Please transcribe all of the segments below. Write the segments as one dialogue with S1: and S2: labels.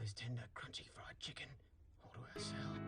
S1: this tender, crunchy fried chicken all to ourselves.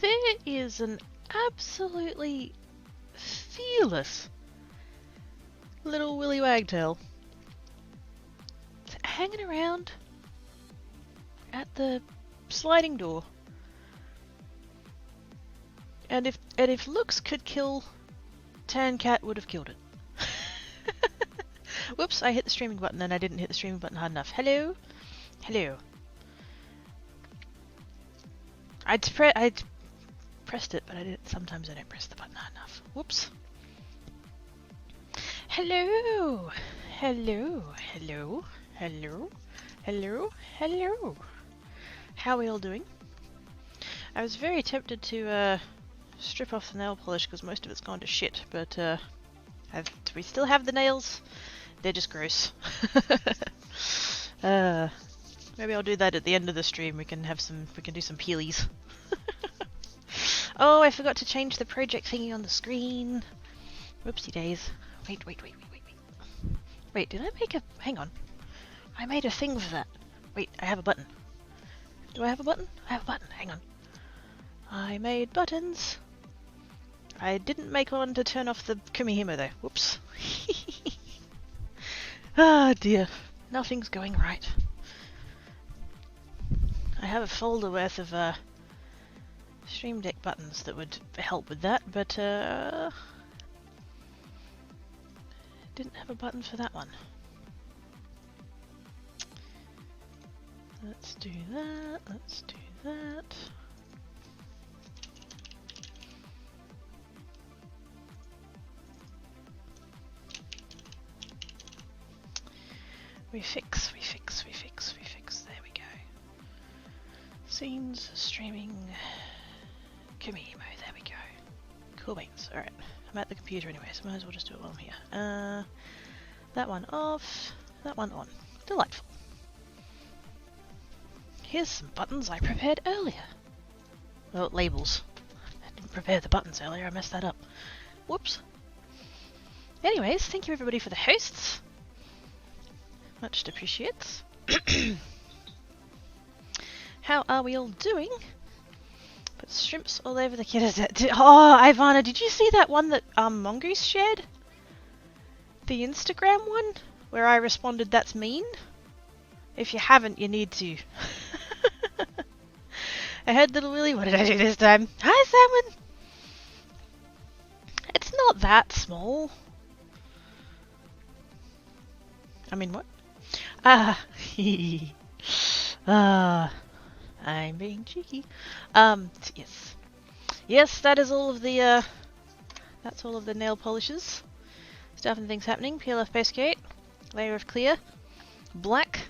S2: There is an absolutely fearless little Willy Wagtail hanging around at the sliding door. And if looks could kill, Tan Cat would have killed it. Whoops, I hit the streaming button and I didn't hit the streaming button hard enough. Hello? Hello. I'd pressed it, but I didn't. Sometimes I don't press the button hard enough. Whoops. Hello. Hello. Hello. Hello. Hello. Hello. How are we all doing? I was very tempted to strip off the nail polish because most of it's gone to shit, but do we still have the nails? They're just gross. Maybe I'll do that at the end of the stream. We can do some peelies. Oh, I forgot to change the project thingy on the screen. Whoopsie days. Wait. Wait, did I make a... Hang on. I made a thing for that. Wait, I have a button. Do I have a button? I have a button. Hang on. I made buttons. I didn't make one to turn off the Kumihimo though. Whoops. Ah dear. Nothing's going right. I have a folder worth of Stream Deck buttons that would help with that, but didn't have a button for that one. Let's do that. Let's do that. We fix. There we go. Scenes, streaming, Kumihimo, there we go. Cool beans. Alright, I'm at the computer anyway, so might as well just do it while I'm here. That one off, that one on. Delightful. Here's some buttons I prepared earlier. Well, labels. I didn't prepare the buttons earlier, I messed that up. Whoops. Anyways, thank you everybody for the hosts. Much appreciates. How are we all doing? Put shrimps all over the kid. Oh, Ivana, did you see that one that Mongoose shared? The Instagram one? Where I responded, that's mean? If you haven't, you need to. I heard Little Willy, what did I do this time? Hi, Salmon! It's not that small. I mean, what? I'm being cheeky. Yes. Yes, that is all of the, that's all of the nail polishes. Stuff and things happening. PLF base coat. Layer of clear. Black.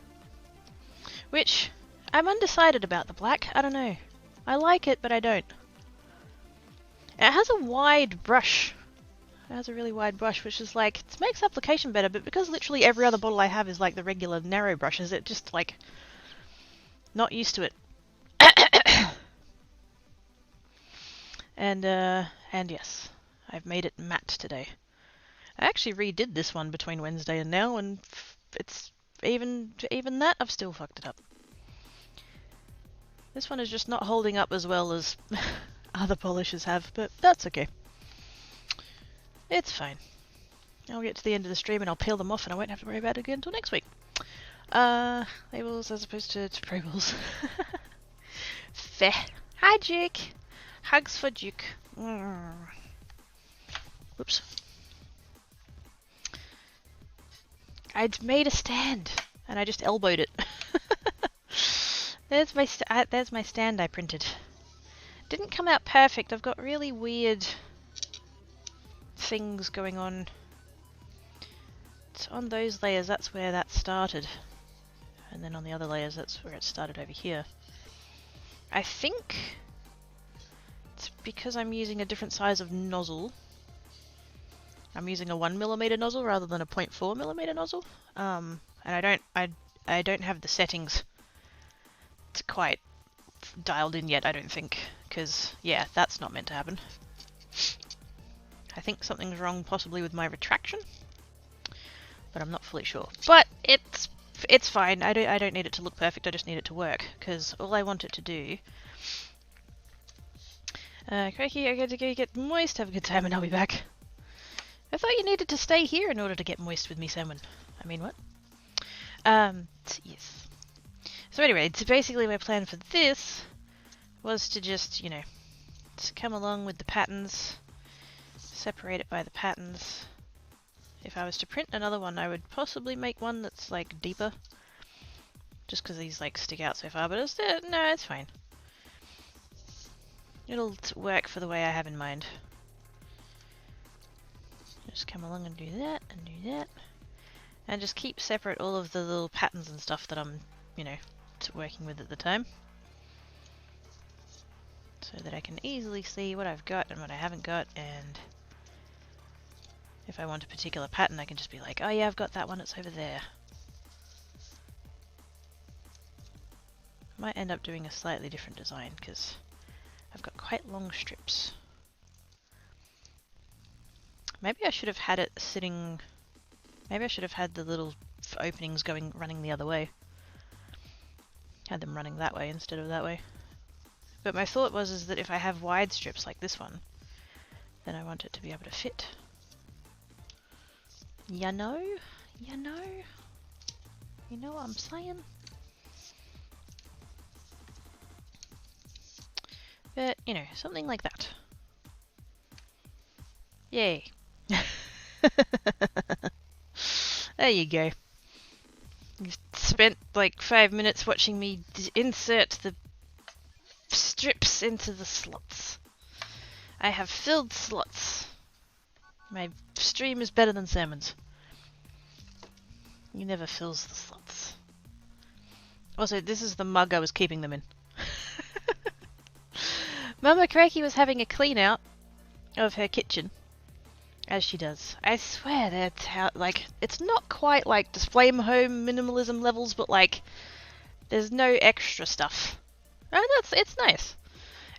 S2: Which, I'm undecided about the black. I don't know. I like it, but I don't. It has a wide brush. It has a really wide brush, which is like, it makes application better, but because literally every other bottle I have is like the regular narrow brushes, it just like, not used to it. And yes, I've made it matte today. I actually redid this one between Wednesday and now, and it's even that, I've still fucked it up. This one is just not holding up as well as other polishes have, but that's okay. It's fine. I'll get to the end of the stream and I'll peel them off and I won't have to worry about it again until next week. Labels as opposed to probables. Fair. Hi, Jake. Hugs for Duke. Whoops. I'd made a stand. and I just elbowed it. There's my stand I printed. Didn't come out perfect. I've got really weird things going on. It's on those layers, that's where that started. And then on the other layers, that's where it started over here. I think it's because I'm using a different size of nozzle. I'm using a 1mm nozzle rather than a 0.4mm nozzle. And I don't have the settings quite dialed in yet, I don't think. Because, yeah, that's not meant to happen. I think something's wrong possibly with my retraction. But I'm not fully sure. But it's fine. I don't need it to look perfect, I just need it to work. Because all I want it to do... Crikey, I got to go get moist, have a good time, and I'll be back. I thought you needed to stay here in order to get moist with me, salmon. I mean, what? Yes. So anyway, basically my plan for this was to just, you know, to come along with the patterns, separate it by the patterns. If I was to print another one, I would possibly make one that's, like, deeper. Just because these, like, stick out so far, but it's, no, it's fine. It'll work for the way I have in mind. Just come along and do that, and do that. And just keep separate all of the little patterns and stuff that I'm, you know, working with at the time. So that I can easily see what I've got and what I haven't got, and if I want a particular pattern I can just be like, oh yeah, I've got that one, it's over there. I might end up doing a slightly different design because I've got quite long strips. Maybe I should have had it sitting... Maybe I should have had the little openings running the other way. Had them running that way instead of that way. But my thought was that if I have wide strips like this one, then I want it to be able to fit. You know? You know? You know what I'm saying? But, you know, something like that. Yay. There you go. You spent like 5 minutes watching me insert the strips into the slots. I have filled slots. My stream is better than salmon's. He never fills the slots. Also, this is the mug I was keeping them in. Mama Craigie was having a clean out of her kitchen. As she does. I swear that's how, like, it's not quite like display home minimalism levels, but like, there's no extra stuff. And it's nice.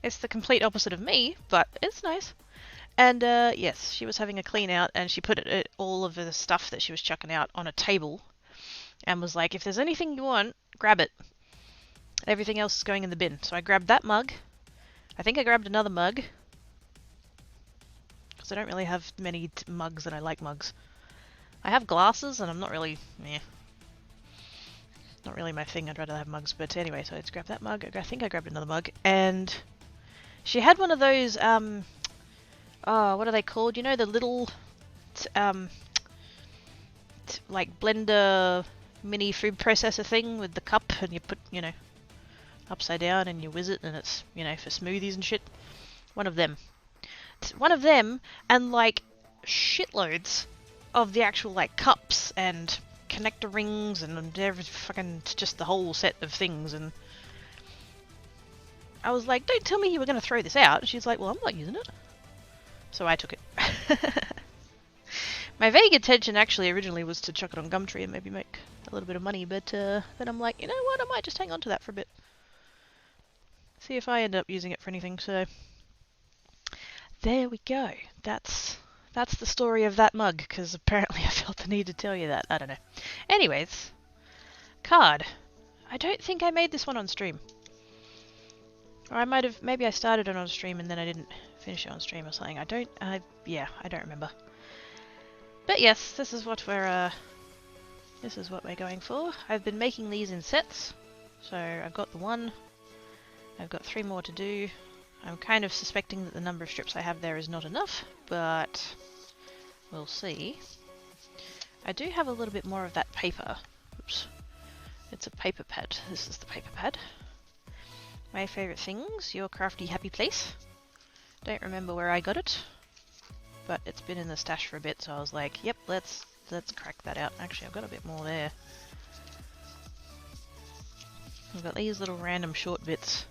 S2: It's the complete opposite of me, but it's nice. And yes, she was having a clean out, and she put all of the stuff that she was chucking out on a table, and was like, if there's anything you want, grab it. Everything else is going in the bin. So I grabbed that mug. I think I grabbed another mug. I don't really have many mugs, and I like mugs. I have glasses, and I'm not really... Not really my thing, I'd rather have mugs, but anyway, so I just grabbed that mug, I think I grabbed another mug, and she had one of those, oh, what are they called? You know, the little, like, blender mini food processor thing with the cup, and you put, you know, upside down, and you whiz it, and it's, you know, for smoothies and shit. One of them. One of them, and like shitloads of the actual like cups and connector rings and every fucking just the whole set of things. And I was like, don't tell me you were going to throw this out. And she's like, well, I'm not using it. So I took it. My vague intention actually originally was to chuck it on Gumtree and maybe make a little bit of money, but then I'm like, you know what, I might just hang on to that for a bit. See if I end up using it for anything. So there we go. That's the story of that mug, because apparently I felt the need to tell you that. I don't know. Anyways, card. I don't think I made this one on stream. Or I might have, maybe I started it on stream and then I didn't finish it on stream or something. I don't remember. But yes, this is what we're going for. I've been making these in sets. So I've got the one. I've got 3 more to do. I'm kind of suspecting that the number of strips I have there is not enough, but we'll see. I do have a little bit more of that paper. Oops. It's a paper pad. This is the paper pad. My favourite things, your crafty happy place. Don't remember where I got it, but it's been in the stash for a bit, so I was like, yep, let's crack that out. Actually, I've got a bit more there. I've got these little random short bits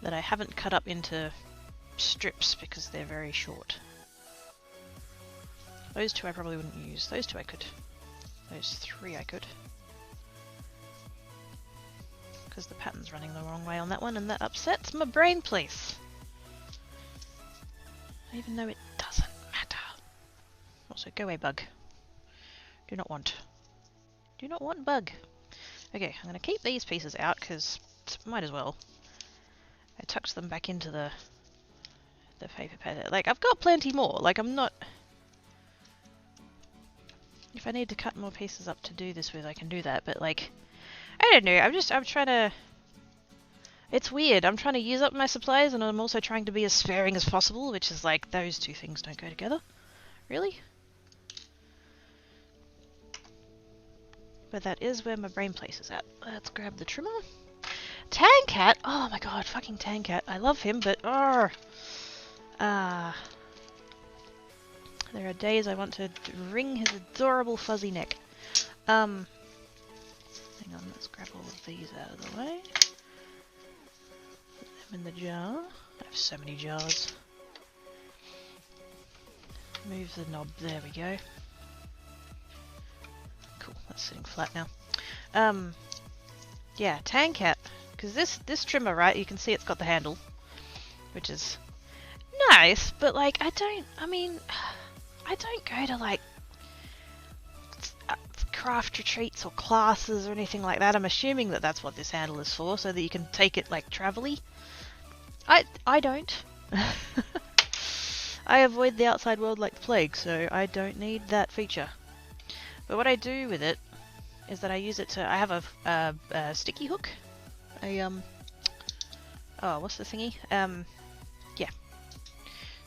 S2: that I haven't cut up into strips because they're very short. Those two I probably wouldn't use. Those two I could. Those three I could. Because the pattern's running the wrong way on that one and that upsets my brain place. Even though it doesn't matter. Also, go away, bug. Do not want. Do not want bug. Okay, I'm going to keep these pieces out because might as well. I tucked them back into the paper pad. Like, I've got plenty more. Like, I'm not... If I need to cut more pieces up to do this with, I can do that. But, like, I don't know. I'm trying to... It's weird. I'm trying to use up my supplies and I'm also trying to be as sparing as possible, which is like, those two things don't go together. Really? But that is where my brain place is at. Let's grab the trimmer. Tancat! Oh my god, fucking Tancat. I love him, but... there are days I want to wring his adorable fuzzy neck. Hang on, let's grab all of these out of the way. Put them in the jar. I have so many jars. Move the knob, there we go. Cool, that's sitting flat now. Yeah, Tancat. Because this trimmer, right, you can see it's got the handle. Which is nice, but like, I don't go to like craft retreats or classes or anything like that. I'm assuming that that's what this handle is for, so that you can take it like travel-y. I don't. I avoid the outside world like the plague, so I don't need that feature. But what I do with it is that I use it to... I have a sticky hook. Oh, what's the thingy? Yeah.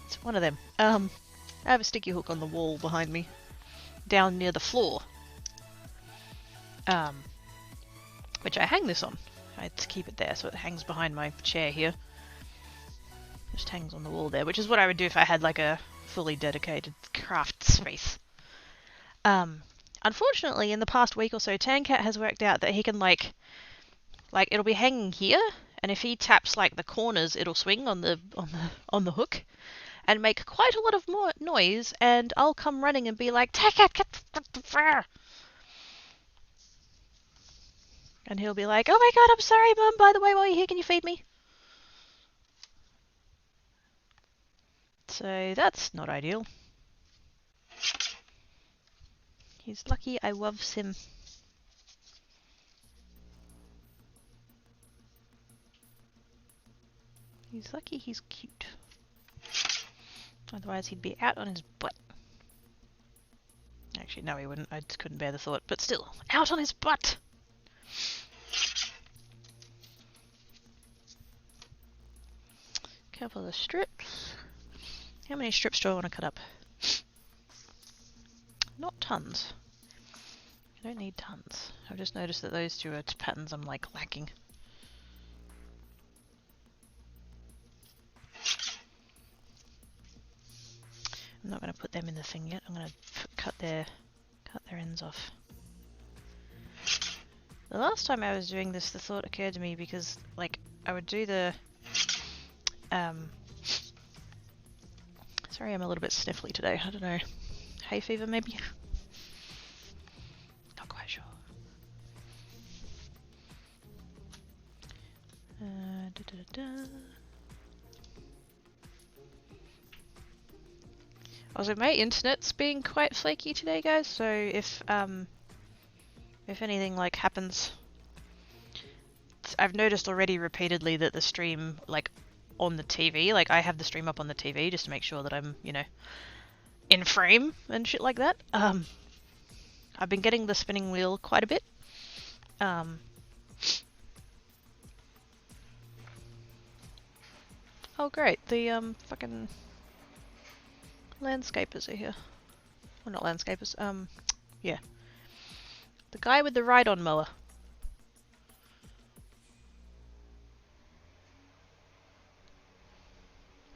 S2: It's one of them. I have a sticky hook on the wall behind me. Down near the floor. Which I hang this on. I had to keep it there, so it hangs behind my chair here. Just hangs on the wall there, which is what I would do if I had like a fully dedicated craft space. Unfortunately, in the past week or so, Tancat has worked out that he can like it'll be hanging here, and if he taps like the corners, it'll swing on the hook, and make quite a lot of more noise. And I'll come running and be like, "Tancat, get the fur!" And he'll be like, "Oh my god, I'm sorry, Mum. By the way, while you're here, can you feed me?" So that's not ideal. He's lucky I loves him. He's lucky he's cute. Otherwise he'd be out on his butt. Actually, no he wouldn't. I just couldn't bear the thought. But still, out on his butt! Couple of strips. How many strips do I want to cut up? Not tons. I don't need tons. I've just noticed that those two are patterns I'm like lacking. I'm not going to put them in the thing yet. I'm going to cut their ends off. The last time I was doing this, the thought occurred to me because like I would do the sorry, I'm a little bit sniffly today. I don't know. Hay fever maybe? Not quite sure. Also, my internet's being quite flaky today, guys, so if anything like happens, I've noticed already repeatedly that the stream, like, on the TV, like, I have the stream up on the TV just to make sure that I'm, you know, in frame and shit like that. I've been getting the spinning wheel quite a bit. Oh great, the fucking landscapers are here. Well, not landscapers, Yeah. The guy with the ride-on mower.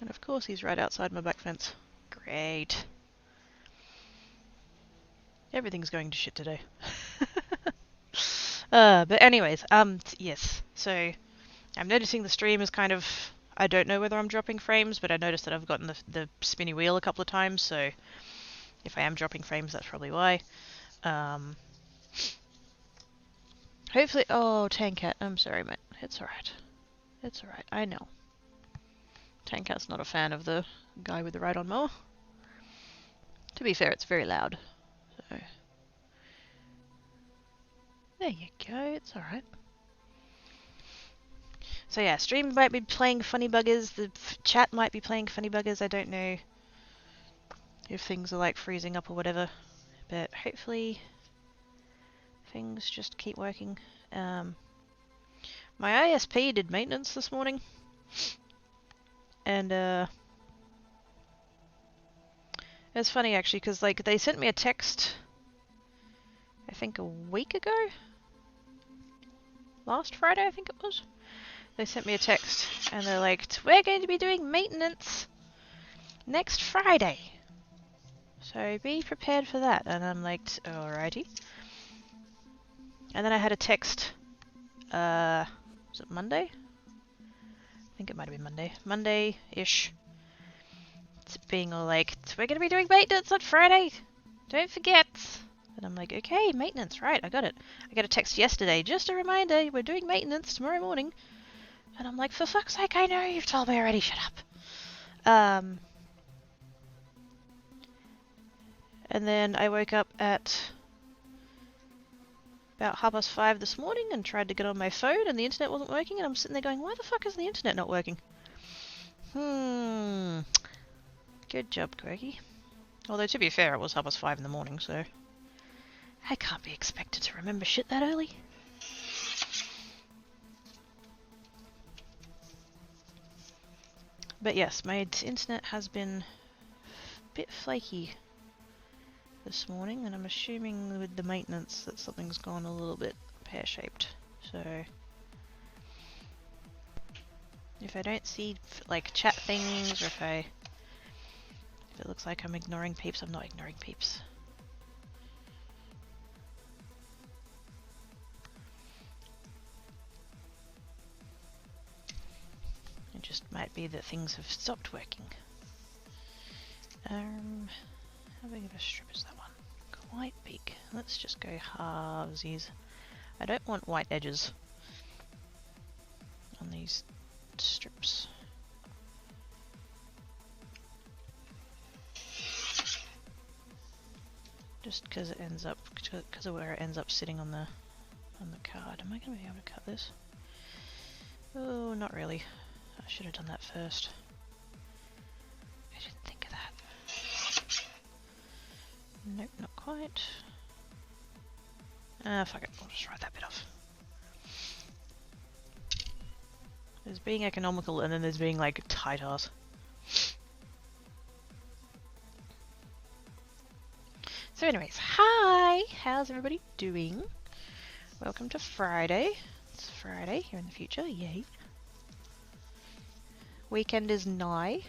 S2: And of course he's right outside my back fence. Great. Everything's going to shit today. But anyways, yes. So I'm noticing the stream is kind of... I don't know whether I'm dropping frames, but I noticed that I've gotten the spinny wheel a couple of times, so if I am dropping frames, that's probably why. Hopefully... Oh, Tankat, I'm sorry, mate. It's alright. It's alright, I know. Tankat's not a fan of the guy with the ride-on mower. To be fair, it's very loud. So... There you go, it's alright. So yeah, stream might be playing funny buggers, the chat might be playing funny buggers, I don't know if things are like freezing up or whatever, but hopefully things just keep working. My ISP did maintenance this morning, and it's funny actually, because like they sent me a text, I think a week ago? Last Friday, I think it was? They sent me a text, and they're like, we're going to be doing maintenance next Friday. So be prepared for that. And I'm like, alrighty. And then I had a text, was it Monday? I think it might have been Monday. Monday-ish. It's being all like, we're going to be doing maintenance on Friday. Don't forget. And I'm like, okay, maintenance, right, I got it. I got a text yesterday, just a reminder, we're doing maintenance tomorrow morning. And I'm like, for fuck's sake, I know you've told me already, shut up. And then I woke up at about 5:30 this morning and tried to get on my phone and the internet wasn't working, and I'm sitting there going, why the fuck is the internet not working? Good job, Greggy. Although to be fair, it was 5:30 in the morning, so I can't be expected to remember shit that early. But yes, my internet has been a bit flaky this morning, and I'm assuming with the maintenance that something's gone a little bit pear-shaped. So if I don't see like chat things, or if it looks like I'm ignoring peeps, I'm not ignoring peeps. It just might be that things have stopped working. How big of a strip is that one? Quite big. Let's just go halvesies. I don't want white edges on these strips. Just because it ends up, because of where it ends up sitting on the card. Am I going to be able to cut this? Oh, not really. I should have done that first. I didn't think of that. Nope, not quite. Fuck it. I'll just write that bit off. There's being economical, and then there's being like tight ass. So anyways, hi! How's everybody doing? Welcome to Friday. It's Friday here in the future, yay. Weekend is nigh.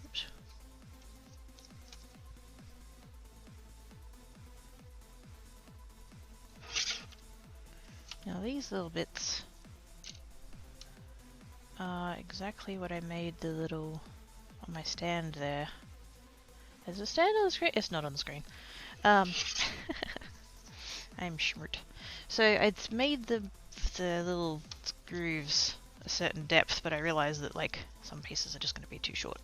S2: Oops. Now these little bits are exactly what I made the little on my stand there. Is the stand on the screen? It's not on the screen. I'm schmurt. So I'd made the little grooves a certain depth, but I realized that like some pieces are just going to be too short.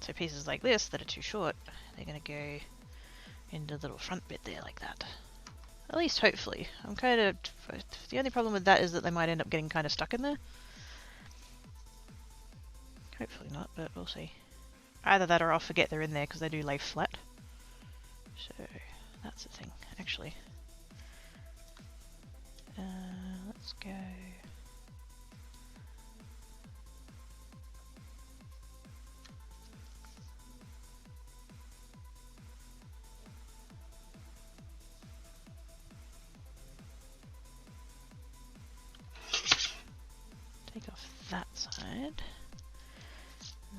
S2: So pieces like this that are too short, they're going to go into the little front bit there like that. At least hopefully. I'm kind of... The only problem with that is that they might end up getting kind of stuck in there. Hopefully not, but we'll see. Either that or I'll forget they're in there because they do lay flat. So that's the thing, actually. Let's go. Take off that side. And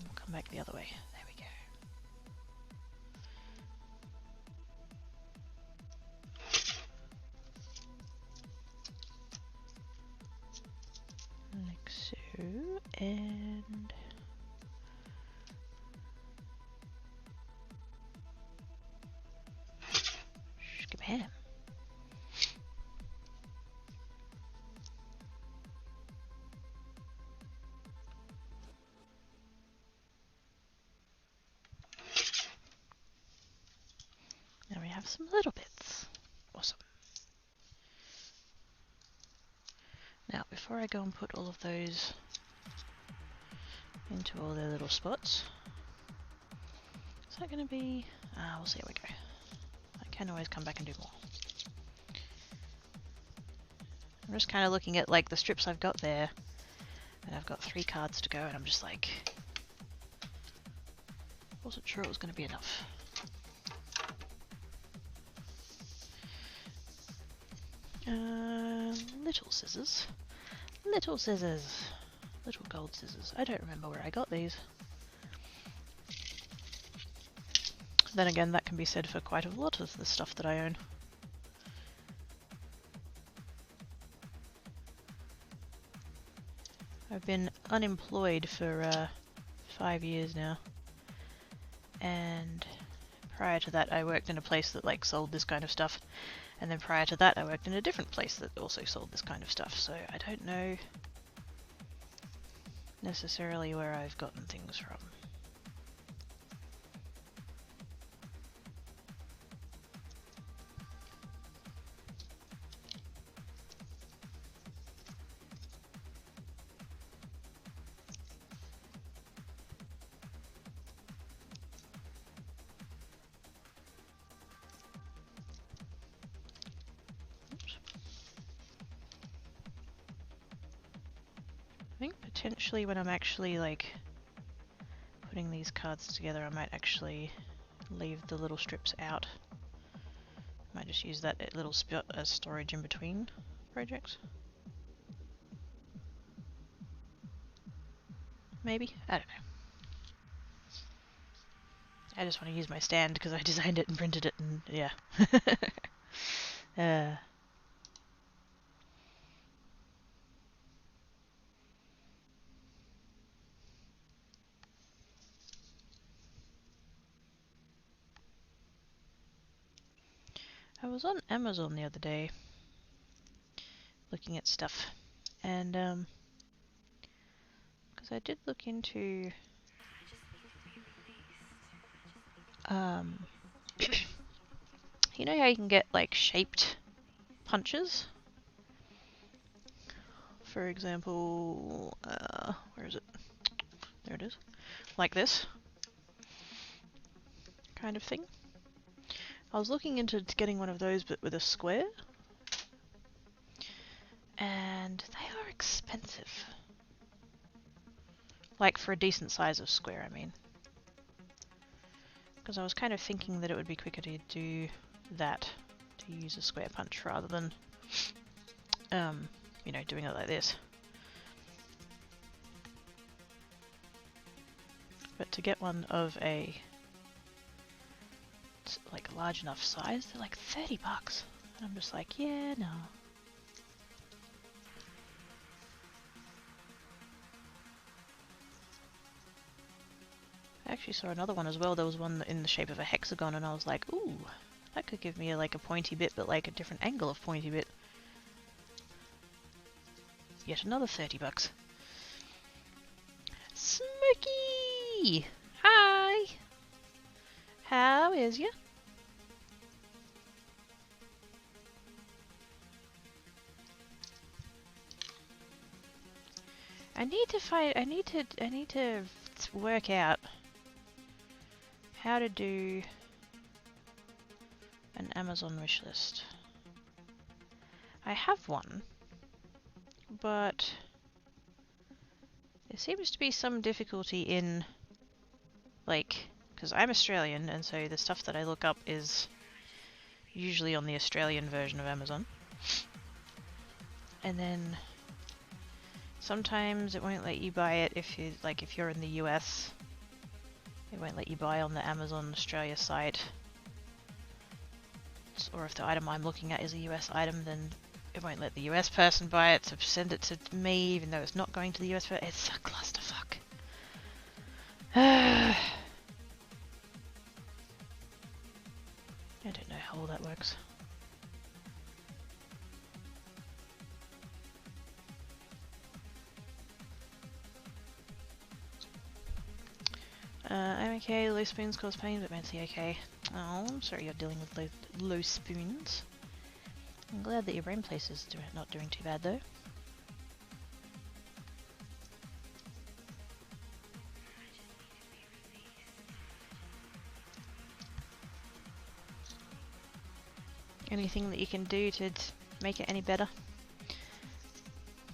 S2: we'll come back the other way. There we go. Like so, and skabam. Now we have some little bits. Awesome. Now, before I go and put all of those into all their little spots, is that going to be... we'll see how we go. I can always come back and do more. I'm just kind of looking at like the strips I've got there, and I've got 3 cards to go, and I'm just like... wasn't sure it was going to be enough. Little scissors. Little scissors. Little gold scissors. I don't remember where I got these. Then again, that can be said for quite a lot of the stuff that I own. I've been unemployed for 5 years now. And prior to that I worked in a place that like sold this kind of stuff. And then prior to that I worked in a different place that also sold this kind of stuff. So I don't know necessarily where I've gotten things from. I think potentially when I'm actually like putting these cards together, I might actually leave the little strips out. Might just use that little spot as storage in between projects. Maybe? I don't know. I just want to use my stand because I designed it and printed it and yeah. I was on Amazon the other day looking at stuff, and because I did look into you know how you can get like shaped punches? For example, where is it? There it is. Like this kind of thing. I was looking into getting one of those but with a square, and they are expensive. Like for a decent size of square, I mean. Because I was kind of thinking that it would be quicker to do that, to use a square punch rather than, you know, doing it like this. But to get one of a like large enough size, they're like $30. And I'm just like, yeah, no. I actually saw another one as well. There was one in the shape of a hexagon, and I was like, ooh, that could give me like a pointy bit, but like a different angle of pointy bit. Yet another $30. Smokey! Hi! How is ya? I need to work out how to do an Amazon wish list. I have one, but there seems to be some difficulty in, like, because I'm Australian, and so the stuff that I look up is usually on the Australian version of Amazon. And then sometimes it won't let you buy it if you're in the US. It won't let you buy on the Amazon Australia site. Or if the item I'm looking at is a US item, then it won't let the US person buy it, so send it to me even though it's not going to the US. It's a clusterfuck. I don't know how all that works. I'm okay, low spoons cause pain, but mentally okay. Oh, I'm sorry you're dealing with low spoons. I'm glad that your brain place is not doing too bad though. Anything that you can do to make it any better?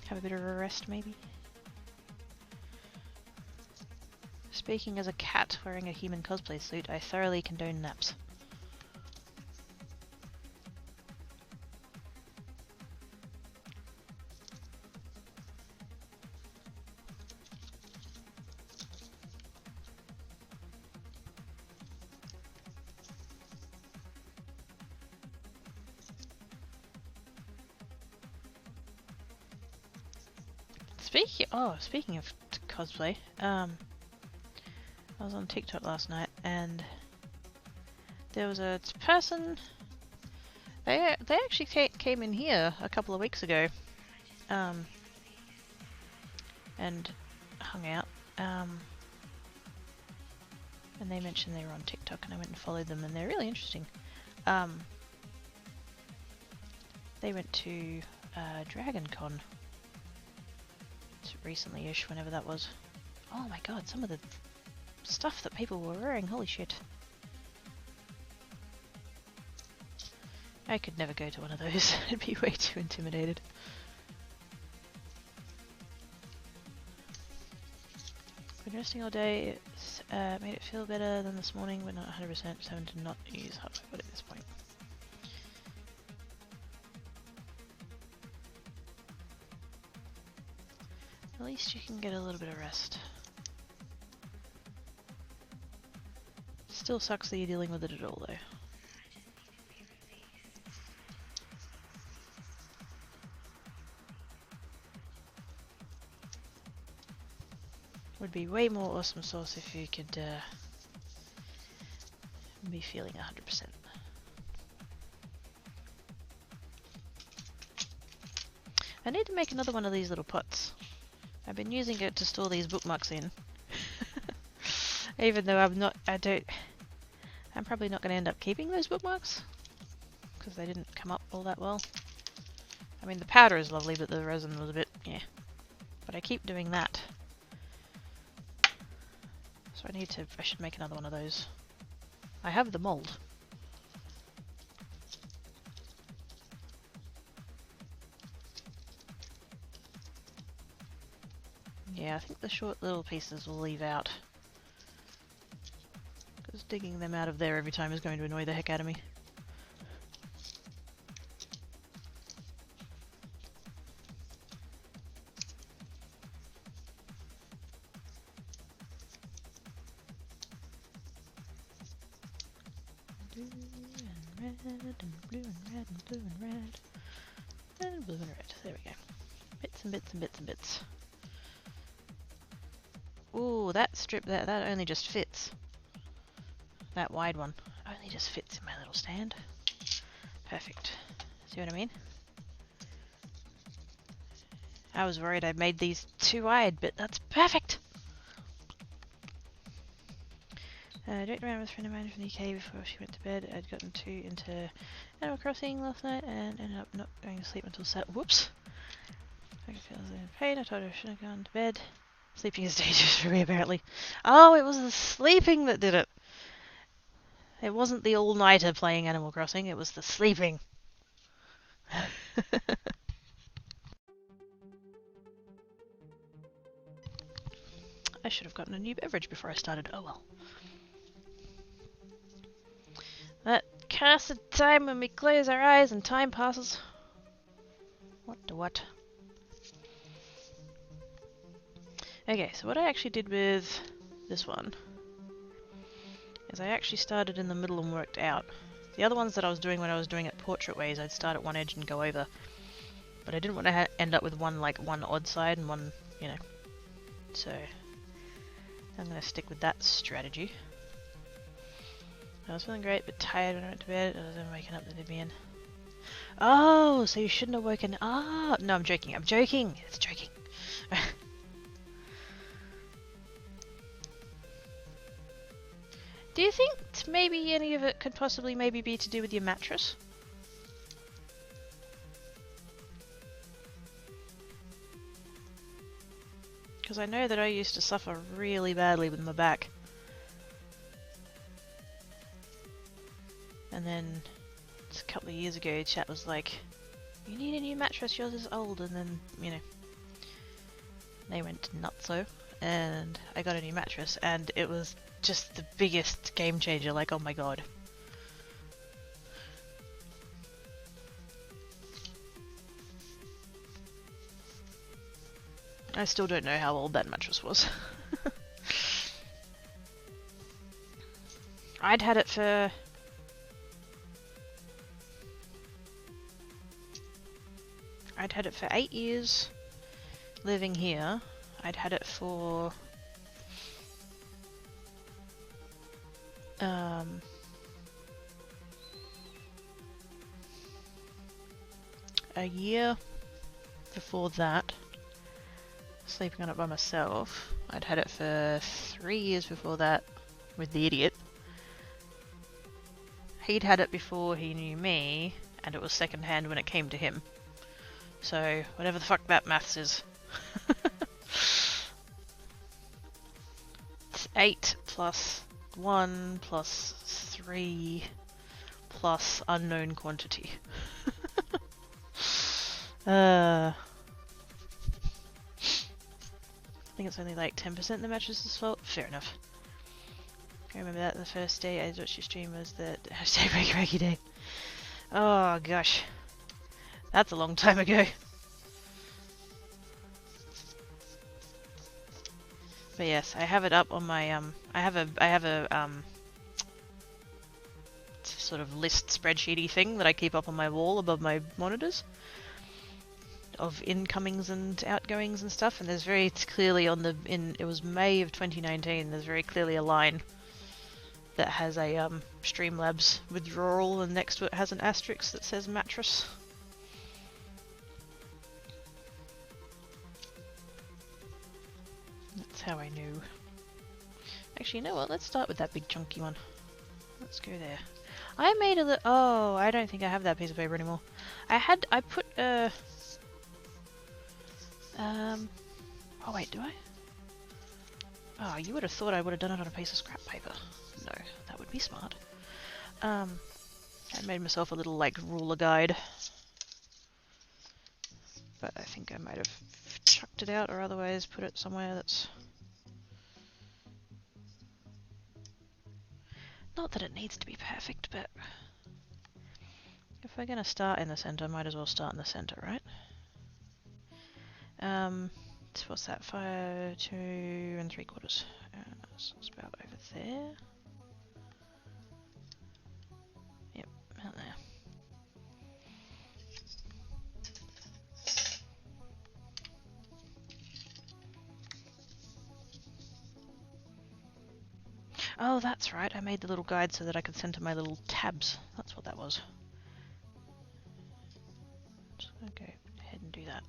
S2: Have a bit of a rest maybe? Speaking as a cat wearing a human cosplay suit, I thoroughly condone naps. Speaking of cosplay, I was on TikTok last night and there was a person. They actually came in here a couple of weeks ago, and hung out. And they mentioned they were on TikTok, and I went and followed them, and they're really interesting. They went to Dragon Con recently-ish, whenever that was. Oh my god, some of the stuff that people were wearing, holy shit. I could never go to one of those. I'd be way too intimidated. Been resting all day. It's made it feel better than this morning, but not 100%. Just having to not use half my body at this point. At least you can get a little bit of rest. Still sucks that you're dealing with it at all, though. Would be way more awesome sauce if you could be feeling 100%. I need to make another one of these little pots. I've been using it to store these bookmarks in. Even though I'm probably not going to end up keeping those bookmarks because they didn't come up all that well. I mean, the powder is lovely, but the resin was a bit, yeah. But I keep doing that. So I should make another one of those. I have the mold. Yeah, I think the short little pieces will leave out. Because digging them out of there every time is going to annoy the heck out of me. Blue and red and blue and red and blue and red and blue and red. There we go. Bits and bits and bits and bits. Ooh, that strip there, that only just fits. That wide one only just fits in my little stand. Perfect. See what I mean? I was worried I'd made these too wide, but that's perfect! I joked around with a friend of mine from the UK before she went to bed. I'd gotten too into Animal Crossing last night and ended up not going to sleep until whoops! I feel in pain. I told her I shouldn't have gone to bed. Sleeping is dangerous for me, apparently. Oh, it was the sleeping that did it! It wasn't the all-nighter playing Animal Crossing, it was the sleeping. I should have gotten a new beverage before I started. Oh well. That cursed time when we close our eyes and time passes. What the what? Okay, so what I actually did with this one is I actually started in the middle and worked out. The other ones that I was doing when I was doing it portrait ways, I'd start at one edge and go over. But I didn't want to end up with one odd side and one, you know. So I'm going to stick with that strategy. I was feeling great, but tired when I went to bed. I was then waking up, they did me in. Oh, so you shouldn't have woken. Ah, no, I'm joking. I'm joking. It's joking. Do you think maybe any of it could possibly maybe be to do with your mattress? Because I know that I used to suffer really badly with my back. And then a couple of years ago, chat was like, you need a new mattress, yours is old. And then, you know, they went nutso. And I got a new mattress. And it was just the biggest game changer. Like, oh my god. I still don't know how old that mattress was. I'd had it for... I'd had it for 8 years living here. I'd had it for... a year before that. Sleeping on it by myself. I'd had it for 3 years before that with the idiot. He'd had it before he knew me, and it was second hand when it came to him. So, whatever the fuck that maths is. It's 8 plus 1 plus 3 plus unknown quantity. I think it's only like 10% the mattress's fault. Fair enough. I remember that the first day I watched your stream was the hashtag Reiki Day. Oh gosh. That's a long time ago. But yes, I have it up on my I have a sort of list spreadsheety thing that I keep up on my wall above my monitors of incomings and outgoings and stuff, and there's very clearly on the it was May of 2019, there's very clearly a line that has a Streamlabs withdrawal, and next to it has an asterisk that says mattress. That's how I knew. Actually, you know what? Let's start with that big chunky one. Let's go there. I made a oh, I don't think I have that piece of paper anymore. I put oh wait, do I? Oh, you would have thought I would have done it on a piece of scrap paper. No, that would be smart. I made myself a little, like, ruler guide. But I think I might have chucked it out or otherwise put it somewhere that's... Not that it needs to be perfect, but... If we're going to start in the center, I might as well start in the center, right? So what's that? 5, 2 3/4. So it's about over there. Yep, out there. Oh, that's right. I made the little guide so that I could center my little tabs. That's what that was. Just gonna go ahead and do that.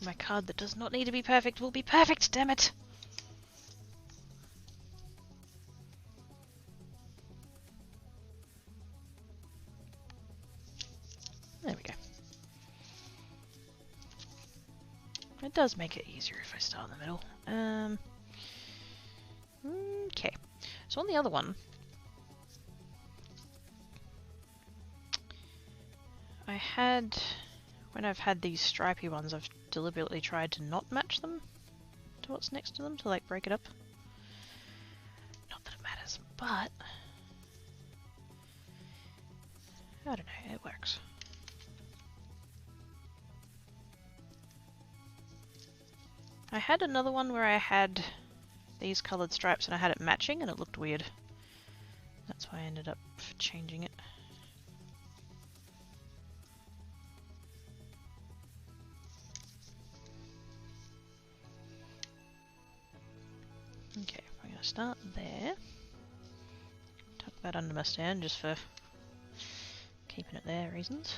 S2: My card that does not need to be perfect will be perfect, damn it! There we go. It does make it easier if I start in the middle. Okay. So on the other one, I had when I've had these stripy ones, I've deliberately tried to not match them to what's next to them to like break it up. Not that it matters, but I don't know, it works. I had another one where I had these coloured stripes and I had it matching and it looked weird. That's why I ended up changing it. Okay, I'm going to start there. Tuck that under my stand just for keeping it there reasons.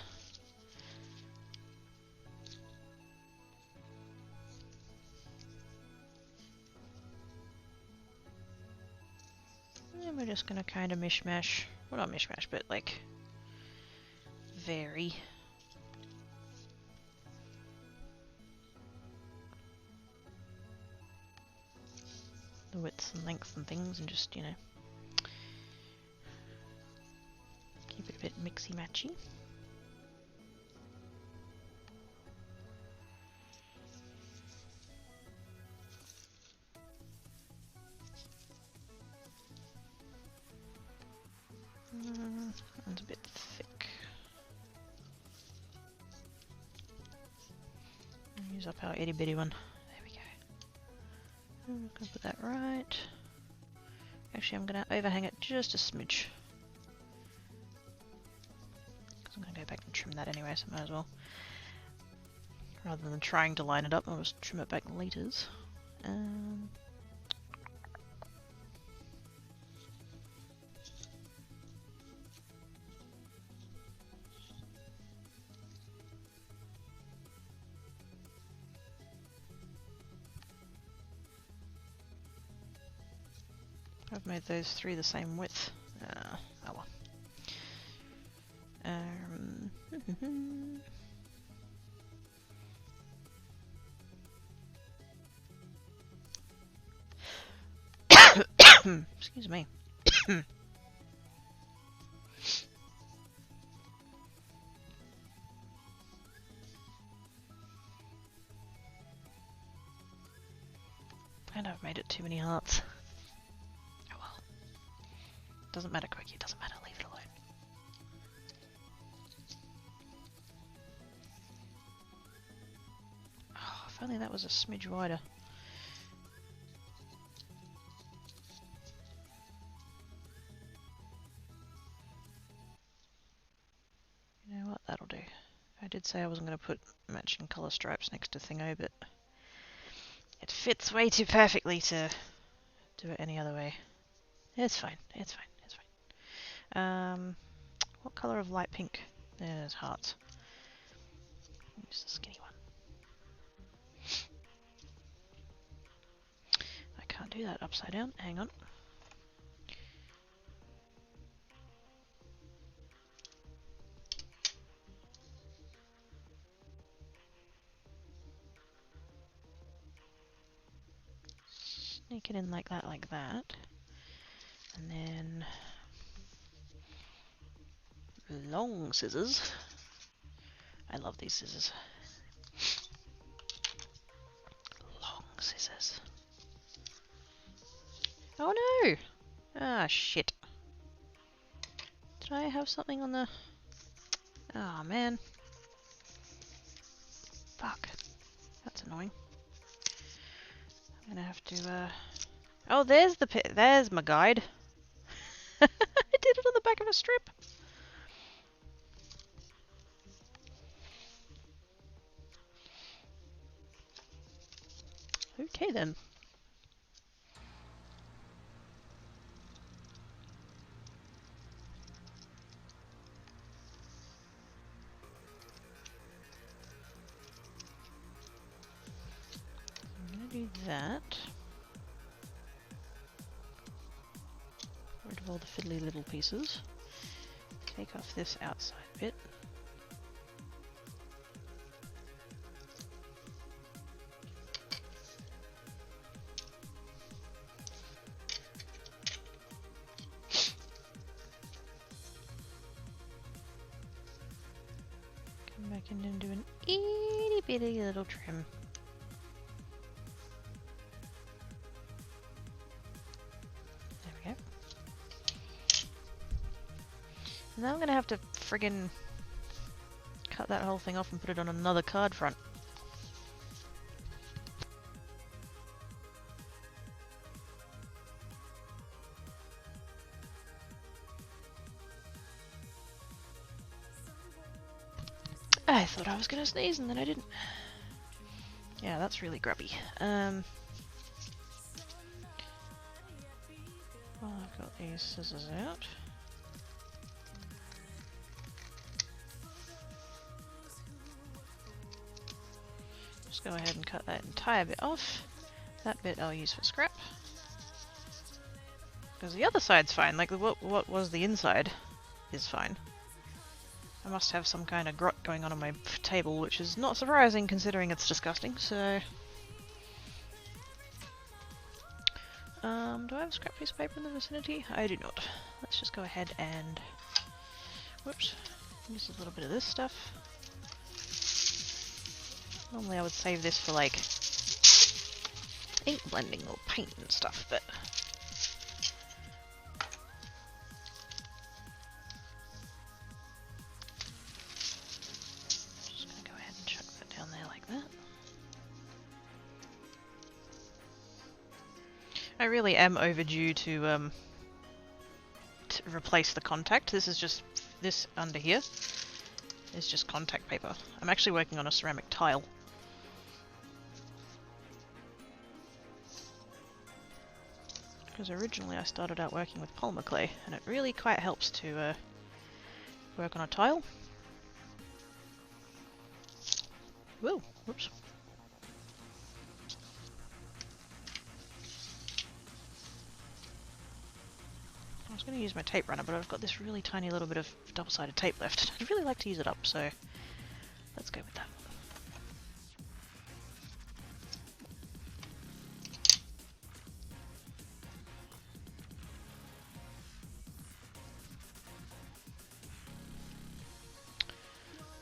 S2: And we're just going to kind of mishmash, well not mishmash, but like vary. The widths and lengths and things and just, you know, keep it a bit mixy-matchy. That's a bit thick. Use up our itty bitty one. There we go. I'm gonna put that right. Actually, I'm gonna overhang it just a smidge. Because I'm gonna go back and trim that anyway, so might as well. Rather than trying to line it up, I'll just trim it back liters. I've made those three the same width. Oh well. Excuse me. And I've made it too many hearts. Oh well. Doesn't matter, Quickie, it doesn't matter, leave it alone. Oh, if only that was a smidge wider. You know what, that'll do. I did say I wasn't going to put matching colour stripes next to Thingo, but it fits way too perfectly to do it any other way. It's fine, it's fine, it's fine. What colour of light pink? There's hearts. Use the skinny one. I can't do that upside down, hang on. Sneak it in like that, and then long scissors. I love these scissors. Long scissors. Oh no! Ah, shit. Did I have something on the... Oh man. Fuck. That's annoying. I'm gonna have to, Oh, there's there's my guide. I did it on the back of a strip. Okay then. I'm gonna do that. Rid of all the fiddly little pieces. Take off this outside bit. Come back in and do an bitty little trim. There we go. Now I'm gonna have to friggin' cut that whole thing off and put it on another card front. I thought I was gonna sneeze and then I didn't. Yeah, that's really grubby. Well, I've got these scissors out. Just go ahead and cut that entire bit off. That bit I'll use for scrap. Because the other side's fine, like what was the inside is fine. I must have some kind of grot going on my table, which is not surprising considering it's disgusting, so... do I have a scrap piece of paper in the vicinity? I do not. Let's just go ahead and... Whoops. Use a little bit of this stuff. Normally I would save this for like ink blending or paint and stuff, but... Just gonna go ahead and chuck that down there like that. I really am overdue to replace the contact. This is just, this under here is just contact paper. I'm actually working on a ceramic tile. Because originally I started out working with polymer clay, and it really quite helps to work on a tile. Whoa, whoops. I was going to use my tape runner, but I've got this really tiny little bit of double-sided tape left. I'd really like to use it up, so let's go with that.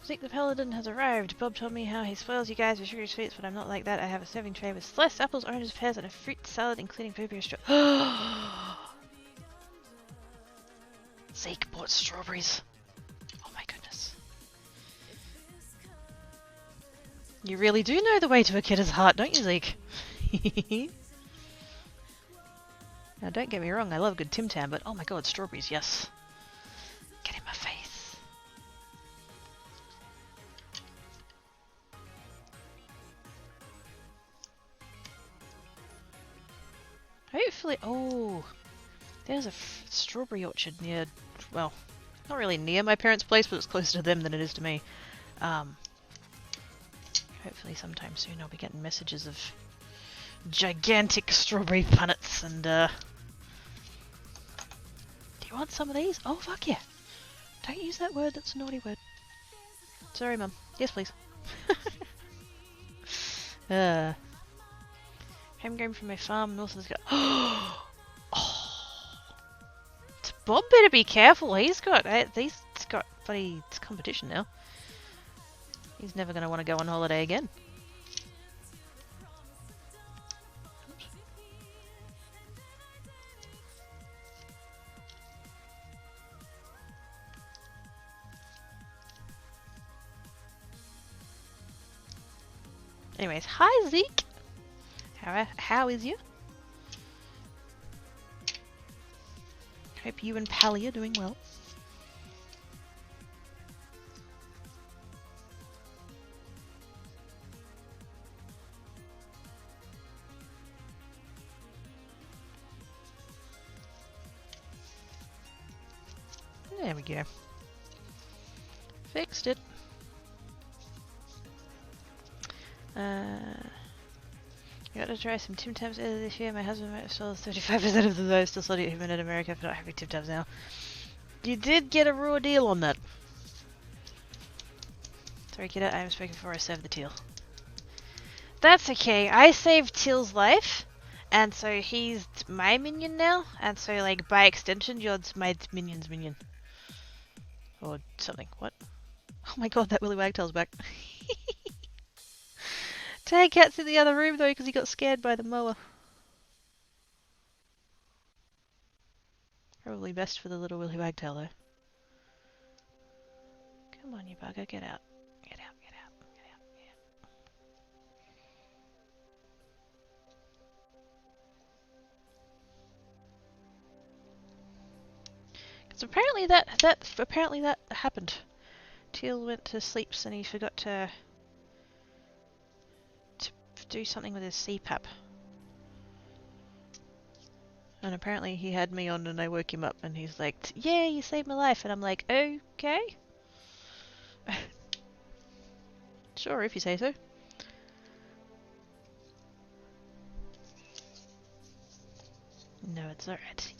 S2: Zeke the Paladin has arrived. Bob told me how he spoils you guys with sugary sweets, but I'm not like that. I have a serving tray with sliced apples, oranges, pears, and a fruit salad, including blueberry straw. Zeke bought strawberries. Oh my goodness. You really do know the way to a kid's heart, don't you, Zeke? Now, don't get me wrong, I love good Tim Tam, but oh my god, strawberries, yes. Get in my face. Hopefully, oh, there's a strawberry orchard near, well, not really near my parents' place, but it's closer to them than it is to me. Hopefully sometime soon I'll be getting messages of gigantic strawberry punnets and, do you want some of these? Oh, fuck yeah. Don't use that word, that's a naughty word. Sorry, Mum. Yes, please. Homegrown from my farm north of the... Oh! Bob better be careful, he's got bloody competition now. He's never going to want to go on holiday again. Oops. Anyways, hi Zeke! How is you? Hope you and Pally are doing well. There we go. Fixed it. You got to try some Tim Tams earlier this year. My husband might have sold 35% of those. Still sold it him in America for not having Tim Tams now. You did get a raw deal on that. Sorry, kiddo. I am speaking before I serve the teal. That's okay. I saved Teal's life, and so he's my minion now, and so like by extension, you're my minion's minion. Or something. What? Oh my god, that Willy Wagtail's back. Tay Cat's in the other room though because he got scared by the mower. Probably best for the little Willy Wagtail though. Come on, you bugger, get out. Get out, get out, get out, get out. Because apparently that happened. Teal went to sleep and he forgot to do something with his CPAP. And apparently he had me on and I woke him up and he's like, yeah, you saved my life. And I'm like, okay. Sure, if you say so. No, it's alright.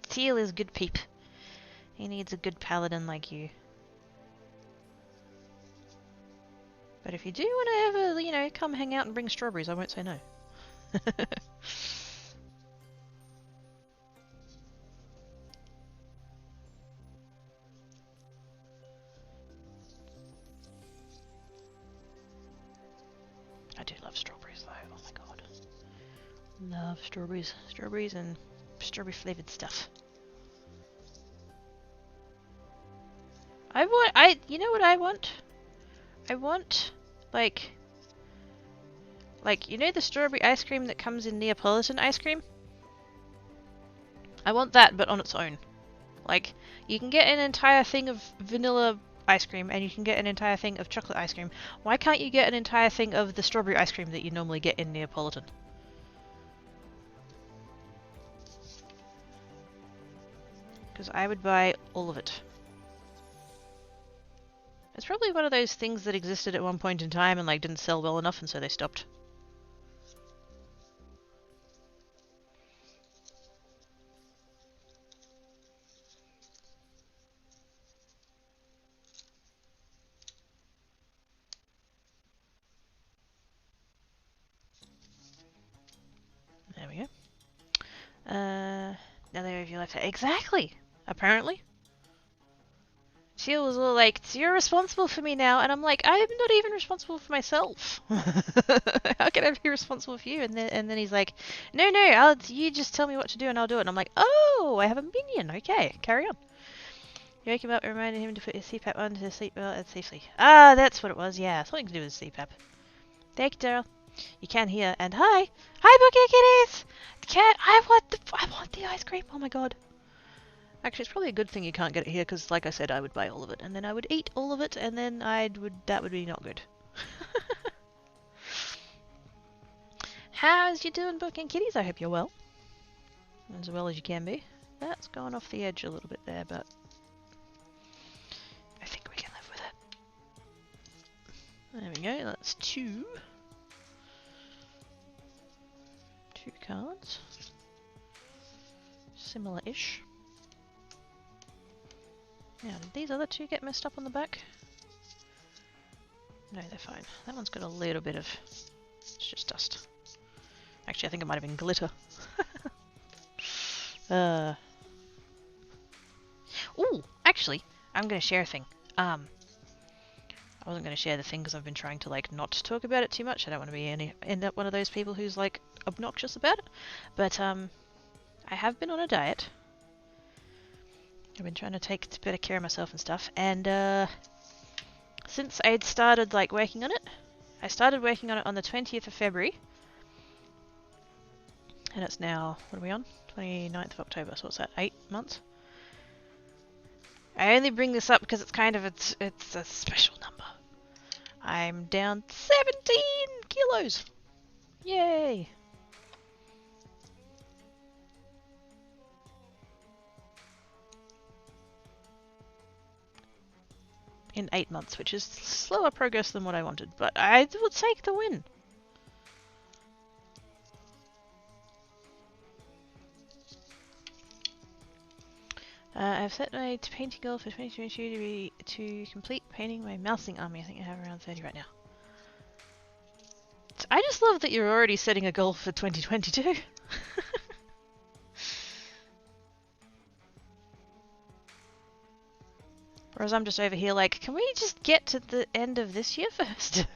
S2: Teal is good peep. He needs a good paladin like you. But if you do want to ever, you know, come hang out and bring strawberries, I won't say no. I do love strawberries though, oh my god. Love strawberries. Strawberries and strawberry flavoured stuff. You know what I want? I want, like, you know the strawberry ice cream that comes in Neapolitan ice cream? I want that, but on its own. Like, you can get an entire thing of vanilla ice cream, and you can get an entire thing of chocolate ice cream. Why can't you get an entire thing of the strawberry ice cream that you normally get in Neapolitan? Because I would buy all of it. It's probably one of those things that existed at one point in time and like didn't sell well enough and so they stopped. There we go. Now they have your left. Exactly! Apparently. Teal was all like, so you're responsible for me now, and I'm like, I'm not even responsible for myself. How can I be responsible for you? And then he's like, no, you just tell me what to do and I'll do it. And I'm like, oh, I have a minion. Okay, carry on. You wake him up and reminded him to put his CPAP on to sleep well and safely. Ah, that's what it was. Yeah, something to do with CPAP. Thank you, Daryl. You can hear. And hi, Bookie Kitties. I want the ice cream. Oh my god. Actually, it's probably a good thing you can't get it here, because like I said, I would buy all of it, and then I would eat all of it, and then that would be not good. How's you doing, Booking Kitties? I hope you're well. As well as you can be. That's gone off the edge a little bit there, but I think we can live with it. There we go, that's two. Two cards. Similar-ish. Now, did these other two get messed up on the back? No, they're fine. That one's got a little bit of... It's just dust. Actually, I think it might have been glitter. Ooh! Actually, I'm going to share a thing. I wasn't going to share the thing because I've been trying to, like, not talk about it too much. I don't want to be end up one of those people who's, like, obnoxious about it. But, I have been on a diet. I've been trying to take better care of myself and stuff, and since I'd started like working on it, I started working on it on the 20th of February, and it's now, what are we on? 29th of October, so what's that, 8 months? I only bring this up because it's kind of, it's a special number. I'm down 17 kilos! Yay! In 8 months, which is slower progress than what I wanted, but I will take the win. I've set my painting goal for 2022 to be to complete painting my mousing army. I think I have around 30 right now. I just love that you're already setting a goal for 2022. Whereas I'm just over here like, can we just get to the end of this year first?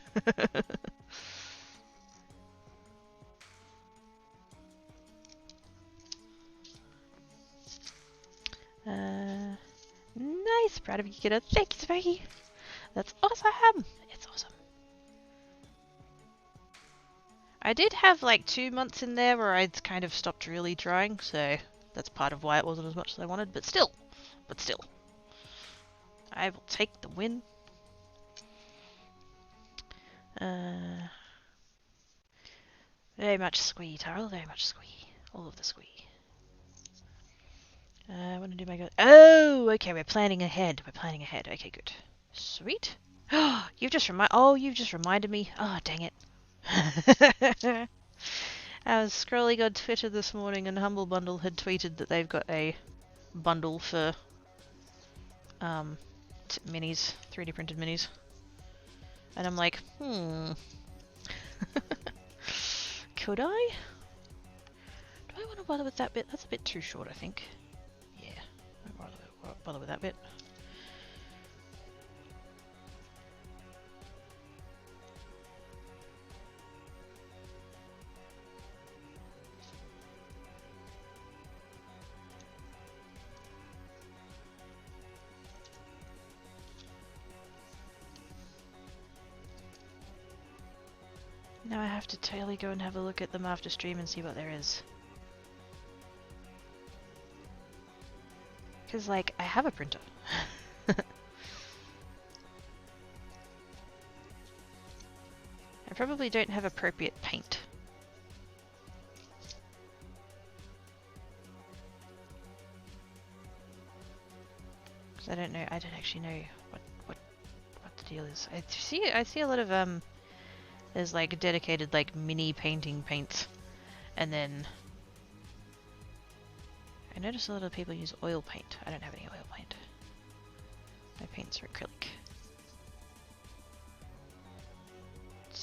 S2: Proud of you, kiddo. Thank you, Smokey. That's awesome. It's awesome. I did have like 2 months in there where I'd kind of stopped really trying, so that's part of why it wasn't as much as I wanted, but still. I will take the win. Very much squee, Tarl, very much squee. All of the squee. I want to do my go. Oh, okay, we're planning ahead. Okay, good. Sweet. You've just reminded me. Oh, dang it. I was scrolling on Twitter this morning and Humble Bundle had tweeted that they've got a bundle for minis, 3D printed minis. And I'm like, could I? Do I want to bother with that bit? That's a bit too short, I think. Yeah, I won't bother with that bit. Now I have to totally go and have a look at them after stream and see what there is. Because, like, I have a printer. I probably don't have appropriate paint. Because I don't actually know what the deal is. I see a lot of there's like dedicated like mini painting paints, and then I notice a lot of people use oil paint. I don't have any oil paint. My paints are acrylic,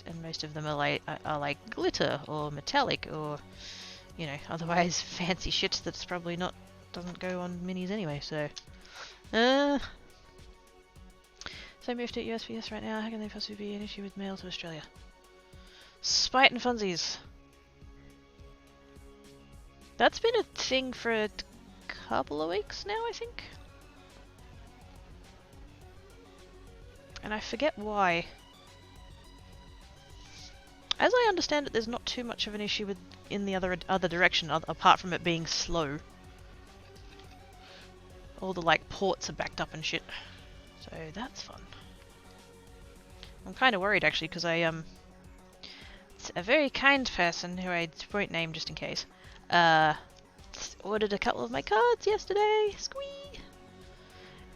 S2: and most of them are like glitter or metallic or otherwise fancy shit that's probably doesn't go on minis anyway. So so I moved to USPS right now. How can they possibly be an issue with mail to Australia? Spite and funsies. That's been a thing for a couple of weeks now, I think. And I forget why. As I understand it, there's not too much of an issue in the other direction, apart from it being slow. All the like ports are backed up and shit. So that's fun. I'm kind of worried actually because a very kind person who I won't name just in case ordered a couple of my cards yesterday. Squee!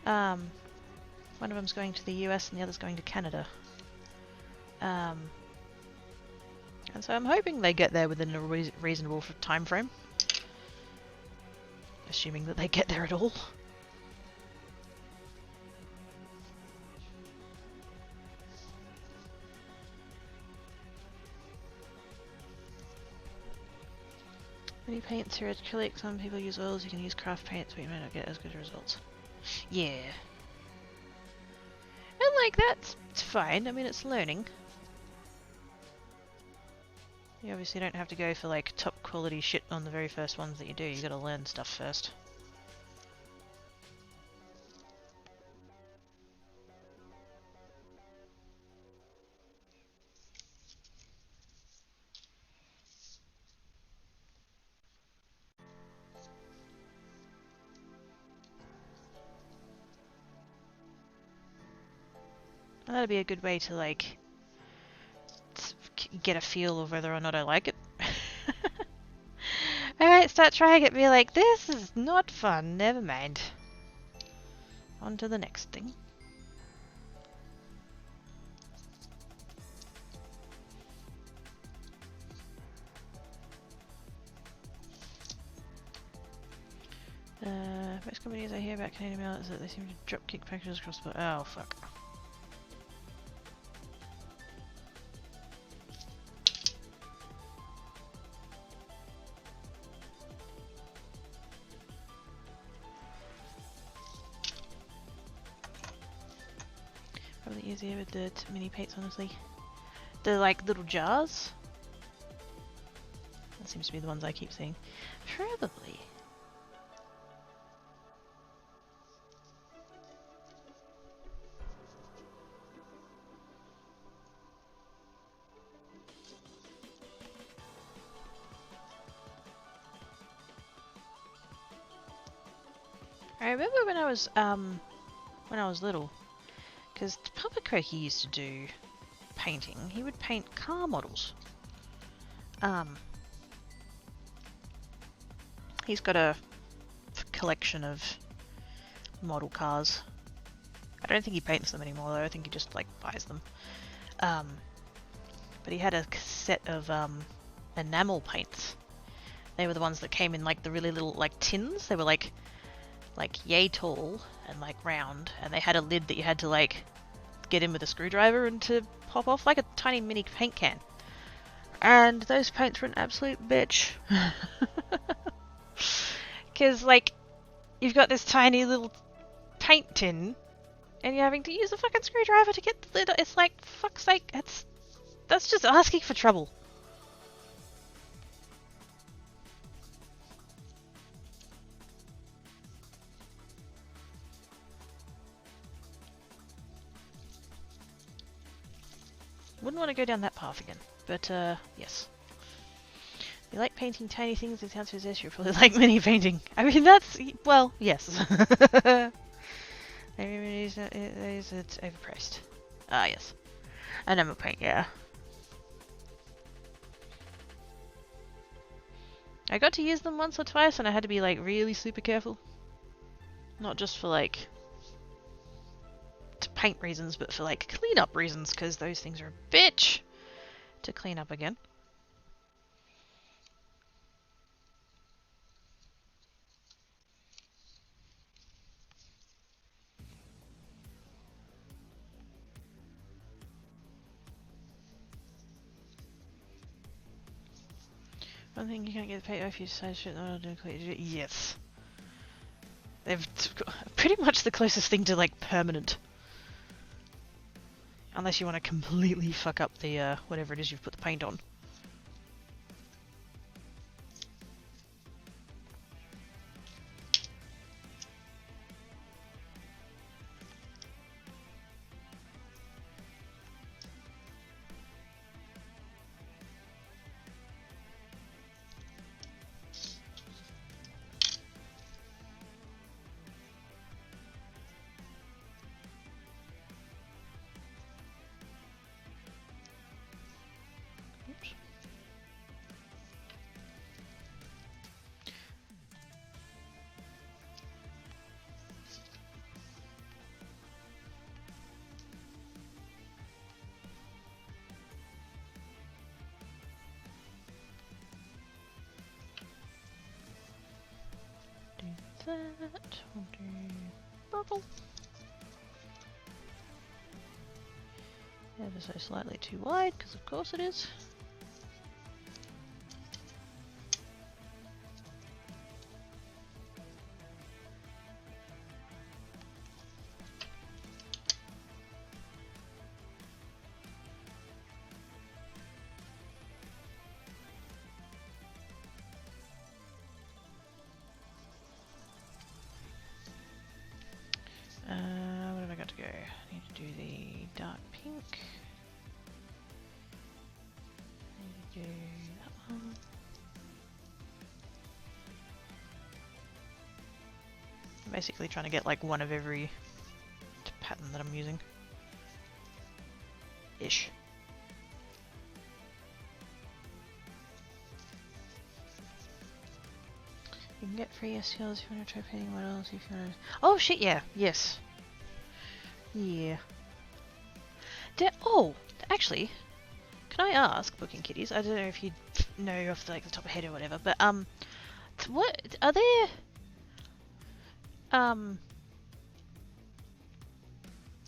S2: One of them's going to the US and the other's going to Canada. And so I'm hoping they get there within a reasonable time frame. Assuming that they get there at all. Many paints are acrylic, some people use oils, you can use craft paints, but you may not get as good results. Yeah. And like, that's fine, I mean it's learning. You obviously don't have to go for like top quality shit on the very first ones that you do, you gotta learn stuff first. And that'd be a good way to like get a feel of whether or not I like it. I might start trying it and be like, this is not fun, never mind. On to the next thing. Most companies I hear about Canadian mail is that they seem to drop kick packages across the... Oh, fuck. Probably easier with the mini paints, honestly. The like little jars. That seems to be the ones I keep seeing. Probably. I remember when I was little, because Papa Croaky used to do painting. He would paint car models. He's got a collection of model cars. I don't think he paints them anymore though, I think he just like buys them. But he had a set of enamel paints. They were the ones that came in like the really little like tins. They were like yay tall and like round, and they had a lid that you had to like get in with a screwdriver and to pop off, like a tiny mini paint can. And those paints were an absolute bitch. Because like you've got this tiny little paint tin and you're having to use a fucking screwdriver to get the lid. It's like, fuck's sake, that's just asking for trouble. Wouldn't want to go down that path again, but yes. You like painting tiny things, it sounds as if you probably like mini painting. I mean, that's, well, yes. It's overpriced. Ah, yes. Enamel paint, yeah. I got to use them once or twice and I had to be like really super careful. Not just for like to paint reasons, but for like cleanup reasons, because those things are a bitch to clean up again. One thing you can't get paid if you decide shit not to do. Yes. They've pretty much the closest thing to like permanent. Unless you want to completely fuck up the whatever it is you've put the paint on. That will do purple. Ever so slightly too wide, because of course it is. What have I got to go? I need to do the dark pink. I need to do that one. I'm basically trying to get like one of every pattern that I'm using. Ish. You can get free STLs if you want to try painting. What else if you want to... Oh shit, yeah. Yes. Yeah. Oh, actually, can I ask, Booking Kitties? I don't know if you know off the, like the top of head or whatever, but what are there?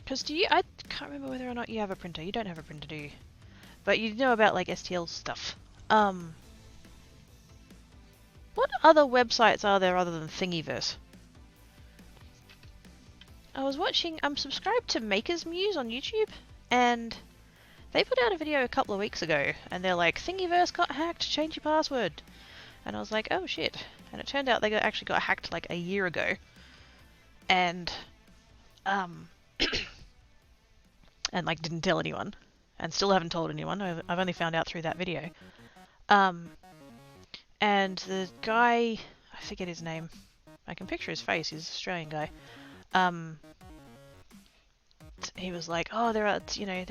S2: Because do you? I can't remember whether or not you have a printer. You don't have a printer, do you? But you know about like STL stuff. What other websites are there other than Thingiverse? I was watching, I'm subscribed to Maker's Muse on YouTube, and they put out a video a couple of weeks ago, and they're like, Thingiverse got hacked, change your password. And I was like, oh shit. And it turned out they actually got hacked like a year ago. And, and like didn't tell anyone. And still haven't told anyone, I've only found out through that video. And the guy, I forget his name, I can picture his face. He's an Australian guy. He was like, "Oh, there are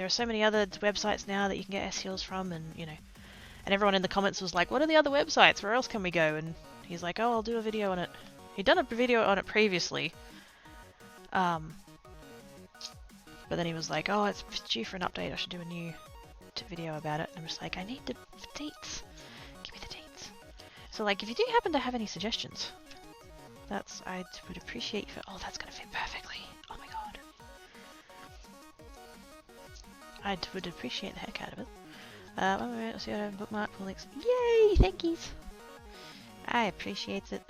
S2: so many other websites now that you can get SELs from, and and everyone in the comments was like, what are the other websites? Where else can we go?" And he's like, "Oh, I'll do a video on it." He'd done a video on it previously, but then he was like, "Oh, it's due for an update. I should do a new video about it." And I'm just like, I need the dates. Give me the dates. So, like, if you do happen to have any suggestions, I would appreciate for. Oh, that's gonna fit perfectly. Oh my god. I would appreciate the heck out of it. One moment, let's see what I have bookmarked. Pull links. Yay! Thank yous. I appreciate it.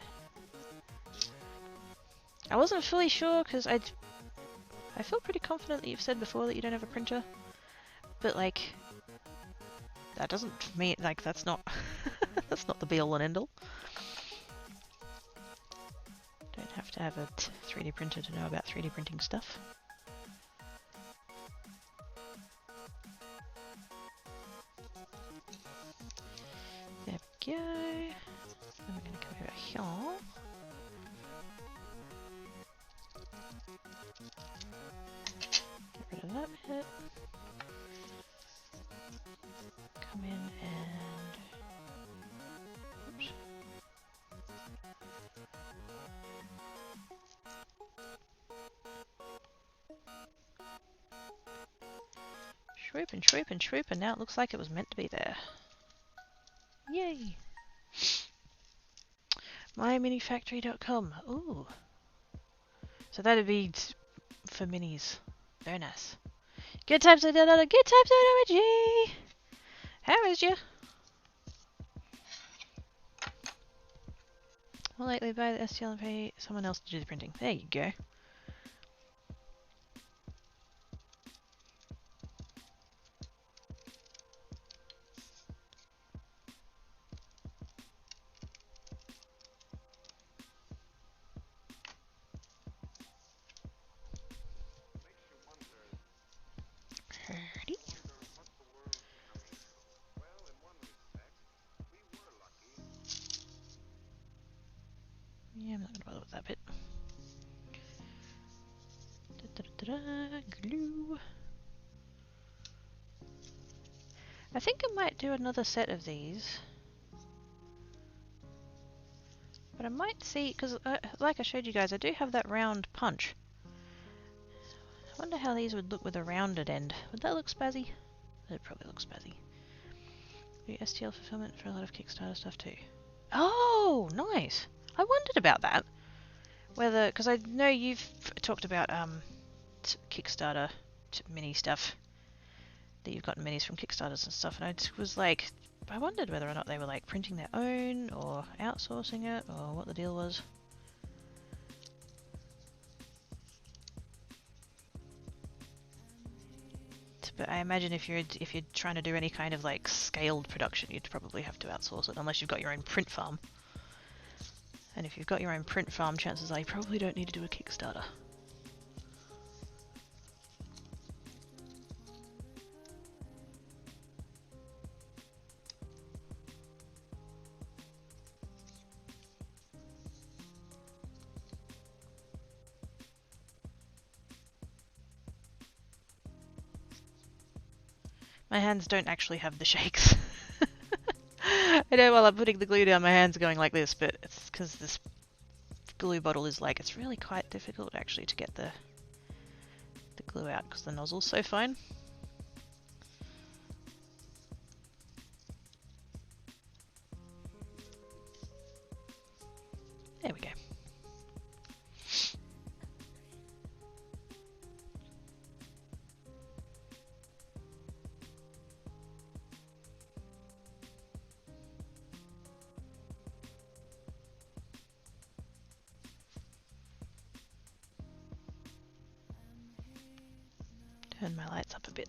S2: I wasn't fully sure because I feel pretty confident that you've said before that you don't have a printer, but like that doesn't mean like that's not that's not the be all and end all. Don't have to have a 3D printer to know about 3D printing stuff. There we go. Then we're going to come over here. Get rid of that bit. Come in and... Oops. Shroop and shroop and shroop, and now it looks like it was meant to be there. Yay! MyMiniFactory.com. Ooh. So that'd be for minis. Very nice. Good times, good times, OMG! How is you? More likely buy the STL and pay someone else to do the printing. There you go. Alrighty. Yeah, I'm not gonna bother with that bit. Glue. I think I might do another set of these. But I might see, because like I showed you guys, I do have that round punch. I wonder how these would look with a rounded end. Would that look spazzy? That'd probably look spazzy. Do STL fulfillment for a lot of Kickstarter stuff too. Oh, nice! I wondered about that. Whether, because I know you've talked about Kickstarter mini stuff. That you've gotten minis from Kickstarters and stuff, and I was like, I wondered whether or not they were like printing their own or outsourcing it or what the deal was. But I imagine if you're trying to do any kind of like scaled production, you'd probably have to outsource it unless you've got your own print farm. And if you've got your own print farm, chances are you probably don't need to do a Kickstarter. My hands don't actually have the shakes. I know while I'm putting the glue down, my hands are going like this, but it's because this glue bottle is like, it's really quite difficult actually to get the glue out because the nozzle's so fine. There we go. Turn my lights up a bit.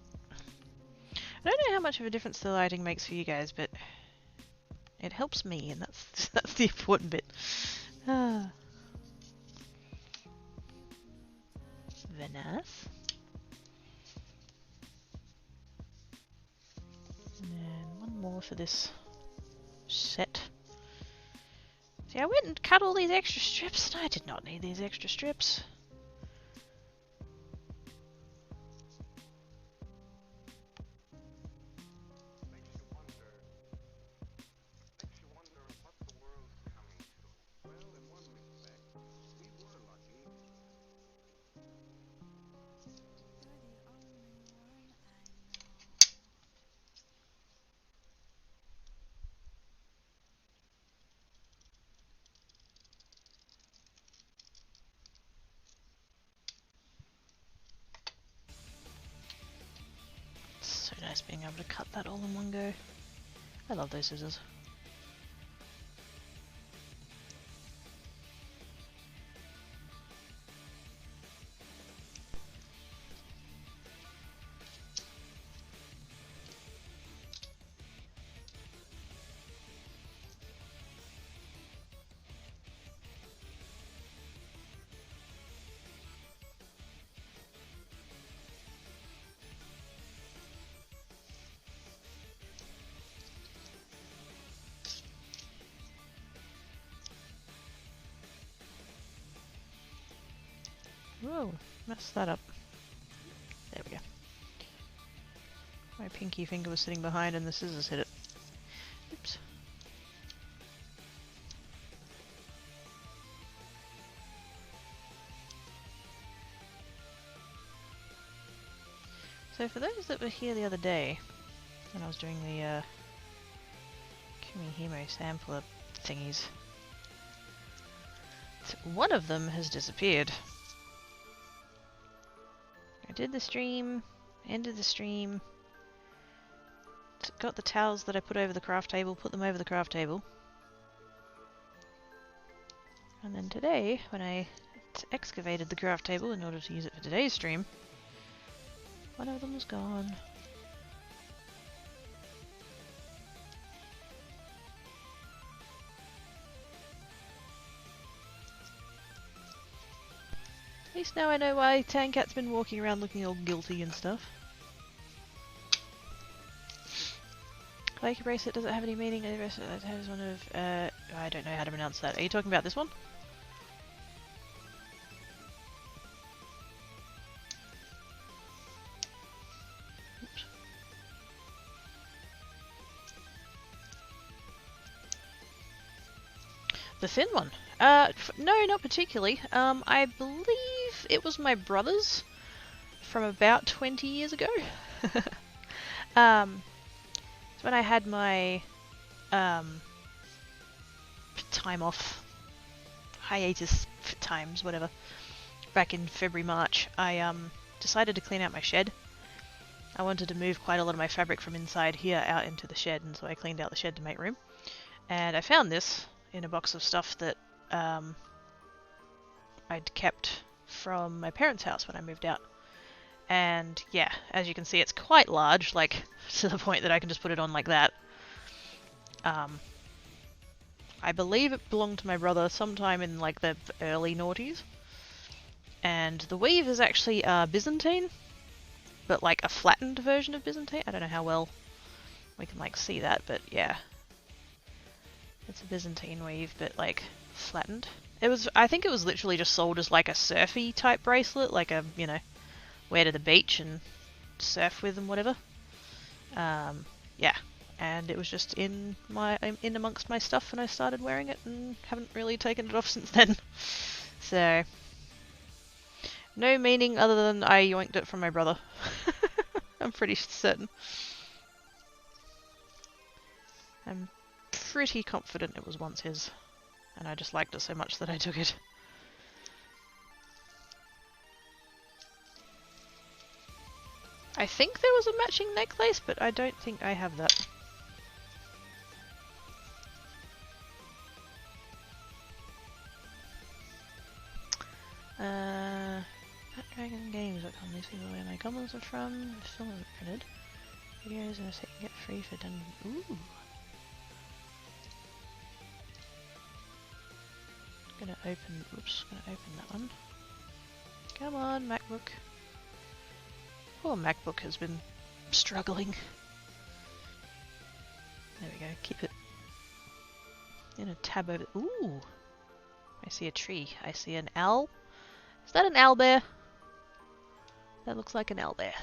S2: I don't know how much of a difference the lighting makes for you guys, but it helps me, and that's the important bit. Ah. Very nice. And then one more for this set. See, I went and cut all these extra strips and I did not need these extra strips. So nice being able to cut that all in one go. I love those scissors. Whoa, messed that up. There we go. My pinky finger was sitting behind and the scissors hit it. Oops. So for those that were here the other day, when I was doing the Kumihimo sampler thingies, one of them has disappeared. I did the stream, ended the stream, got the towels that I put over the craft table, put them over the craft table. And then today, when I excavated the craft table in order to use it for today's stream, one of them was gone. At least now I know why Tankat's been walking around looking all guilty and stuff. Like a bracelet, does it have any meaning? A bracelet that has one of, I don't know how to pronounce that. Are you talking about this one? Oops. The thin one? No, not particularly. I believe it was my brother's from about 20 years ago. It's when I had my time off, hiatus times, whatever, back in February, March, I decided to clean out my shed. I wanted to move quite a lot of my fabric from inside here out into the shed, and so I cleaned out the shed to make room. And I found this in a box of stuff that I'd kept from my parents' house when I moved out. And yeah, as you can see, it's quite large, like to the point that I can just put it on like that. I believe it belonged to my brother sometime in like the early noughties. And the weave is actually Byzantine, but like a flattened version of Byzantine. I don't know how well we can like see that, but yeah. It's a Byzantine weave, but like flattened. I think it was literally just sold as like a surfy type bracelet, like a, you know, wear to the beach and surf with and whatever. Yeah, and it was just in amongst my stuff, and I started wearing it and haven't really taken it off since then. So no meaning other than I yoinked it from my brother. I'm pretty certain. I'm pretty confident it was once his, and I just liked it so much that I took it. I think there was a matching necklace, but I don't think I have that. DragonGames.com, these people where my goblins are from, film and printed. Videos and a second get free for done. Ooh! Gonna open that one. Come on, MacBook. Poor MacBook has been struggling. There we go, keep it In a tab over... Ooh! I see a tree. I see an owl. Is that an owlbear? That looks like an owlbear.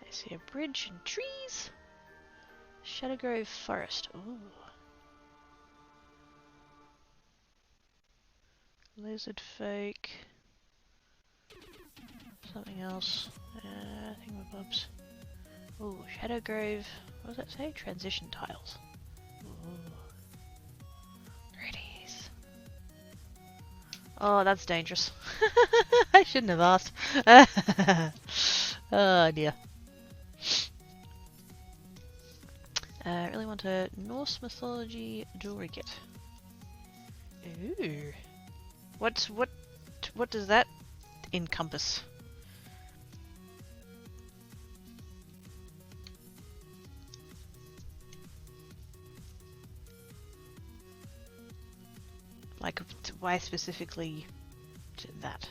S2: I see a bridge and trees. Shadowgrove Forest. Ooh. Lizard folk. Something else. Thingamabobs. Ooh, Shadowgrove. What does that say? Transition tiles. Ooh. Pretties. Oh, that's dangerous. I shouldn't have asked. Oh dear. I really want a Norse mythology jewelry kit. Ooh. What does that encompass? Like, why specifically to that?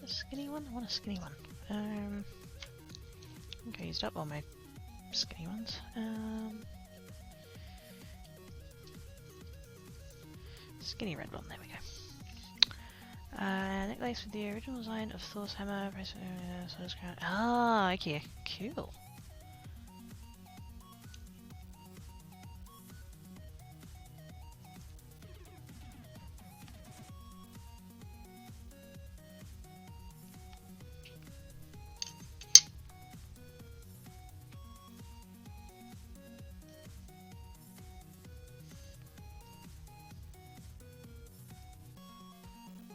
S2: Skinny one? I want a skinny one. I think I used up all my skinny ones. Skinny red one, there we go. Necklace with the original design of Thor's hammer. Ah, okay, cool.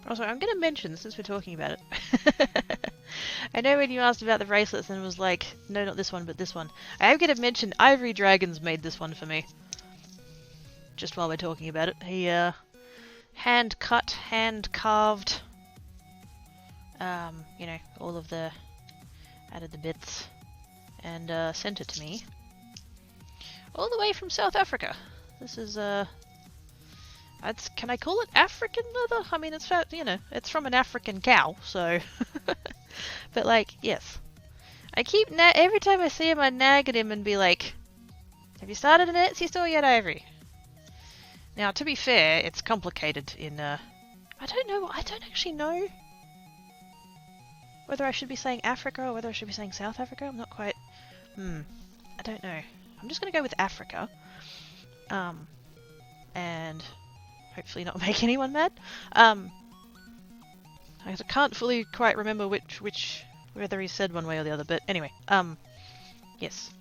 S2: Also, I'm going to mention, since we're talking about it, I know when you asked about the bracelets and it was like, no, not this one, but this one. I am going to mention Ivory Dragons made this one for me. Just while we're talking about it. He, hand cut, hand carved, you know, all of the, added the bits, and, sent it to me. All the way from South Africa. This is, can I call it African leather? I mean, it's, you know, it's from an African cow, so... But, like, yes. I keep, every time I see him, I nag at him and be like, have you started an Etsy store yet, Ivory? Now, to be fair, it's complicated in, I don't know, I don't actually know whether I should be saying Africa or whether I should be saying South Africa. I'm not quite, I don't know. I'm just gonna go with Africa. And... hopefully not make anyone mad. I can't fully quite remember whether he said one way or the other, but anyway, yes.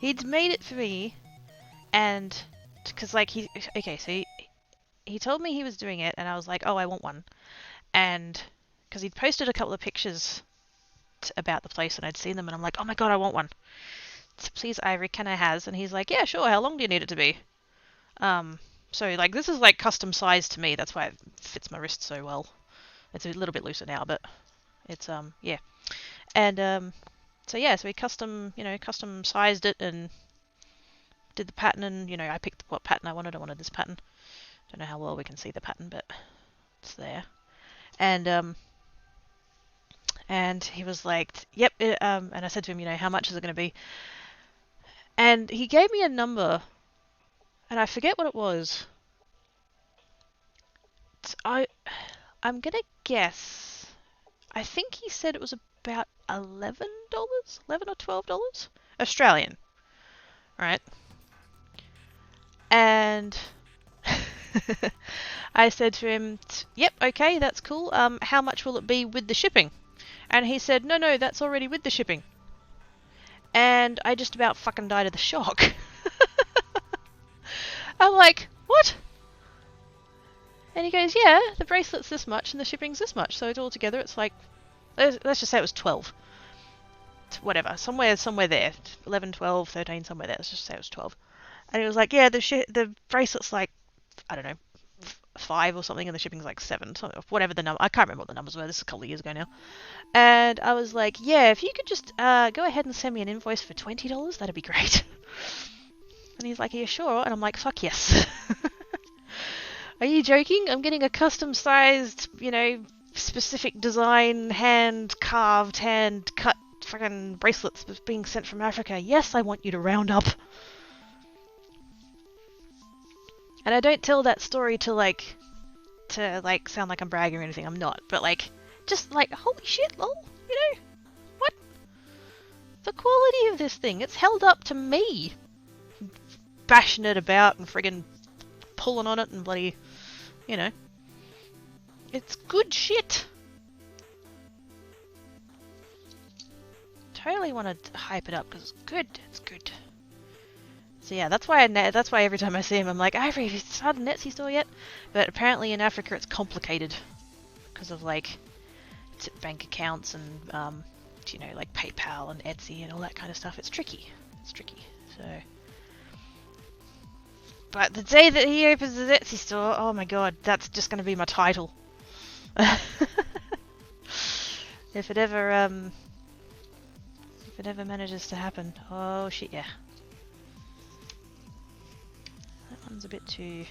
S2: He'd made it for me, and, because like so he told me he was doing it, and I was like, oh, I want one. And, because he'd posted a couple of pictures about the place, and I'd seen them, and I'm like, oh my god, I want one. So please, Ivory, can I has? And he's like, yeah, sure, how long do you need it to be? So like this is like custom sized to me, that's why it fits my wrist so well. It's a little bit looser now, but it's yeah. And so yeah, so we custom sized it and did the pattern, and you know, I picked what pattern I wanted. I wanted this pattern. Don't know how well we can see the pattern, but it's there. And he was like, yep, and I said to him, you know, how much is it going to be? And he gave me a number. And I forget what it was. I'm gonna guess. I think he said it was about $11, $11 or $12 Australian, right? And I said to him, "Yep, okay, that's cool. How much will it be with the shipping?" And he said, "No, that's already with the shipping." And I just about fucking died of the shock. I'm like, what? And he goes, yeah, the bracelet's this much and the shipping's this much. So all together it's like, let's just say it was 12. Whatever, somewhere there. 11, 12, 13, somewhere there. Let's just say it was 12. And he was like, yeah, the bracelet's like, I don't know, 5 or something, and the shipping's like 7. Whatever the number. I can't remember what the numbers were. This is a couple of years ago now. And I was like, yeah, if you could just go ahead and send me an invoice for $20, that'd be great. And he's like, are you sure? And I'm like, fuck yes. Are you joking? I'm getting a custom-sized, specific design, hand-carved, hand-cut fucking bracelets being sent from Africa. Yes, I want you to round up. And I don't tell that story to sound like I'm bragging or anything. I'm not. But just holy shit, lol. What? The quality of this thing, it's held up to me. Bashing it about and friggin' pulling on it and bloody, It's good shit. Totally want to hype it up because it's good. It's good. So yeah, that's why every time I see him, I'm like, Ivory, have you started an Etsy store yet? But apparently in Africa it's complicated because of bank accounts and PayPal and Etsy and all that kind of stuff. It's tricky. So, but the day that he opens his Etsy store, oh my god, that's just going to be my title. If it ever manages to happen. Oh shit, yeah. That one's a bit too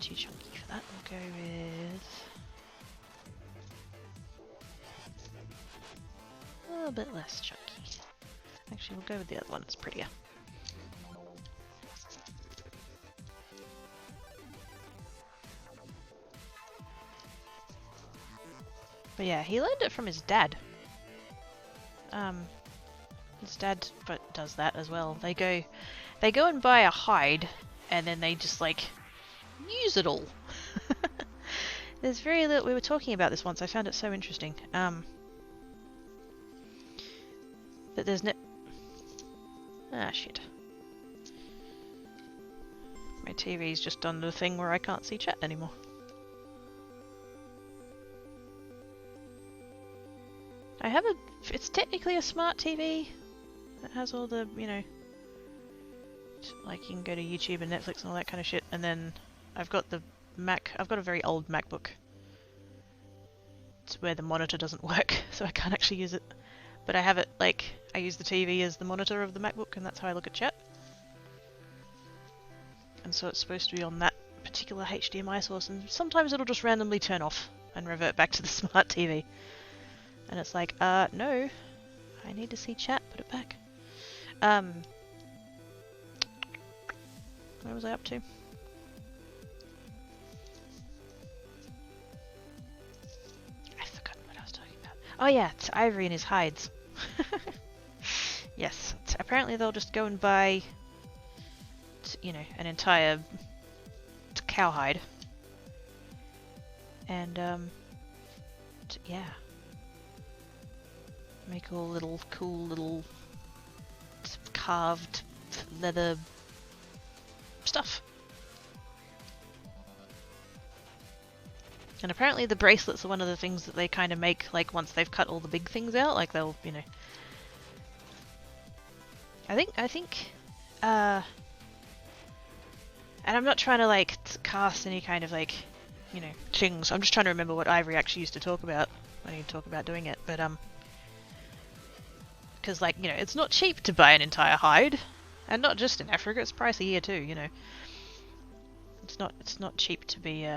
S2: chunky for that. We'll go with a little bit less chunky. Actually, we'll go with the other one. It's prettier. But yeah, he learned it from his dad. His dad does that as well. They go and buy a hide, and then they just use it all. There's very little. We were talking about this once. I found it so interesting. That there's no. Ah shit. My TV's just done the thing where I can't see chat anymore. I have it's technically a smart TV. It has all the, you can go to YouTube and Netflix and all that kind of shit. And then I've got the Mac. I've got a very old MacBook. It's where the monitor doesn't work, so I can't actually use it. But I have it, I use the TV as the monitor of the MacBook, and that's how I look at chat. And so it's supposed to be on that particular HDMI source, and sometimes it'll just randomly turn off and revert back to the smart TV. And it's like, no, I need to see chat, put it back. Where was I up to? I've forgotten what I was talking about. Oh yeah, it's Ivory and his hides. Yes, apparently they'll just go and buy, an entire cowhide. And, yeah. Make all little cool little carved leather stuff. And apparently the bracelets are one of the things that they kind of make once they've cut all the big things out, they'll, I think and I'm not trying to cast any kind of things. I'm just trying to remember what Ivory actually used to talk about when he'd talk about doing it, but because it's not cheap to buy an entire hide, and not just in Africa, it's pricey here too. It's not cheap to be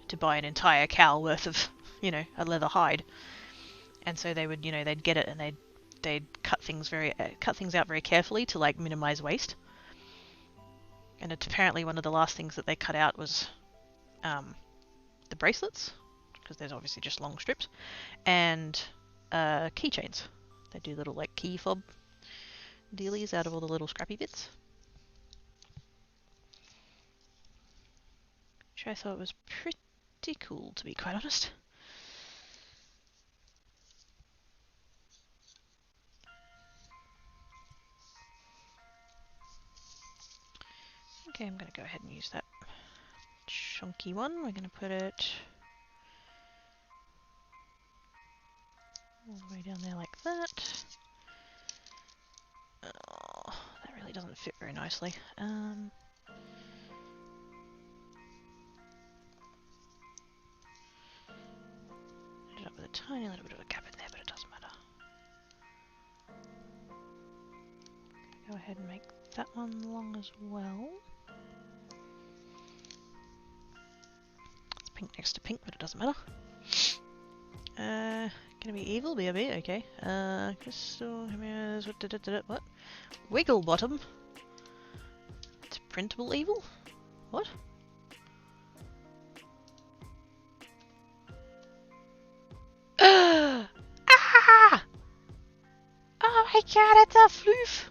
S2: to buy an entire cow worth of a leather hide, and so they would they'd get it and they'd cut things out very carefully to minimize waste. And it's apparently one of the last things that they cut out was the bracelets, because there's obviously just long strips, and keychains. They do little key fob dealies out of all the little scrappy bits. Which I thought was pretty cool, to be quite honest. Okay, I'm going to go ahead and use that chunky one. We're going to put it all the way down there like that. Oh, that really doesn't fit very nicely. Ended up with a tiny little bit of a gap in there, but it doesn't matter. Go ahead and make that one long as well. It's pink next to pink, but it doesn't matter. Gonna be evil, BRB, okay. Crystal, what? Wiggle bottom? It's printable evil? What? Ah! Oh my god, it's a floof!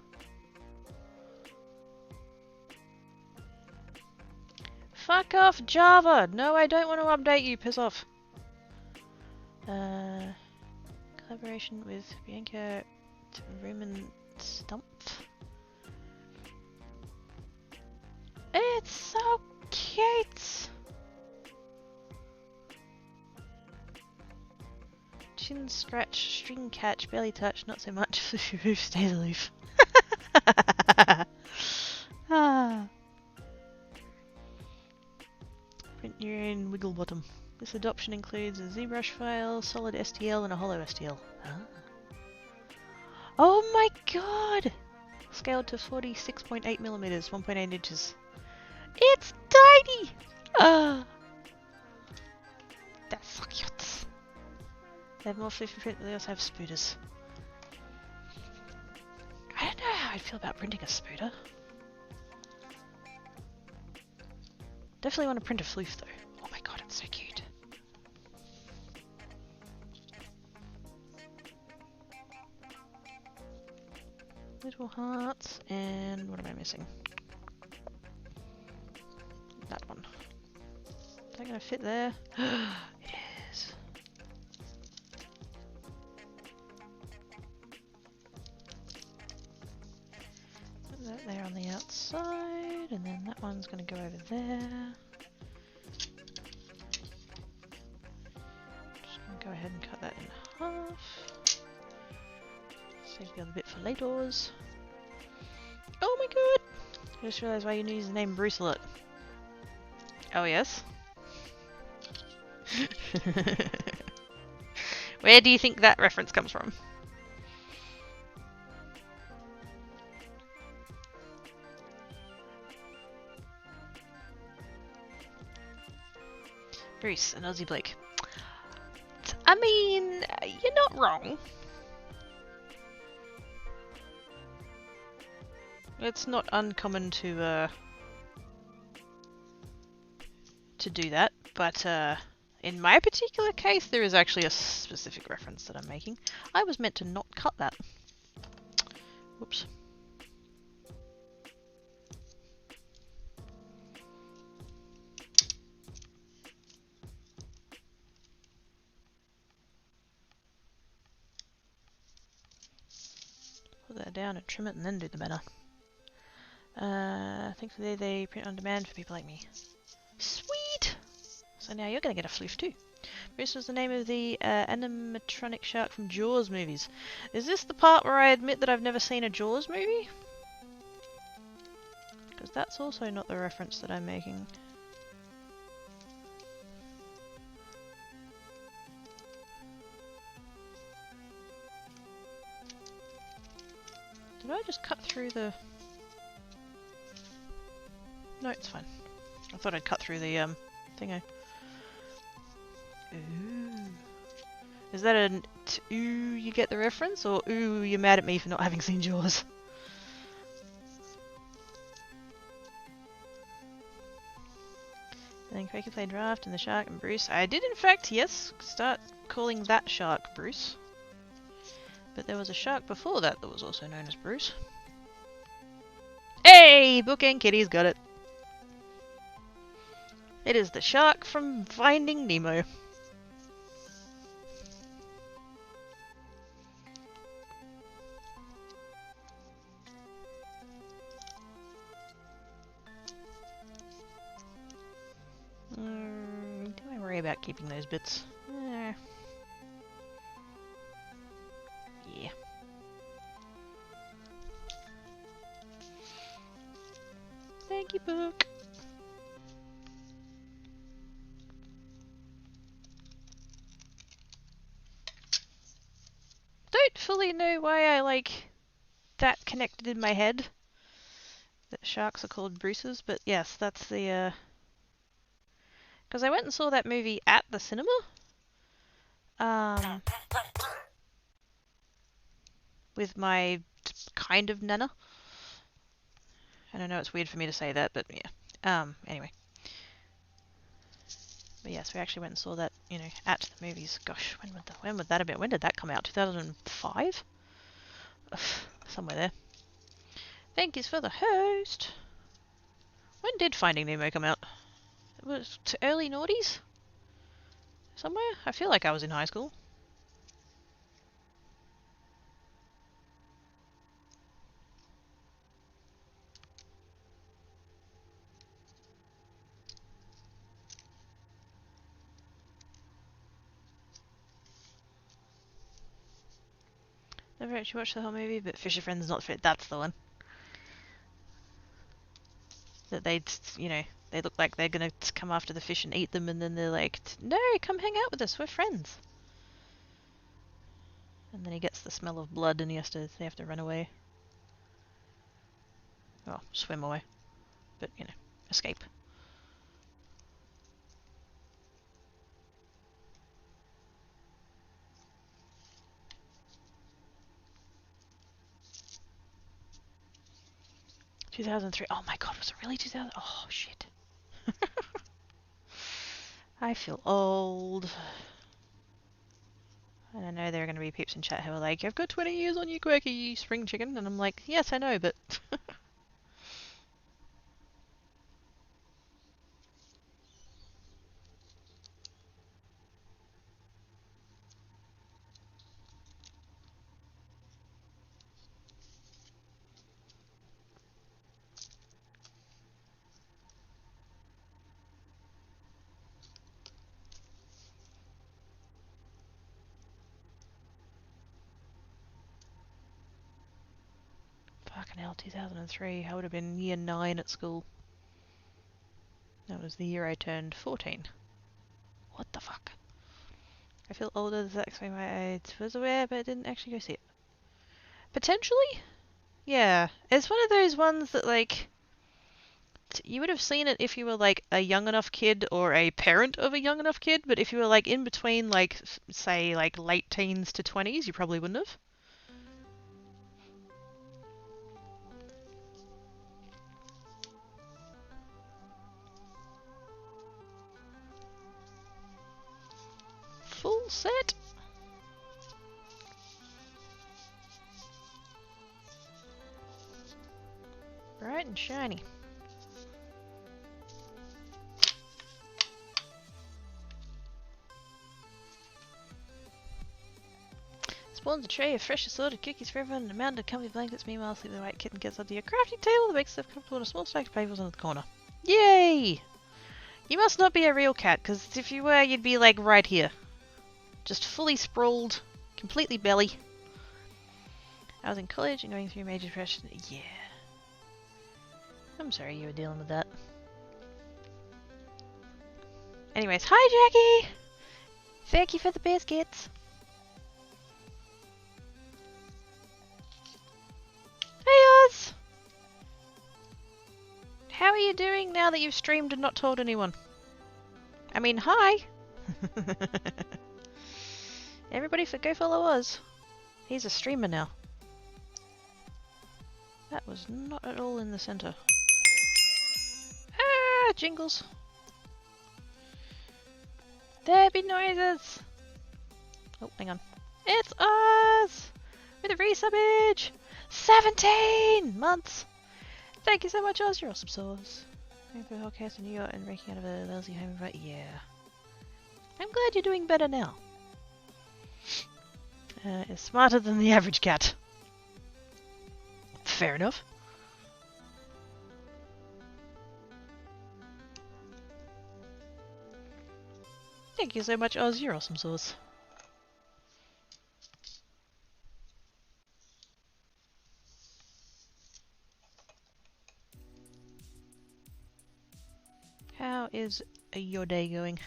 S2: Fuck off, Java! No, I don't want to update you, piss off. Collaboration with Bianca Roman Stumpf. It's so cute! Chin scratch, string catch, belly touch, not so much. Floofy stays aloof. Ah. Print your own wiggle bottom. This adoption includes a ZBrush file, solid STL, and a hollow STL. Ah. Oh my god! Scaled to 46.8 millimeters, 1.8 inches. It's tiny! Ah! That's so cute. They have more floofy print, but they also have spooters. I don't know how I'd feel about printing a spooter. Definitely want to print a floof though. Oh my god, it's so cute. Little hearts, and what am I missing? That one. Is that going to fit there? It is. Put that there on the outside, and then that one's going to go over there. Just going to go ahead and cut that in half. Save the other bit for laters. Oh my god! I just realised why you use the name Bruce a lot. Oh yes? Where do you think that reference comes from? Bruce and Aussie Blake. I mean, you're not wrong. It's not uncommon to do that, but in my particular case, there is actually a specific reference that I'm making. I was meant to not cut that. Whoops. Put that down and trim it and then do the banner. Thankfully they print on demand for people like me. Sweet! So now you're gonna get a floof too. Bruce was the name of the animatronic shark from Jaws movies. Is this the part where I admit that I've never seen a Jaws movie? Because that's also not the reference that I'm making. Did I just cut through the... No, it's fine. I thought I'd cut through the thingo. Ooh. Is that an ooh you get the reference, or ooh you're mad at me for not having seen Jaws? And then Quaker played Draft and the Shark and Bruce. I did in fact, yes, start calling that shark Bruce. But there was a shark before that that was also known as Bruce. Hey! Bookend Kitty's got it. It is the shark from Finding Nemo. about keeping those bits. Yeah. Thank you, book. Don't fully know why I like that connected in my head. That sharks are called Bruce's, but yes, that's the because I went and saw that movie at the cinema. With my kind of nana. And I know it's weird for me to say that, but yeah. Anyway. But yes, we actually went and saw that, you know, at the movies. Gosh, when would that have been? When did that come out? 2005? Somewhere there. Thank yous for the host. When did Finding Nemo come out? It was to early noughties? Somewhere? I feel like I was in high school. Never actually watched the whole movie, but Fisher Friends Not Fit. That's the one. That they, you know, they look like they're gonna come after the fish and eat them, and then they're like, "No, come hang out with us. We're friends." And then he gets the smell of blood, and they have to run away. Well, swim away, but you know, escape. "2003. Oh my god, was it really 2000? Oh shit. I feel old. And I know there are going to be peeps in chat who are like, "I've got 20 years on you, quirky, you spring chicken." And I'm like, yes, I know, but... Fucking hell, 2003. I would have been year 9 at school. That was the year I turned 14. What the fuck? I feel older than that's why I was aware, but I didn't actually go see it. Potentially? Yeah. It's one of those ones that, like... You would have seen it if you were, like, a young enough kid or a parent of a young enough kid, but if you were, like, in between, like, say, like, late teens to 20s, you probably wouldn't have. Full set. Bright and shiny. Spawns a tray of fresh assorted cookies for everyone and a mountain of comfy blankets. Meanwhile, sleeping white kitten gets onto your crafting table that makes stuff comfortable on a small stack of papers in the corner. Yay! You must not be a real cat, because if you were, you'd be like right here. Just fully sprawled, completely belly. I was in college and going through major depression. Yeah. I'm sorry you were dealing with that. Anyways, hi Jackie! Thank you for the biscuits. Hey Oz! How are you doing now that you've streamed and not told anyone? I mean, hi! Everybody go follow Oz. He's a streamer now. That was not at all in the center. Ah, jingles. There be noises. Oh, hang on. It's us! With a resubbage! 17 months! Thank you so much, Oz. You're awesome sauce. Thank you for the podcast in New York and breaking out of a lousy home right. Yeah. I'm glad you're doing better now. It's smarter than the average cat. Fair enough. Thank you so much, Oz. You're awesome sauce. How is your day going?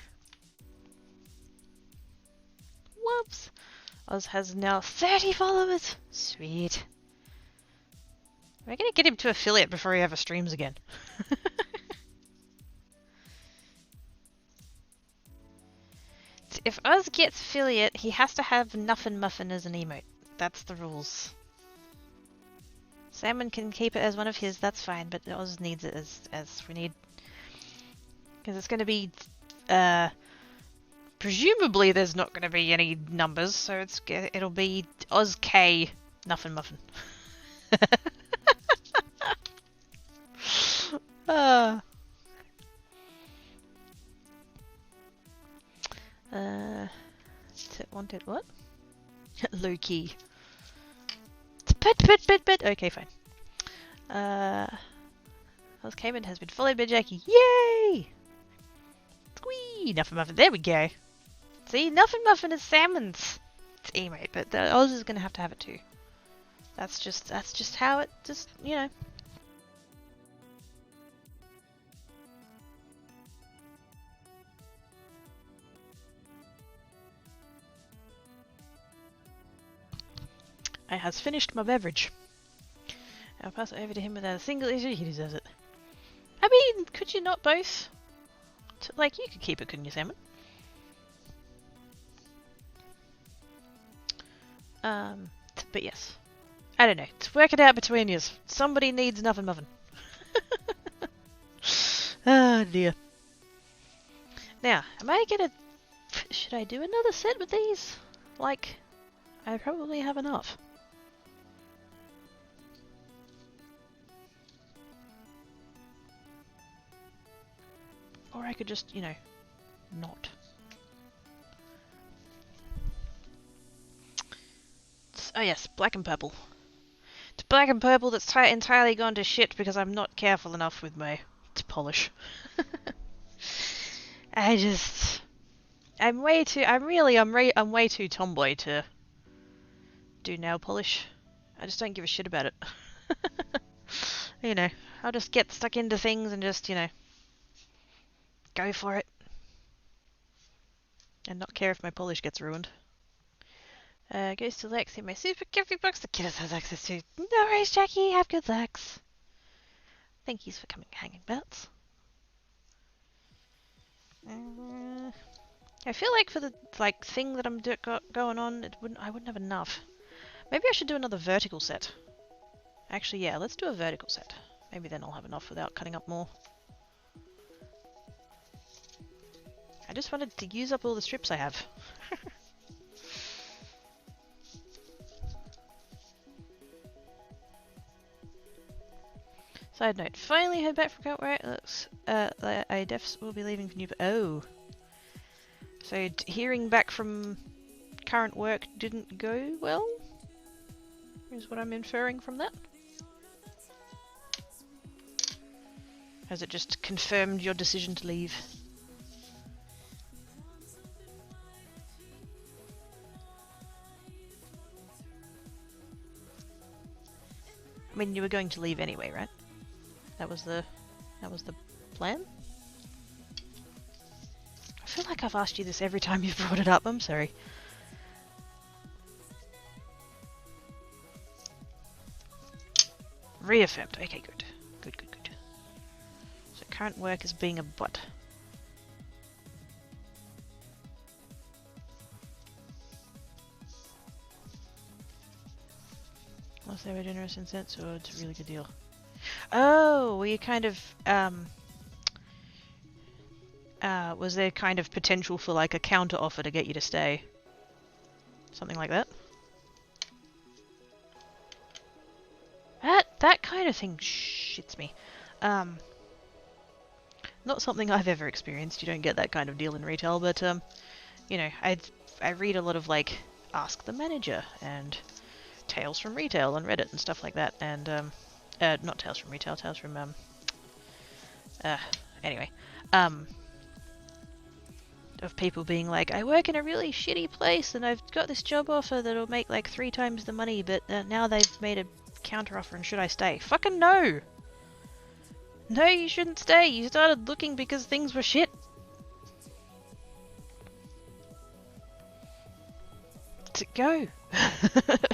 S2: Whoops! Oz has now 30 followers! Sweet. We're gonna get him to affiliate before he ever streams again. If Oz gets affiliate, he has to have Nuffin Muffin as an emote. That's the rules. Salmon can keep it as one of his, that's fine, but Oz needs it as we need. Because it's going to be, presumably there's not going to be any numbers, so it'll be Oz K Nuffin Muffin. Wanted what? Low key. Bit. Okay, fine. Oz Cayman has been followed by Jackie. Yay! Squee! Nuffin Muffin. There we go. See, Nuffin Muffin is salmon's. It's emote, but Oz is gonna have to have it too. That's just how it just, you know. I has finished my beverage. I'll pass it over to him without a single issue. He deserves it. I mean, could you not both? Like, you could keep it, couldn't you, Salmon? But yes. I don't know. Work it out between yous. Somebody needs Nuffin Muffin. Oh dear. Now, am I gonna... Should I do another set with these? Like, I probably have enough. Or I could just, you know, not. Oh yes, black and purple. It's black and purple that's entirely gone to shit because I'm not careful enough with my polish. I'm way too tomboy to do nail polish. I just don't give a shit about it. You know, I'll just get stuck into things and just, you know, go for it. And not care if my polish gets ruined. Goes to Lex in my super gift box the kiddos has access to. No worries, Jackie. Have good Lex. Thank yous for coming hanging belts. I feel like for the thing that I'm going on, I wouldn't have enough. Maybe I should do another vertical set. Actually, yeah, let's do a vertical set. Maybe then I'll have enough without cutting up more. I just wanted to use up all the strips I have. Side note, finally heard back from current work. Looks, I defs will be leaving for new... Oh. So hearing back from current work didn't go well? Is what I'm inferring from that? Has it just confirmed your decision to leave? I mean, you were going to leave anyway, right? That was the plan? I feel like I've asked you this every time you've brought it up. I'm sorry. Reaffirmed. Okay, good. Good. So current work is being a butt. Unless they were generous in sense, or it's a really good deal. Oh, were you kind of, was there kind of potential for like a counter offer to get you to stay? Something like that? That kind of thing shits me. Not something I've ever experienced. You don't get that kind of deal in retail, but, you know, I read a lot of, like, Ask the Manager and Tales from Retail on Reddit and stuff like that, and, not Tales from Retail, Tales from, anyway. of people being like, I work in a really shitty place and I've got this job offer that'll make like 3 times the money, but now they've made a counter offer and should I stay? Fucking no! No, you shouldn't stay. You started looking because things were shit. To go.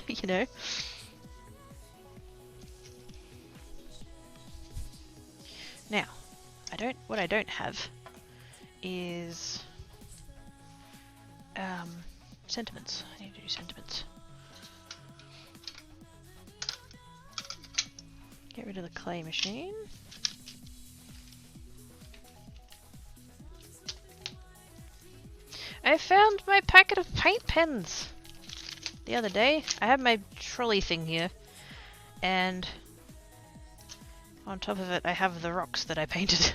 S2: You know? Now, what I don't have is sentiments. I need to do sentiments. Get rid of the clay machine. I found my packet of paint pens the other day. I have my trolley thing here, and on top of it I have the rocks that I painted.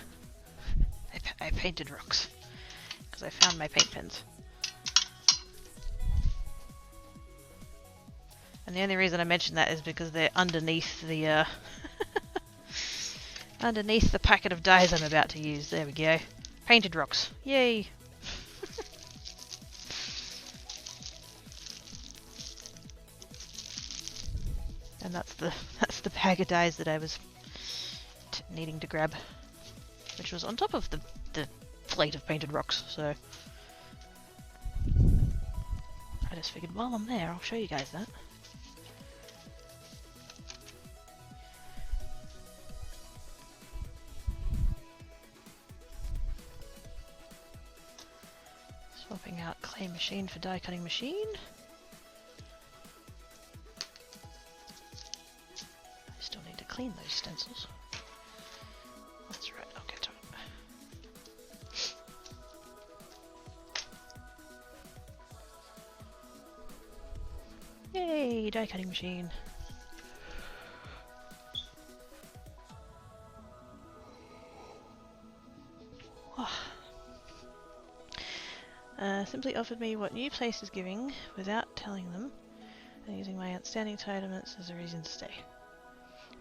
S2: I painted rocks because I found my paint pens. And the only reason I mention that is because they're underneath the underneath the packet of dyes I'm about to use. There we go. Painted rocks. Yay! And that's the bag of dyes that I was needing to grab, which was on top of the plate of painted rocks. So I just figured while I'm there, I'll show you guys that. Swapping out clay machine for die cutting machine. I still need to clean those stencils. That's right, I'll get to it. Yay, die cutting machine. Simply offered me what new place is giving without telling them, and using my outstanding entitlements as a reason to stay.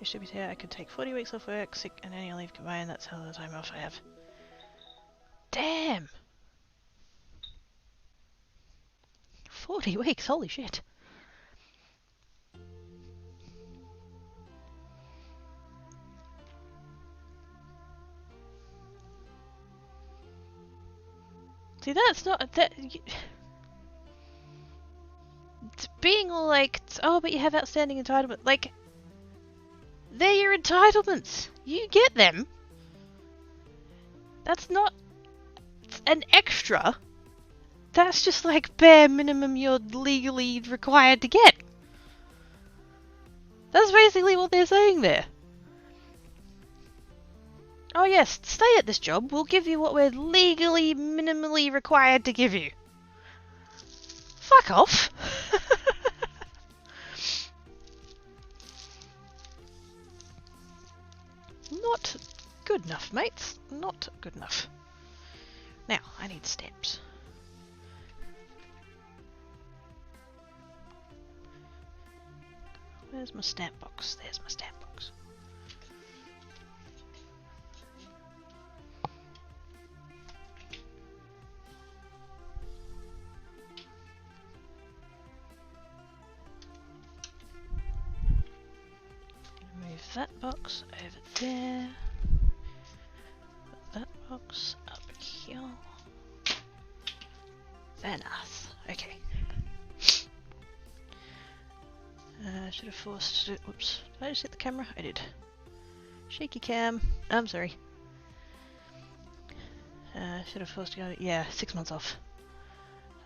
S2: It should be here I could take 40 weeks off work, sick and annual leave combined. That's all the time off I have. Damn! 40 weeks, holy shit. See, that's not that. It's being all like, oh, but you have outstanding entitlement. Like, they're your entitlements. You get them. That's not an extra. That's just like bare minimum you're legally required to get. That's basically what they're saying there. Oh yes, stay at this job. We'll give you what we're legally, minimally required to give you. Fuck off. Not good enough, mates. Not good enough. Now, I need stamps. Where's my stamp box? There's my stamp box. Move that box over there. Put that box up here. Very nice. Okay. Should have forced to do. Whoops. Did I just hit the camera? I did. Shaky cam. I'm sorry. Should have forced to go. Yeah, 6 months off.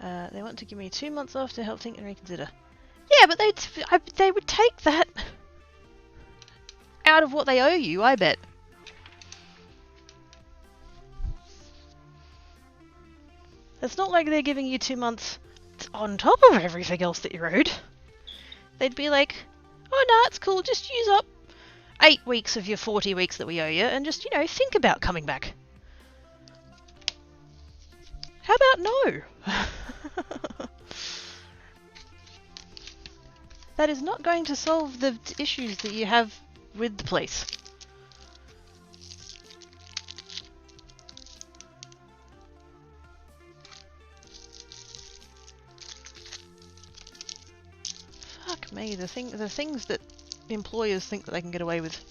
S2: They want to give me 2 months off to help think and reconsider. Yeah, but they would take that out of what they owe you, I bet. It's not like they're giving you 2 months on top of everything else that you're owed. They'd be like, oh no, it's cool, just use up 8 weeks of your 40 weeks that we owe you and just, you know, think about coming back. How about no? That is not going to solve the issues that you have with the place. me. The things that employers think that they can get away with.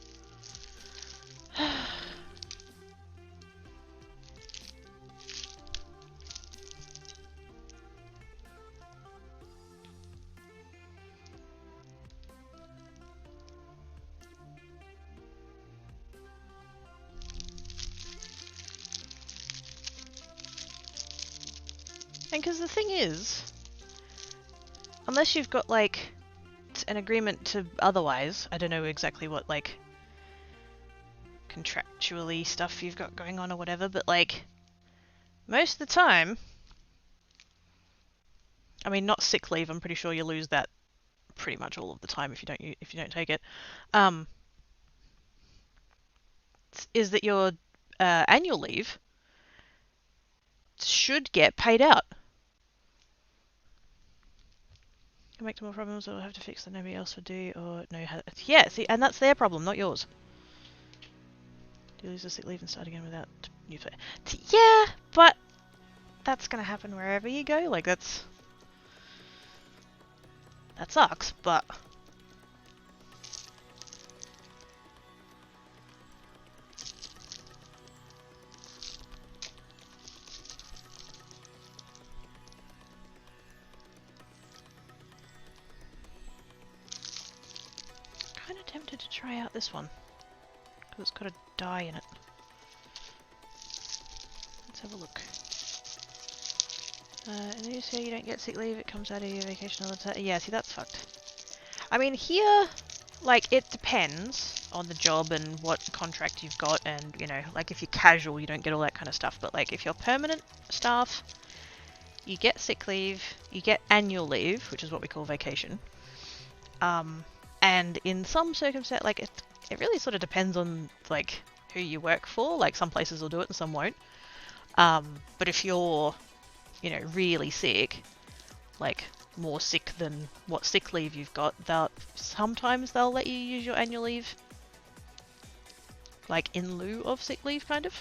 S2: And because the thing is, unless you've got like an agreement to otherwise, I don't know exactly what like contractually stuff you've got going on or whatever, but like most of the time, I mean not sick leave, I'm pretty sure you lose that pretty much all of the time if you don't take it. Is that your annual leave should get paid out. Can make more problems or have to fix that nobody else would do or no. Yeah, see, and that's their problem, not yours. Do you lose the sick leave and start again without new player? Yeah, but that's gonna happen wherever you go. Like that sucks, but kind of tempted to try out this one because it's got a die in it. Let's have a look. And you say you don't get sick leave, it comes out of your vacation all the time. Yeah, see, that's fucked. I mean, here, like, it depends on the job and what contract you've got, and, you know, like, if you're casual, you don't get all that kind of stuff, but, like, if you're permanent staff, you get sick leave, you get annual leave, which is what we call vacation, and in some circumstances, like, it really sort of depends on, like, who you work for. Like, some places will do it and some won't. But if you're, you know, really sick, like more sick than what sick leave you've got, sometimes they'll let you use your annual leave, like in lieu of sick leave, kind of.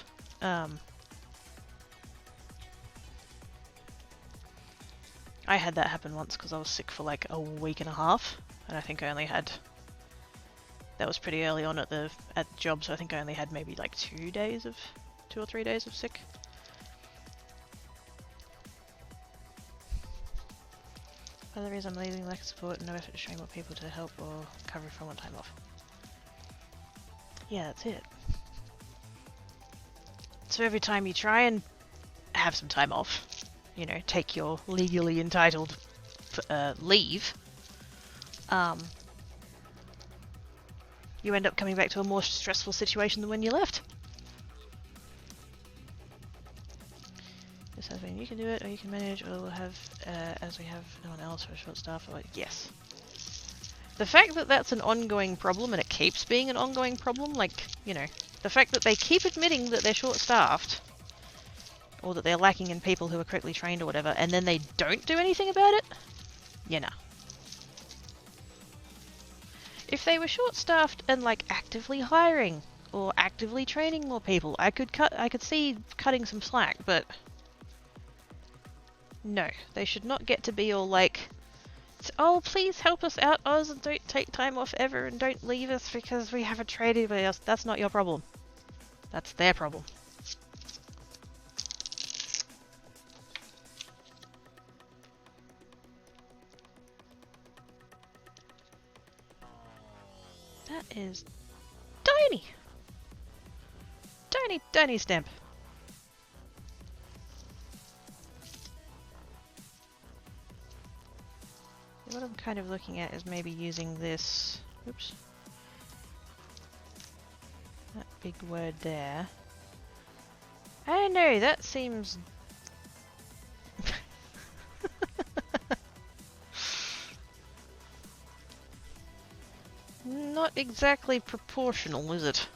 S2: I had that happen once because I was sick for like a week and a half, and I think I only had. That was pretty early on at the job, so I think I only had maybe like 2 or 3 days of sick. Other reason I'm leaving, lack of support and no effort to train more people to help or cover for one time off. Yeah, that's it. So every time you try and have some time off, you know, take your legally entitled leave, you end up coming back to a more stressful situation than when you left. This has been, you can do it, or you can manage, or we'll have, as we have no one else or short staff, or yes. The fact that that's an ongoing problem, and it keeps being an ongoing problem, like, you know, the fact that they keep admitting that they're short-staffed, or that they're lacking in people who are correctly trained or whatever, and then they don't do anything about it? Yeah, nah. If they were short-staffed and, like, actively hiring, or actively training more people, I could see cutting some slack, but no, they should not get to be all like, oh, please help us out, Oz, and don't take time off ever, and don't leave us because we haven't trained anybody else. That's not your problem. That's their problem. That is tiny! Tiny, tiny stamp. What I'm kind of looking at is maybe using this, oops, that big word there. I don't know, that seems not exactly proportional, is it?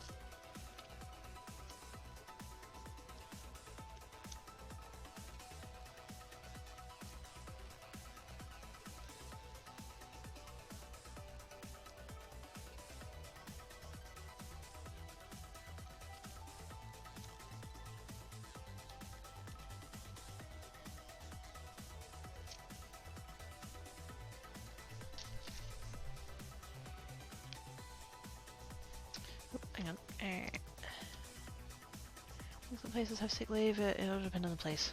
S2: places have sick leave, it'll depend on the place.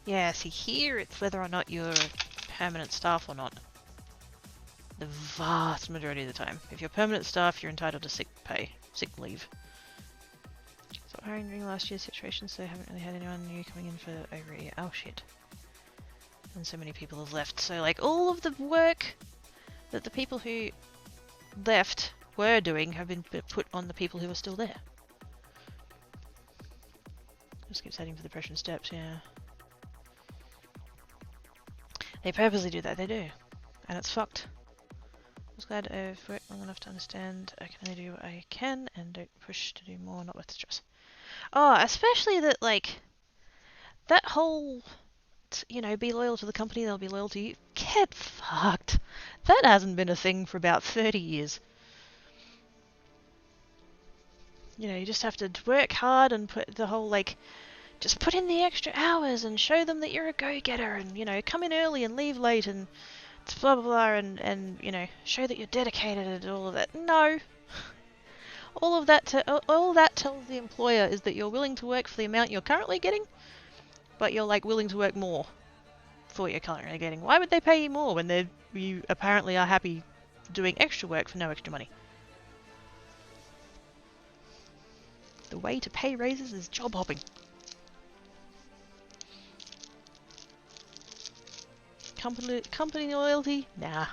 S2: Yeah, see here it's whether or not you're permanent staff or not. The vast majority of the time. If you're permanent staff, you're entitled to sick pay, sick leave. So hiring during last year's situation, so I haven't really had anyone new coming in for over a year. Oh shit. And so many people have left. So like all of the work that the people who left were doing have been put on the people who are still there. Just keeps heading for the depression steps, yeah. They purposely do that, they do. And it's fucked. I was glad I've worked long enough to understand I can only do what I can and don't push to do more, not with stress. Oh, especially that, like, that whole, you know, be loyal to the company, they'll be loyal to you. Get fucked. That hasn't been a thing for about 30 years. You know, you just have to work hard and put the whole, like, just put in the extra hours and show them that you're a go-getter and, you know, come in early and leave late and blah, blah, blah, and you know, show that you're dedicated and all of that. No. All that tells the employer is that you're willing to work for the amount you're currently getting, but you're, like, willing to work more for what you're currently getting. Why would they pay you more when you apparently are happy doing extra work for no extra money? The way to pay raises is job hopping. Company loyalty? Nah.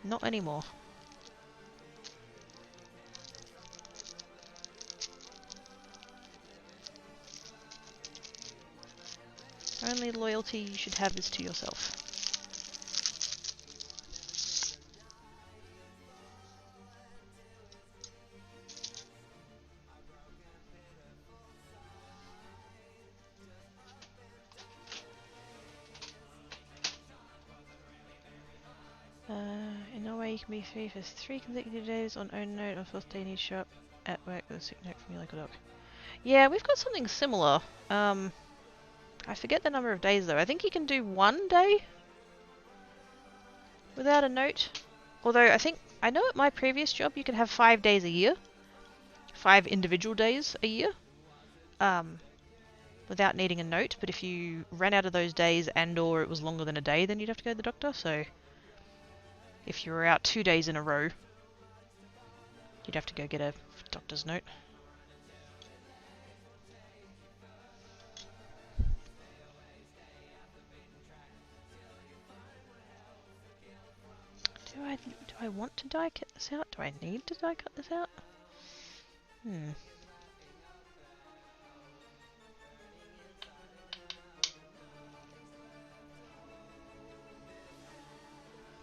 S2: Not anymore. Only loyalty you should have is to yourself. In no way you can be free for 3 consecutive days on own note. On 4th day you need to show up at work with a sick note from your local doc. Yeah, we've got something similar. I forget the number of days though. I think you can do 1 day without a note. Although I know at my previous job you can have 5 days a year. 5 individual days a year. Without needing a note, but if you ran out of those days and or it was longer than a day, then you'd have to go to the doctor. So if you were out 2 days in a row, you'd have to go get a doctor's note. Do I want to die cut this out? Do I need to die cut this out?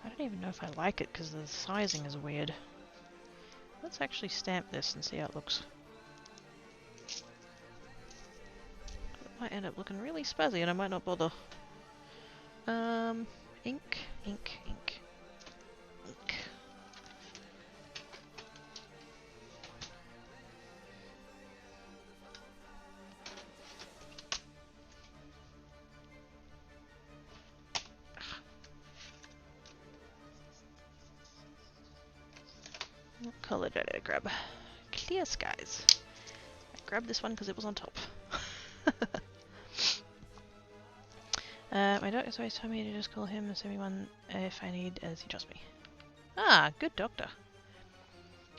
S2: I don't even know if I like it because the sizing is weird. Let's actually stamp this and see how it looks. It might end up looking really spazzy and I might not bother. Ink, ink, ink, ink. What colour did I grab? Clear skies. I grabbed this one because it was on top. My doctor's always told me to just call him and send me one if I need, as he trusts me. Ah, good doctor.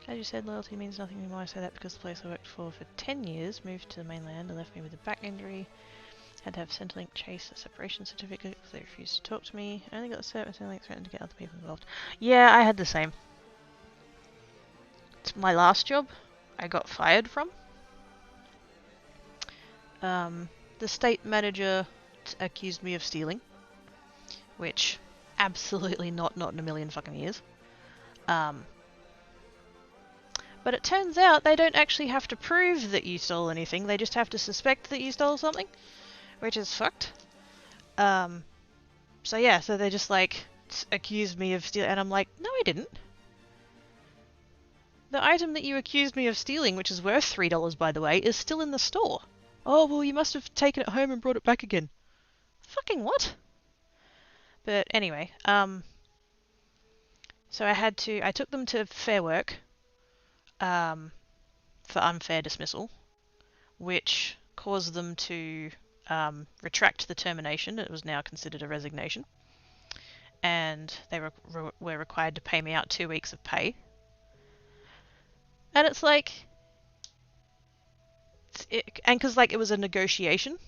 S2: As you said, loyalty means nothing anymore. I say that because the place I worked for 10 years moved to the mainland and left me with a back injury. Had to have Centrelink chase a separation certificate because they refused to talk to me. I only got the cert when Centrelink threatened to get other people involved. Yeah, I had the same. It's my last job I got fired from. The state manager accused me of stealing, which absolutely not in a million fucking years. But it turns out they don't actually have to prove that you stole anything, they just have to suspect that you stole something, which is fucked. So yeah, so they just like accused me of stealing, and I'm like, no I didn't. The item that you accused me of stealing, which is worth $3 by the way, is still in the store. Oh, well you must have taken it home and brought it back again. Fucking what? But anyway, so I took them to Fair Work, for unfair dismissal, which caused them to retract the termination. It was now considered a resignation. And they were required to pay me out 2 weeks of pay. And it's like... and because like it was a negotiation,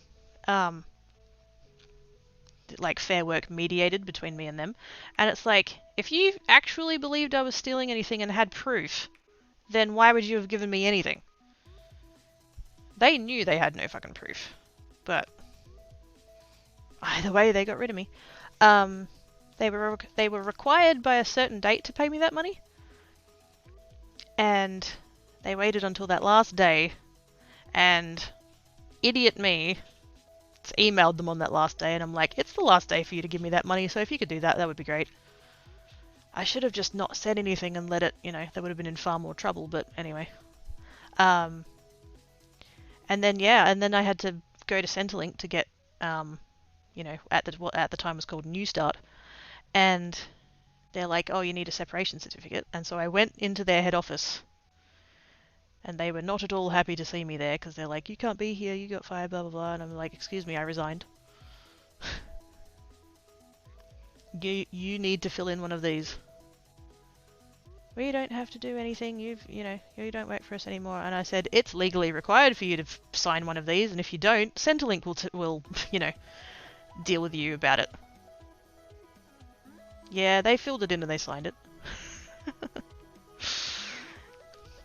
S2: like Fair Work mediated between me and them. And it's like, if you actually believed I was stealing anything and had proof, then why would you have given me anything? They knew they had no fucking proof. But either way, they got rid of me. They were required by a certain date to pay me that money. And they waited until that last day. And idiot me emailed them on that last day, and I'm like, it's the last day for you to give me that money, so if you could do that, that would be great. I should have just not said anything and let it, you know, they would have been in far more trouble, but anyway. And then I had to go to Centrelink to get, you know, what at the time was called New Start, and they're like, oh, you need a separation certificate, and so I went into their head office, and they were not at all happy to see me there, because they're like, you can't be here, you got fired, blah, blah, blah. And I'm like, excuse me, I resigned. you need to fill in one of these. We don't have to do anything, you don't work for us anymore. And I said, it's legally required for you to sign one of these, and if you don't, Centrelink will you know, deal with you about it. Yeah, they filled it in and they signed it.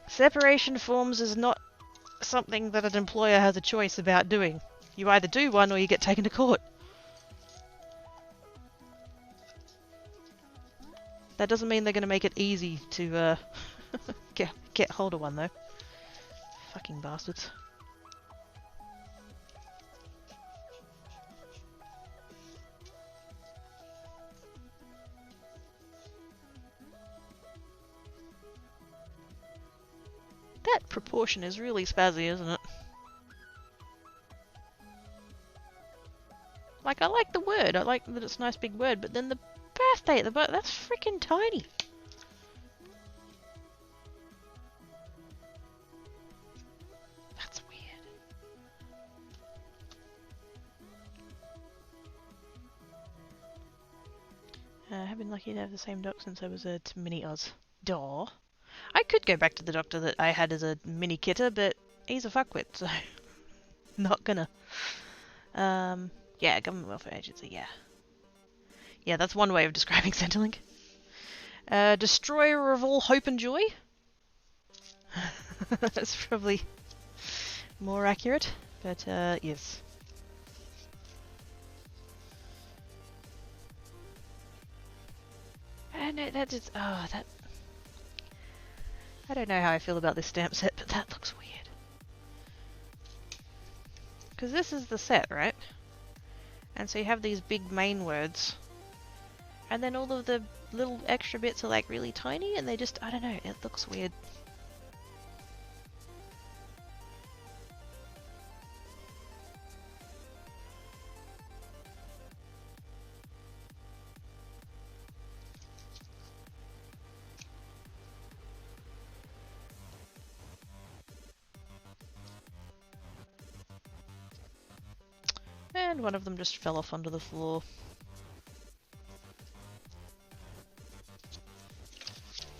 S2: Separation forms is not something that an employer has a choice about doing. You either do one or you get taken to court. That doesn't mean they're going to make it easy to get hold of one, though. Fucking bastards. That proportion is really spazzy, isn't it? Like, I like the word. I like that it's a nice big word, but then the birthday at the that's freaking tiny. That's weird. I have been lucky to have the same doc since I was a mini Oz. Daw. I could go back to the doctor that I had as a mini kitter, but he's a fuckwit, so not gonna. Yeah, Government Welfare Agency, yeah. Yeah, that's one way of describing Centrelink. Destroyer of all hope and joy? That's probably more accurate, but yes. No, that just, that... I don't know how I feel about this stamp set, but that looks weird. Because this is the set, right? And so you have these big main words. And then all of the little extra bits are like really tiny and they just, I don't know, it looks weird. And one of them just fell off onto the floor.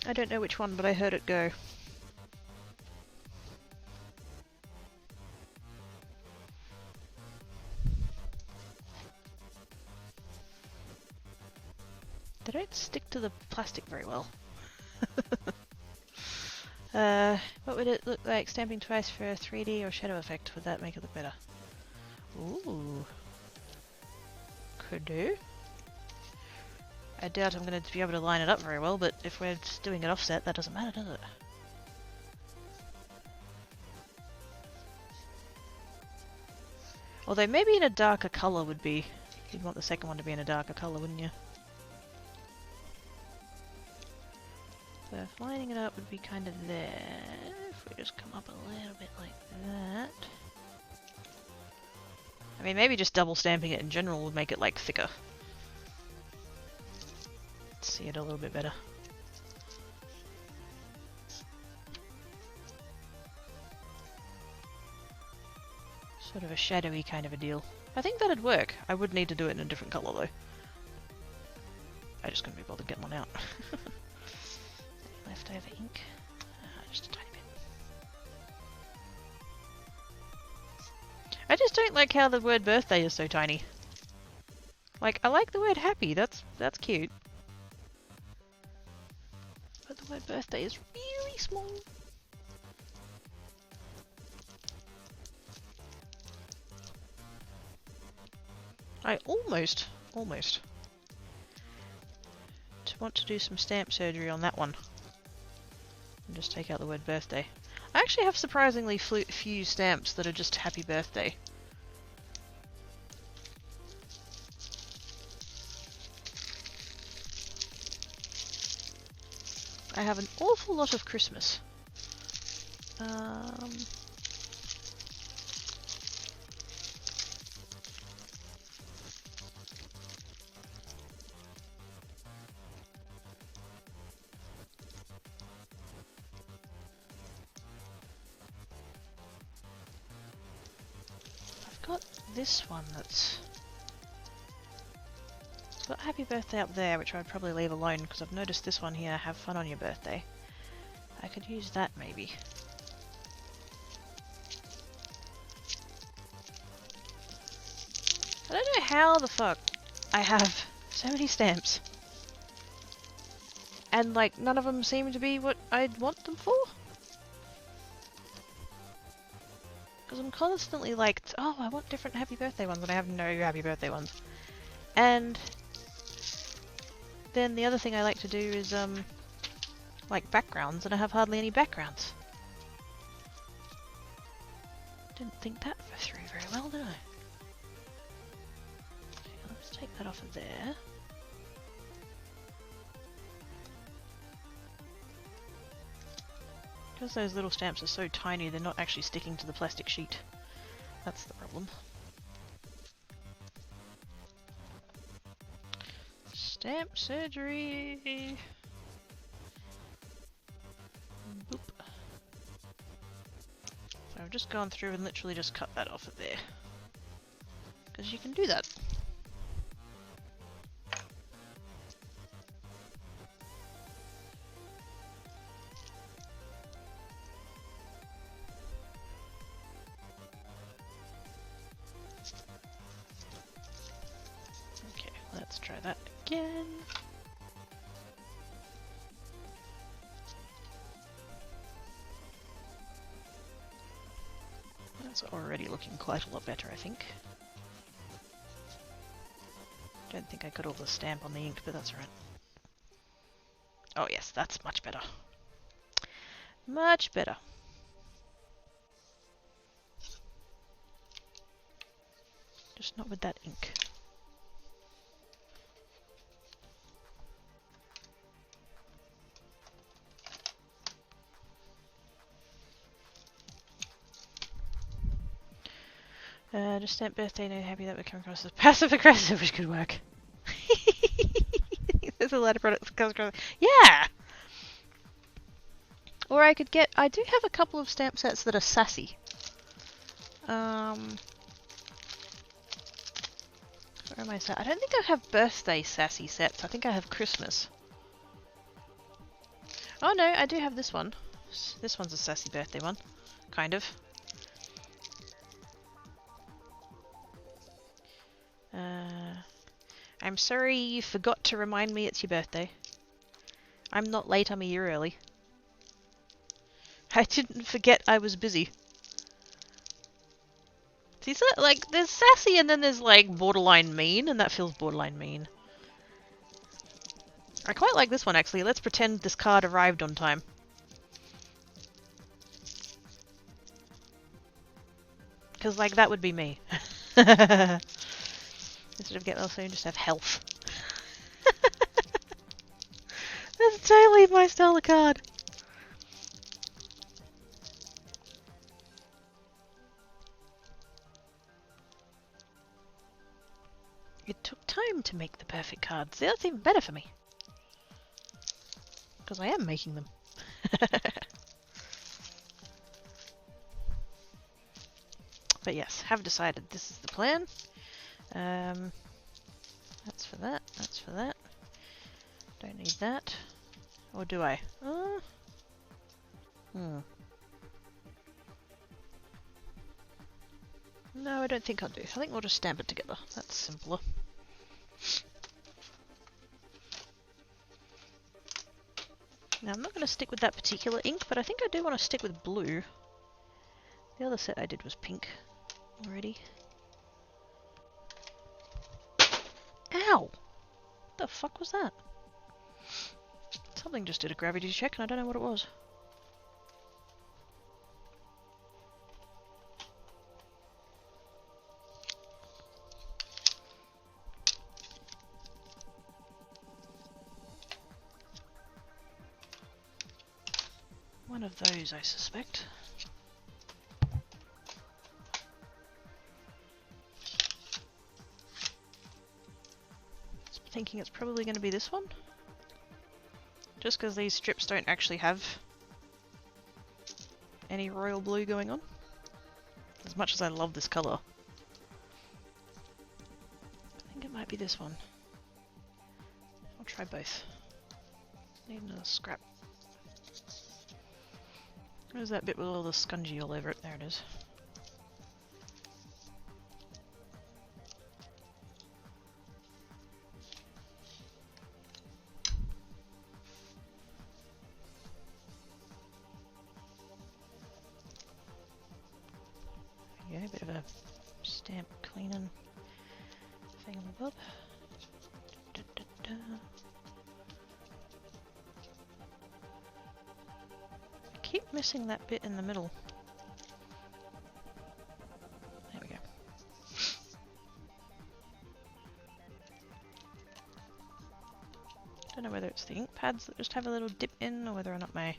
S2: I don't know which one, but I heard it go. They don't stick to the plastic very well. What would it look like stamping twice for a 3D or shadow effect? Would that make it look better? Ooh. Could do. I doubt I'm going to be able to line it up very well, but if we're just doing it offset, that doesn't matter, does it? Although maybe in a darker colour would be... You'd want the second one to be in a darker colour, wouldn't you? So if lining it up would be kind of there. If we just come up a little bit like that. I mean, maybe just double stamping it in general would make it like thicker. Let's see it a little bit better. Sort of a shadowy kind of a deal. I think that'd work. I would need to do it in a different colour though. I just couldn't be bothered getting one out. Leftover ink. Just a tiny bit. I just don't like how the word birthday is so tiny. Like, I like the word happy, that's cute. But the word birthday is really small. I almost want to do some stamp surgery on that one. And just take out the word birthday. I actually have surprisingly few stamps that are just happy birthday. I have an awful lot of Christmas. I've got this one that's... It's got happy birthday up there, which I'd probably leave alone because I've noticed this one here, have fun on your birthday. I could use that maybe. I don't know how the fuck I have so many stamps. And like none of them seem to be what I'd want them for. Because I'm constantly like, oh, I want different happy birthday ones, and I have no happy birthday ones. And then the other thing I like to do is like backgrounds, and I have hardly any backgrounds. Didn't think that through very well, did I? Okay, let's take that off of there. Because those little stamps are so tiny, they're not actually sticking to the plastic sheet. That's the problem. Stamp surgery! Boop. So I've just gone through and literally just cut that off of there. Because you can do that. Okay, let's try that again. That's already looking quite a lot better, I think. Don't think I got all the stamp on the ink, but that's alright. Oh yes, that's much better. Much better. Just not with that ink. Just stamp birthday, no happy that we're coming across as passive aggressive, which could work. There's a lot of products that comes across. Yeah! Or I could get... I do have a couple of stamp sets that are sassy. Where am I? I don't think I have birthday sassy sets. I think I have Christmas. Oh no, I do have this one. This one's a sassy birthday one. Kind of. I'm sorry you forgot to remind me it's your birthday. I'm not late, I'm a year early. I didn't forget I was busy. See, so, like, there's sassy and then there's, like, borderline mean, and that feels borderline mean. I quite like this one, actually. Let's pretend this card arrived on time. Because, like, that would be me. Instead of get well soon, just have health. That's totally my style of card. It took time to make the perfect cards. See, that's even better for me. Because I am making them. But yes, have decided this is the plan. That's for that, that's for that. Don't need that. Or do I? No, I don't think I'll do. I think we'll just stamp it together. That's simpler. Now, I'm not going to stick with that particular ink, but I think I do want to stick with blue. The other set I did was pink already. Ow! What the fuck was that? Something just did a gravity check and I don't know what it was. One of those, I suspect. Thinking it's probably going to be this one. Just because these strips don't actually have any royal blue going on. As much as I love this colour. I think it might be this one. I'll try both. Need another scrap. Where's that bit with all the scungy all over it? There it is. Yeah, a bit of a stamp cleaning thingamabob. Da, da, da. I keep missing that bit in the middle. There we go. Don't know whether it's the ink pads that just have a little dip in, or whether or not my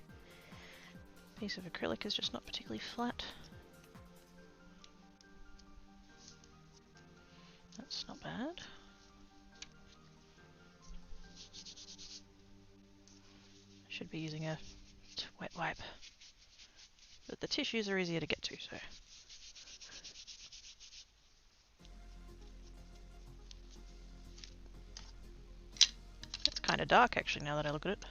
S2: piece of acrylic is just not particularly flat. That's not bad. Should be using a wet wipe. But the tissues are easier to get to, so. It's kind of dark actually now that I look at it.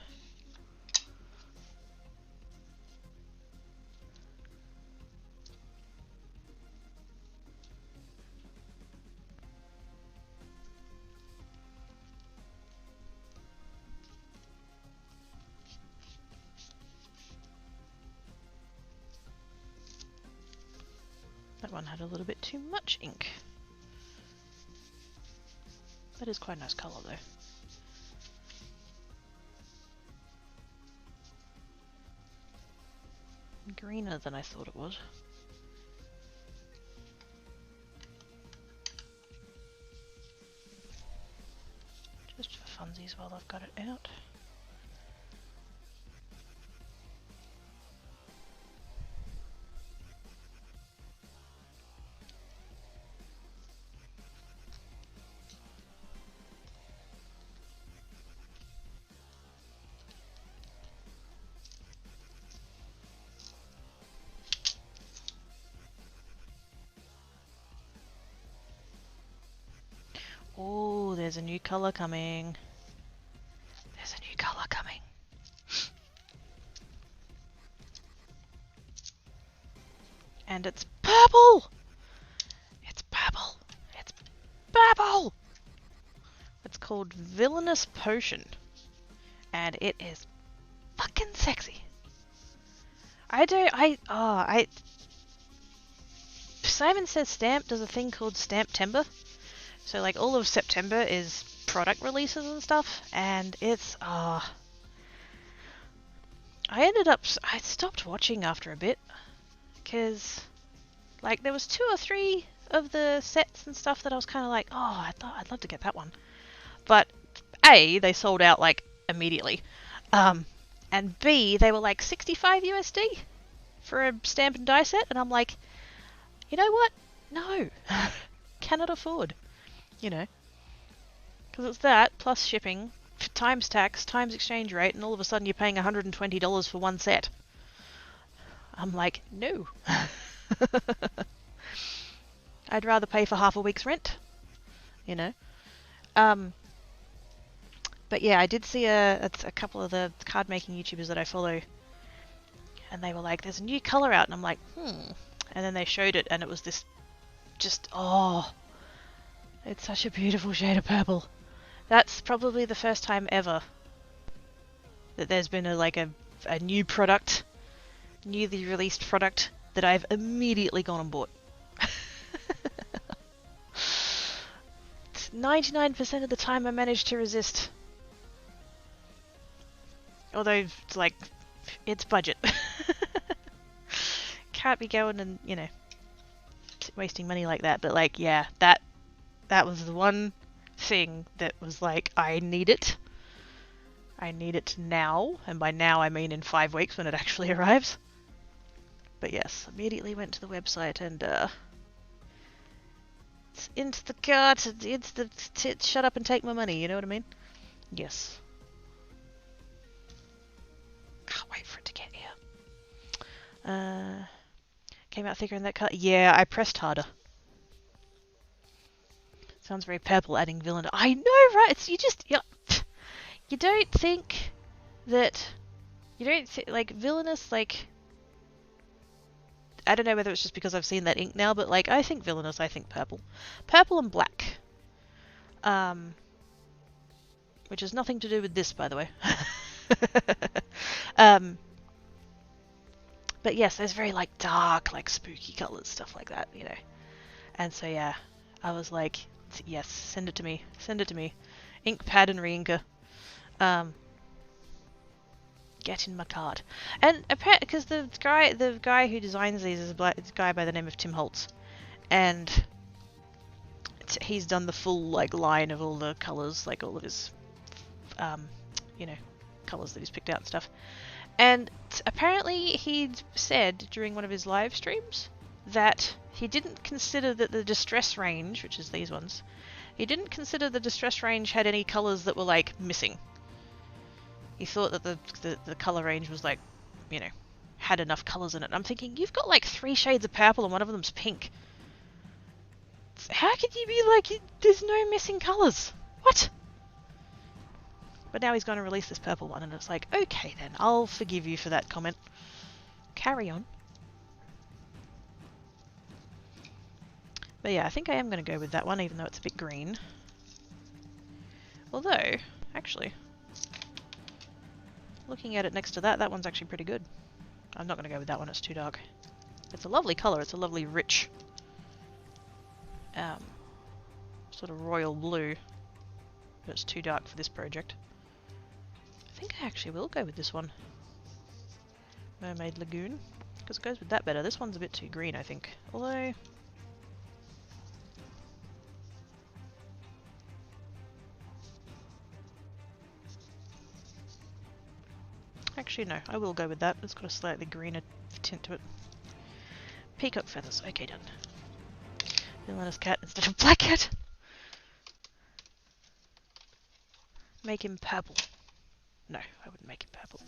S2: That one had a little bit too much ink. That is quite a nice colour though. Greener than I thought it was. Just for funsies while I've got it out. Oh, there's a new colour coming. There's a new colour coming. And it's purple! It's purple! It's purple! It's called Villainous Potion. And it is fucking sexy. Simon Says Stamp does a thing called Stamp-tember. So like all of September is product releases and stuff, and it's I stopped watching after a bit, because like there was 2 or 3 of the sets and stuff that I was kind of like, oh, I thought I'd love to get that one, but A, they sold out like immediately, and B, they were like 65 USD for a stamp and die set, and I'm like, you know what? No, cannot afford. You know, because it's that plus shipping times tax times exchange rate, and all of a sudden you're paying $120 for one set. I'm like, no. I'd rather pay for half a week's rent, you know. But yeah, I did see a couple of the card making YouTubers that I follow, and they were like, "There's a new color out," and I'm like, "Hmm." And then they showed it, and it was this, just it's such a beautiful shade of purple. That's probably the first time ever that there's been a new product, newly released product that I've immediately gone and bought. 99% of the time I managed to resist. Although, it's budget. Can't be going and, wasting money like that. But, yeah, that was the one thing that was like, I need it. I need it now. And by now, I mean in 5 weeks when it actually arrives. But yes, immediately went to the website and, it's into the cart. It's the shut up and take my money, you know what I mean? Yes. Can't wait for it to get here. Came out thicker in that cut. Yeah, I pressed harder. Sounds very purple, adding villain. I know, right? It's you don't think that villainous, I don't know whether it's just because I've seen that ink now, but I think villainous, I think purple. Purple and black. Which has nothing to do with this, by the way. But yes, there's very dark, spooky colours, stuff like that, you know. And so yeah, I was like, yes, send it to me. Send it to me. Ink pad and re-inker. Get in my card. And apparently, because the guy who designs these is a guy by the name of Tim Holtz, and he's done the full line of all the colours, all of his colours that he's picked out and stuff. And apparently he'd said during one of his live streams that he didn't consider that the distress range, which is these ones, he didn't consider the distress range had any colours that were missing. He thought that the colour range was had enough colours in it. And I'm thinking, you've got 3 shades of purple and one of them's pink. How could you be there's no missing colours? What? But now he's going to release this purple one, and it's okay then, I'll forgive you for that comment. Carry on. But yeah, I think I am going to go with that one, even though it's a bit green. Although, actually, looking at it next to that one's actually pretty good. I'm not going to go with that one, it's too dark. It's a lovely colour, it's a lovely rich sort of royal blue, but it's too dark for this project. I think I actually will go with this one. Mermaid Lagoon, because it goes with that better. This one's a bit too green, I think. Although, actually no, I will go with that. It's got a slightly greener tint to it. Peacock feathers, okay, done. Villainous cat instead of black cat. Make him purple. No, I wouldn't make him purple.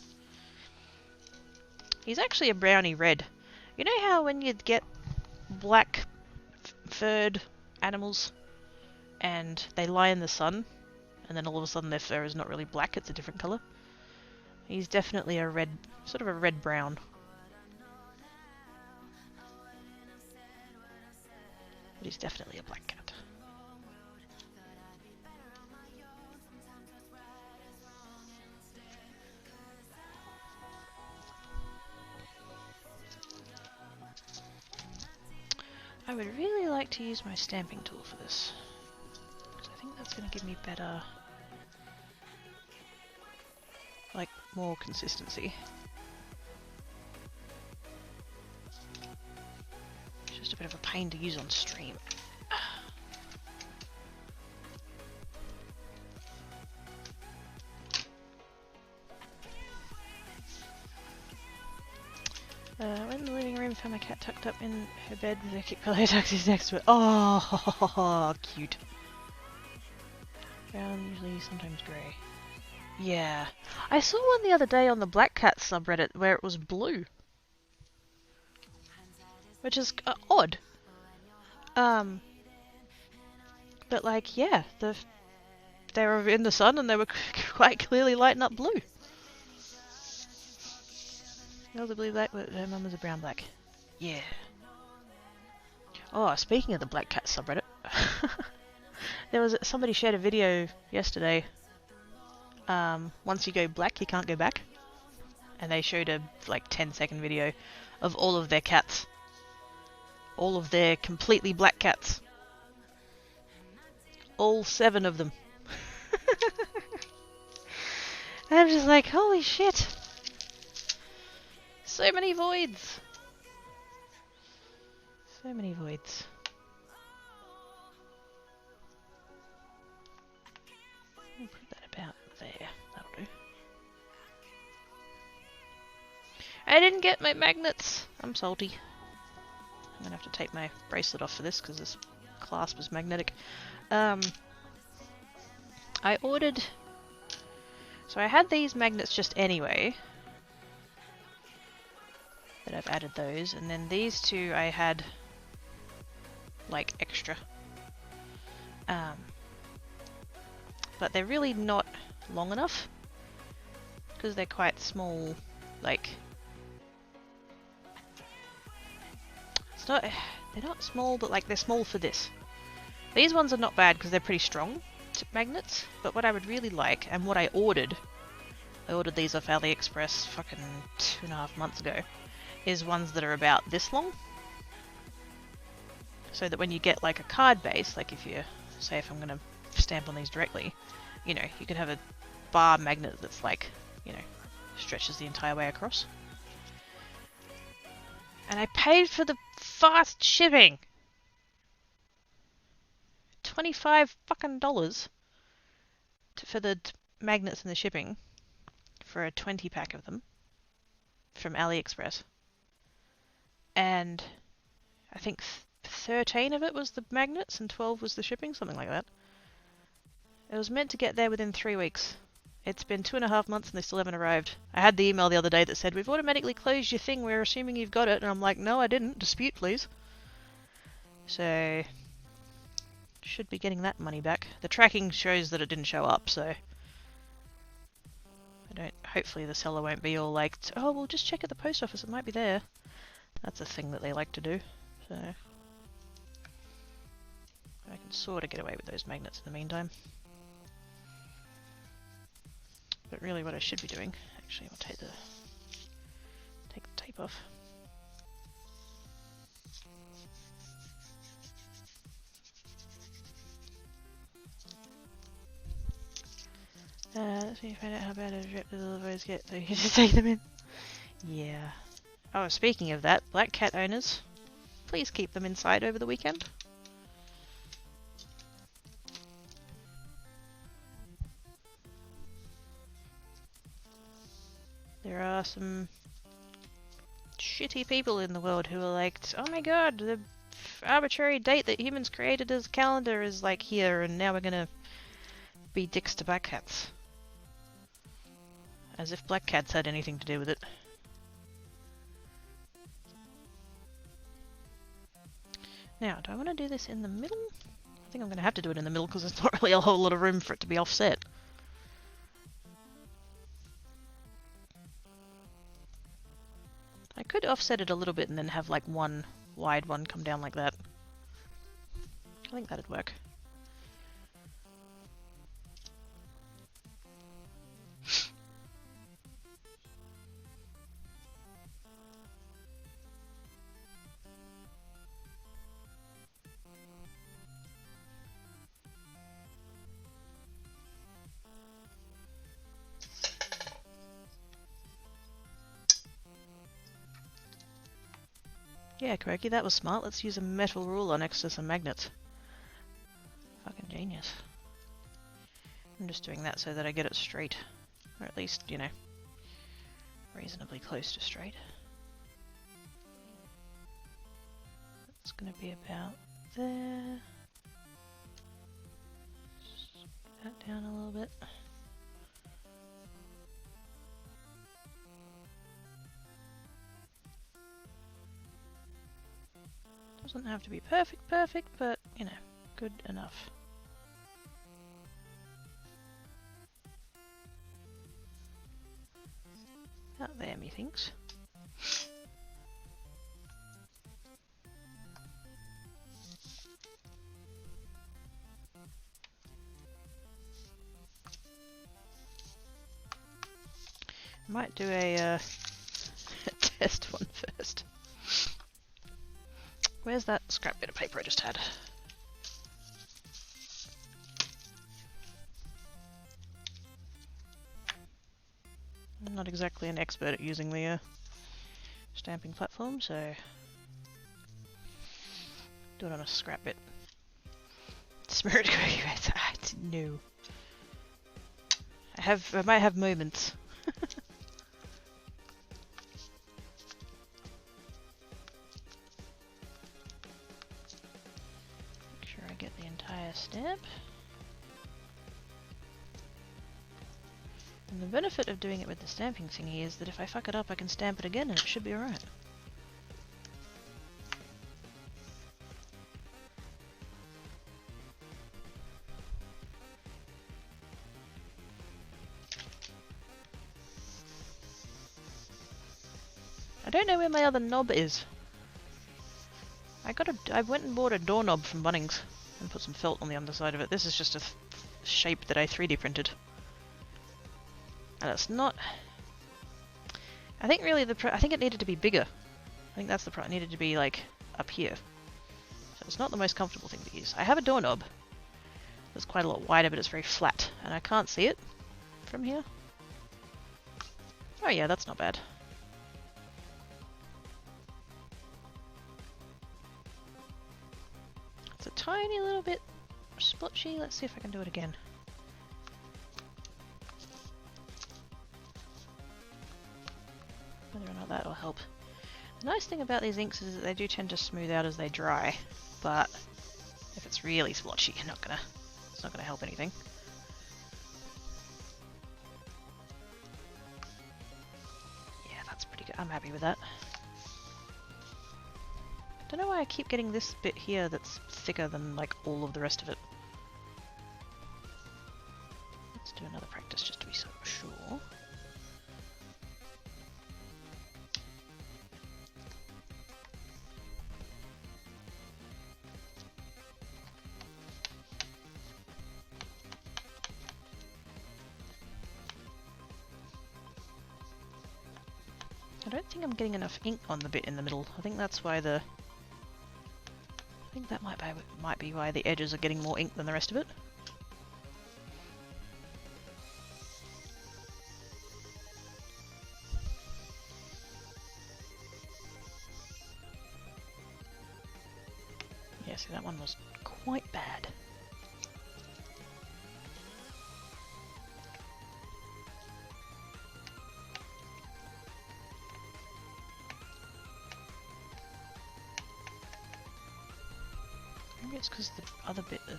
S2: He's actually a browny red. You know how when you get black furred animals and they lie in the sun and then all of a sudden their fur is not really black, it's a different colour? He's definitely a red, sort of a red-brown. But he's definitely a black cat. I would really like to use my stamping tool for this, because I think that's going to give me better, more consistency. It's just a bit of a pain to use on stream. Went in the living room, found my cat tucked up in her bed with her kick pillow taxis next to it. Oh, cute. Brown, usually sometimes grey. Yeah. I saw one the other day on the Black Cat subreddit where it was blue. Which is odd. Um, but like, yeah, they were in the sun and they were quite clearly lighting up blue. That was a blue black, but her mum was a brown black. Yeah. Oh, speaking of the Black Cat subreddit, there was somebody shared a video yesterday. Once you go black, you can't go back. And they showed a like 10-second video of all of their cats. All of their completely black cats. All 7 of them. And I'm just like, holy shit. So many voids. So many voids. I'll put that about there. That'll do. I didn't get my magnets. I'm salty. I'm gonna have to take my bracelet off for this because this clasp is magnetic. I ordered... So I had these magnets just anyway. But I've added those. And then these 2 I had... like extra. But they're really not long enough. Because they're quite small. Like... It's not... They're not small, but like they're small for this. These ones are not bad because they're pretty strong magnets, but what I would really like, and what I ordered these off AliExpress fucking 2.5 months ago, is ones that are about this long. So that when you get like a card base, like if you, say if I'm going to stamp on these directly, you know, you could have a bar magnet that's like, you know, stretches the entire way across. And I paid for the fast shipping! $25 fucking for the magnets and the shipping for a 20-pack of them from AliExpress. And I think 13 of it was the magnets and 12 was the shipping, something like that. It was meant to get there within 3 weeks. It's been 2.5 months and they still haven't arrived. I had the email the other day that said, "We've automatically closed your thing, we're assuming you've got it." And I'm like, no, I didn't. Dispute, please. So... should be getting that money back. The tracking shows that it didn't show up, so... hopefully the seller won't be all like, "Oh, we'll just check at the post office, it might be there." That's a thing that they like to do, so... I can sort of get away with those magnets in the meantime. But really what I should be doing... Actually, I'll take the tape off. Let's me find out how bad a drip the little boys get so you can just take them in. Yeah. Oh, speaking of that, black cat owners, please keep them inside over the weekend. There are some shitty people in the world who are like, "Oh my god, the arbitrary date that humans created as a calendar is like here and now we're gonna be dicks to black cats." As if black cats had anything to do with it. Now, do I want to do this in the middle? I think I'm going to have to do it in the middle because there's not really a whole lot of room for it to be offset. I could offset it a little bit and then have like one wide one come down like that. I think that'd work. Yeah, Croaky, that was smart. Let's use a metal ruler next to some magnets. Fucking genius. I'm just doing that so that I get it straight. Or at least, you know, reasonably close to straight. It's gonna be about there. Just that down a little bit. Doesn't have to be perfect, but, you know, good enough. Out there, methinks. I might do a test one first. Where's that scrap bit of paper I just had? I'm not exactly an expert at using the stamping platform, so do it on a scrap bit. Spirit no. I might have moments. Make sure I get the entire stamp. And the benefit of doing it with the stamping thingy is that if I fuck it up I can stamp it again and it should be alright. I don't know where my other knob is. I went and bought a doorknob from Bunnings and put some felt on the underside of it. This is just a shape that I 3D printed. And it's not... I think really I think it needed to be bigger. I think that's the part. It needed to be like up here. So it's not the most comfortable thing to use. I have a doorknob that's quite a lot wider, but it's very flat, and I can't see it from here. Oh yeah, that's not bad. It's a tiny little bit splotchy. Let's see if I can do it again. Whether or not that will help. The nice thing about these inks is that they do tend to smooth out as they dry, but if it's really splotchy, it's not gonna help anything. Yeah, that's pretty good. I'm happy with that. Don't know why I keep getting this bit here that's thicker than like all of the rest of it. Let's do another practice just to be so sure. I don't think I'm getting enough ink on the bit in the middle. I think that's why I think that might be why the edges are getting more ink than the rest of it. Yeah, see, that one was quite bad. Maybe it's because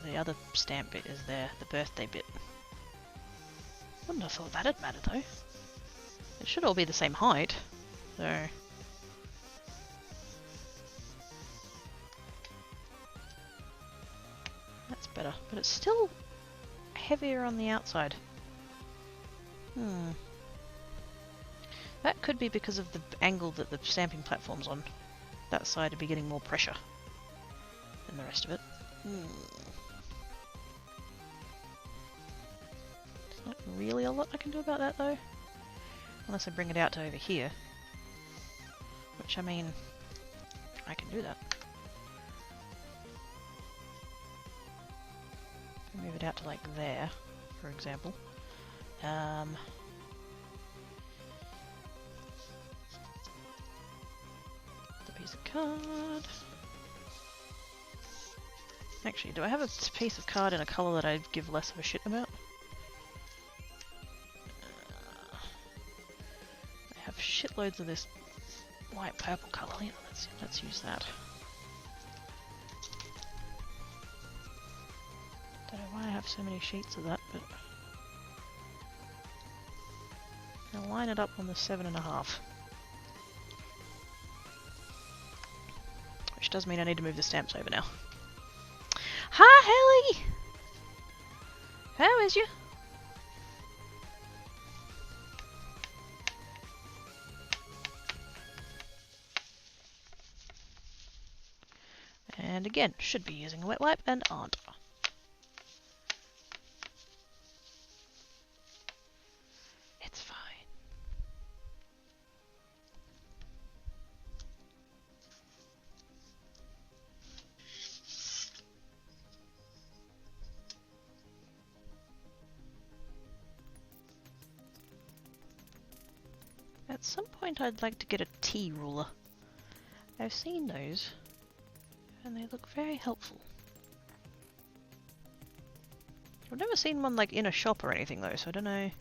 S2: the other stamp bit is there, the birthday bit. Wouldn't have thought that'd matter though. It should all be the same height, so. That's better, but it's still heavier on the outside. That could be because of the angle that the stamping platform's on. That side would be getting more pressure than the rest of it. There's not really a lot I can do about that though. Unless I bring it out to over here. Which, I mean, I can do that. Move it out to like there, for example. The piece of card. Actually, do I have a piece of card in a colour that I'd give less of a shit about? I have shitloads of this white purple colour. Yeah, let's use that. Don't know why I have so many sheets of that, but I'll line it up on the 7.5. Which does mean I need to move the stamps over now. Hi, Haley! How is you? And again, should be using a wet wipe and aren't. It's fine. At some point I'd like to get a tea ruler. I've seen those, and they look very helpful. I've never seen one like in a shop or anything though, so I don't know.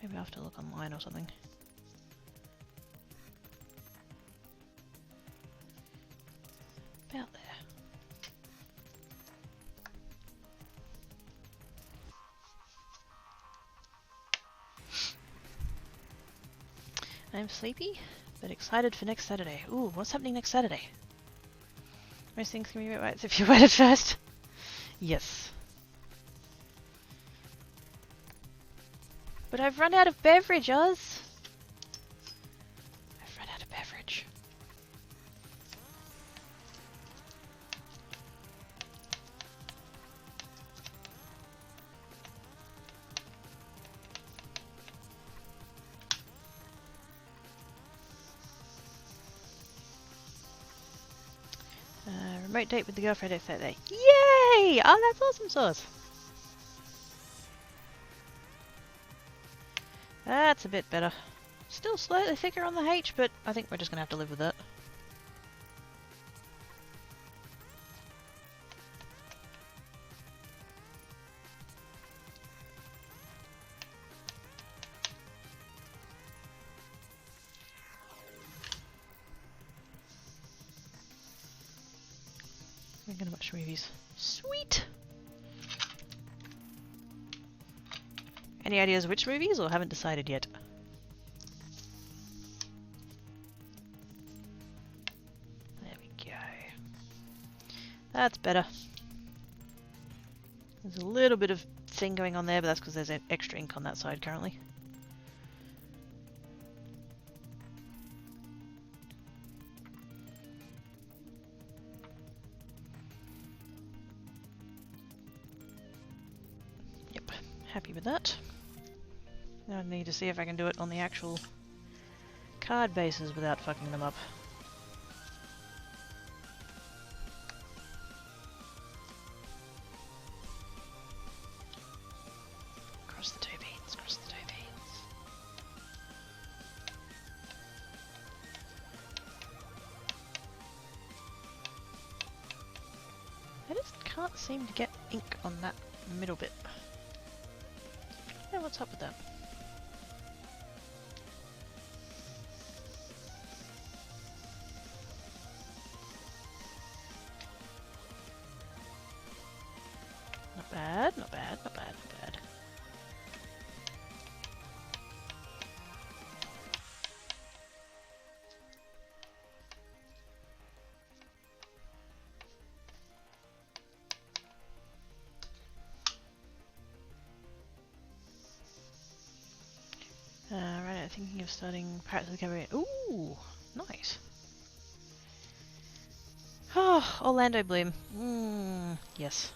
S2: Maybe I'll have to look online or something. About there. I'm sleepy, but excited for next Saturday. Ooh, what's happening next Saturday? Most things can be wet wipes if you wet it first. Yes. But I've run out of beverage, Oz. I've run out of beverage. Remote date with the girlfriend next Saturday. Yay! Oh, that's awesome sauce. That's a bit better. Still slightly thicker on the H, but I think we're just gonna have to live with that. I'm gonna watch movies. Sweet! Any ideas which movies, or haven't decided yet? There we go. That's better. There's a little bit of thing going on there, but that's because there's extra ink on that side currently. Yep, happy with that. Now I need to see if I can do it on the actual card bases without fucking them up. Cross the two beans, cross the two beans. I just can't seem to get ink on that middle bit. Yeah, what's up with that? Not bad, not bad, not bad, not bad. Right, I'm thinking of starting Pirates of the Caribbean. Ooh, nice. Oh, Orlando Bloom. Yes.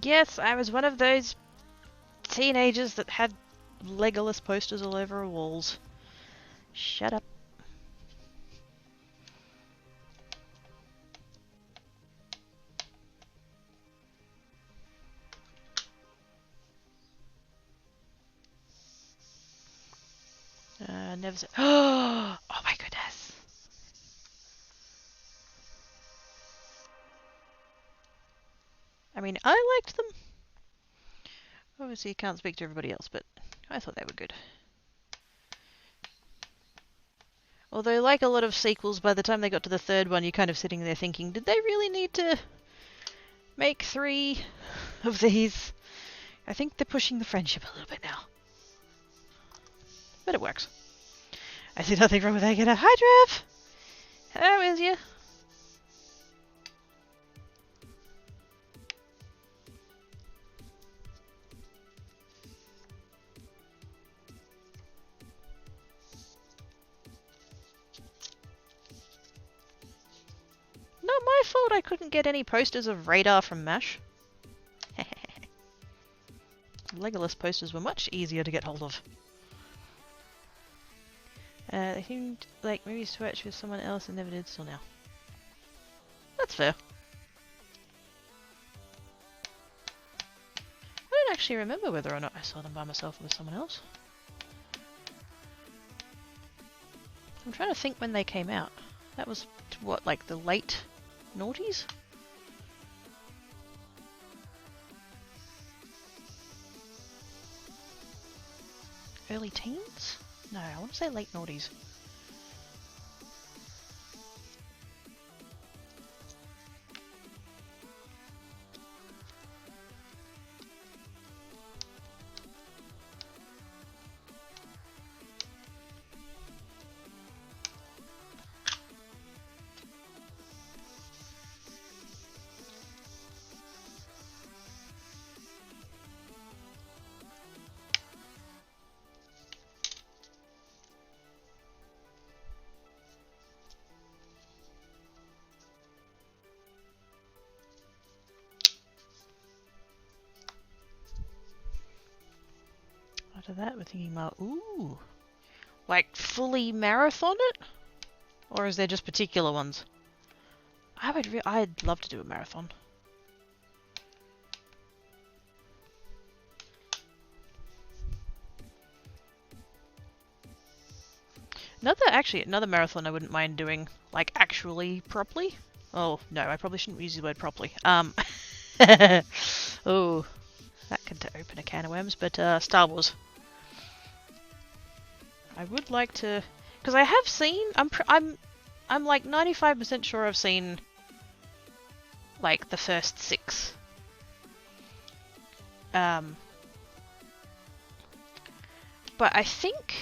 S2: Yes, I was one of those teenagers that had Legolas posters all over our walls. Shut up. Never said. Oh my goodness. I mean, I liked them. Obviously, you can't speak to everybody else, but I thought they were good. Although, like a lot of sequels, by the time they got to the third one, you're kind of sitting there thinking, did they really need to make 3 of these? I think they're pushing the friendship a little bit now. But it works. I see nothing wrong with that. Hi, Trev! How is you? Not my fault I couldn't get any posters of Radar from MASH. Legolas posters were much easier to get hold of. They seemed like movies to watch with someone else and never did so now. That's fair. I don't actually remember whether or not I saw them by myself or with someone else. I'm trying to think when they came out. That was, what, like the late noughties? Early teens? No, I want to say late noughties. After that, we're thinking about, ooh, like fully marathon it? Or is there just particular ones? I'd love to do a marathon. Another marathon I wouldn't mind doing, like actually properly. Oh, no, I probably shouldn't use the word properly. Oh, that could open a can of worms, but Star Wars. I would like to, because I have seen. I'm like 95% sure I've seen like the first 6. But I think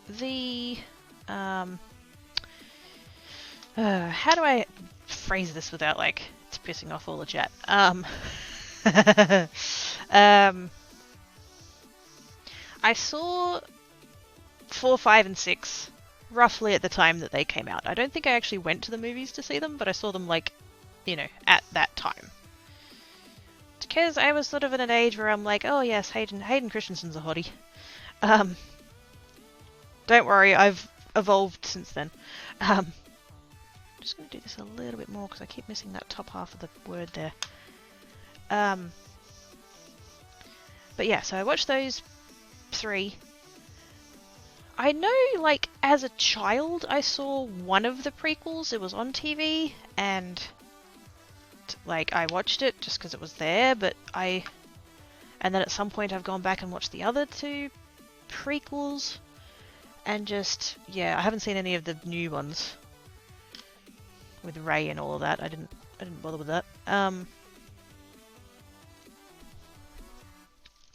S2: the how do I phrase this without like it's pissing off all the chat? I saw 4, 5, and 6 roughly at the time that they came out. I don't think I actually went to the movies to see them, but I saw them like, you know, at that time. Because I was sort of at an age where I'm like, oh yes, Hayden Christensen's a hottie. Don't worry, I've evolved since then. I'm just going to do this a little bit more because I keep missing that top half of the word there. But yeah, so I watched those 3. I know, like, as a child, I saw one of the prequels. It was on TV, and, like, I watched it just because it was there, but and then at some point I've gone back and watched the other 2 prequels, and just, yeah, I haven't seen any of the new ones with Rey and all of that. I didn't bother with that.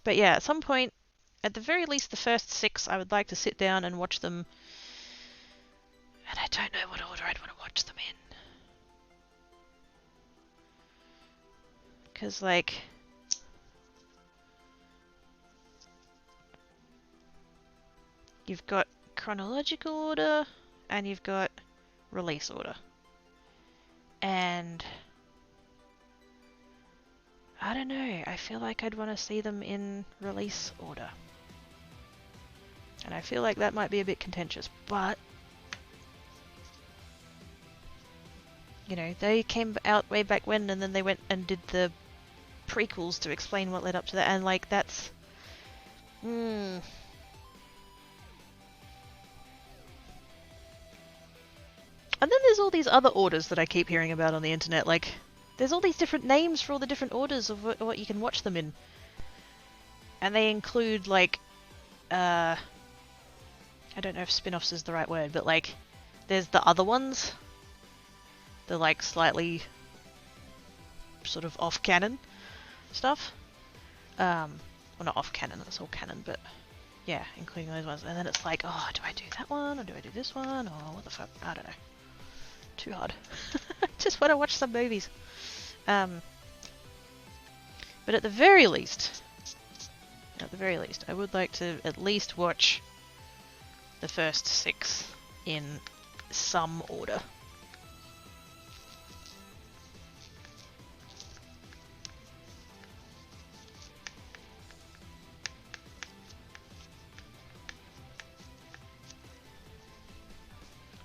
S2: But yeah, at some point, at the very least the first 6, I would like to sit down and watch them. And I don't know what order I'd want to watch them in. Because, like, you've got chronological order and you've got release order. And I don't know, I feel like I'd want to see them in release order. And I feel like that might be a bit contentious, but you know, they came out way back when, and then they went and did the prequels to explain what led up to that, and like that's And then there's all these other orders that I keep hearing about on the internet, like there's all these different names for all the different orders of what you can watch them in. And they include like I don't know if spin-offs is the right word, but like there's the other ones, the like slightly sort of off-canon stuff. Well, not off-canon, that's all canon, but yeah, including those ones. And then it's like, oh, do I do that one or do I do this one or what the fuck? I don't know. Too hard. Just want to watch some movies. But at the very least, I would like to at least watch the first 6 in some order.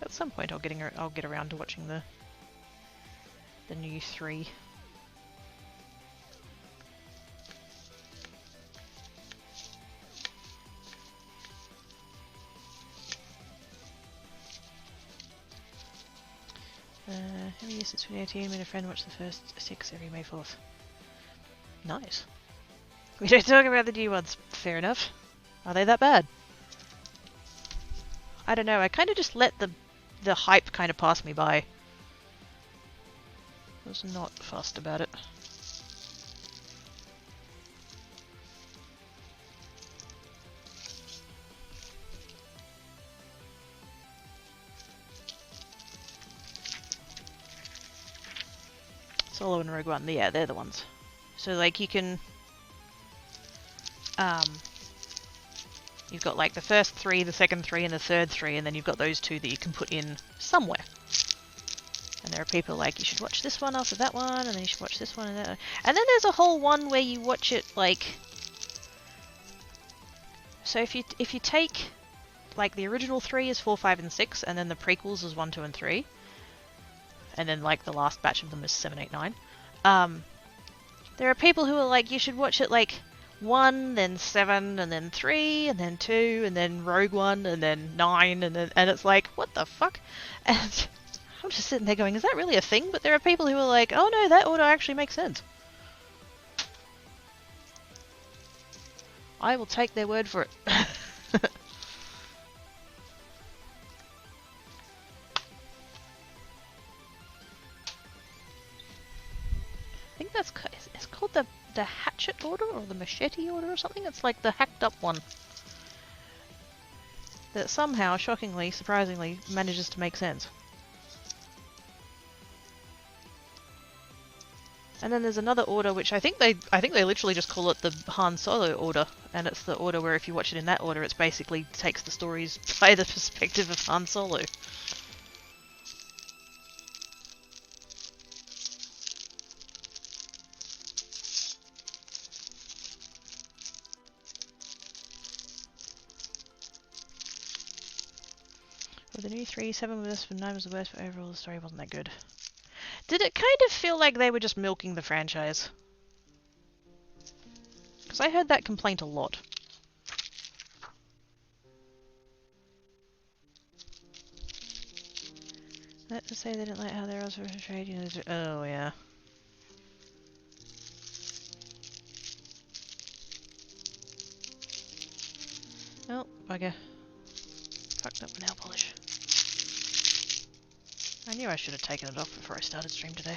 S2: At some point, I'll get around to watching the new 3. Every year since 2018, made a friend watch the first 6 every May 4th. Nice. We don't talk about the new ones. Fair enough. Are they that bad? I don't know. I kind of just let the hype kind of pass me by. I was not fussed about it. Solo and Rogue One, yeah, they're the ones. So like you can, you've got like the first 3, the second 3, and the third 3, and then you've got those 2 that you can put in somewhere. And there are people like, you should watch this one after that one, and then you should watch this one and that. And then there's a whole one where you watch it like, so if you take like the original 3 is 4, 5, and 6, and then the prequels is 1, 2, and 3. And then like the last batch of them is 7, 8, 9. There are people who are like, you should watch it like 1, then 7, and then 3, and then 2, and then Rogue One, and then 9, and it's like, what the fuck? And I'm just sitting there going, is that really a thing? But there are people who are like, oh no, that order actually makes sense. I will take their word for it. I think it's called the hatchet order or the machete order or something. It's like the hacked up one that somehow, shockingly, surprisingly, manages to make sense. And then there's another order which I think they literally just call it the Han Solo order, and it's the order where if you watch it in that order, it's basically takes the stories by the perspective of Han Solo. With the new 3, 7 was best, 9 was the worst, but overall the story wasn't that good. Did it kind of feel like they were just milking the franchise? Because I heard that complaint a lot. Let's say they didn't like how they were also portrayed. You know, oh yeah. Oh, bugger. Fucked up the nail polish. I knew I should have taken it off before I started stream today.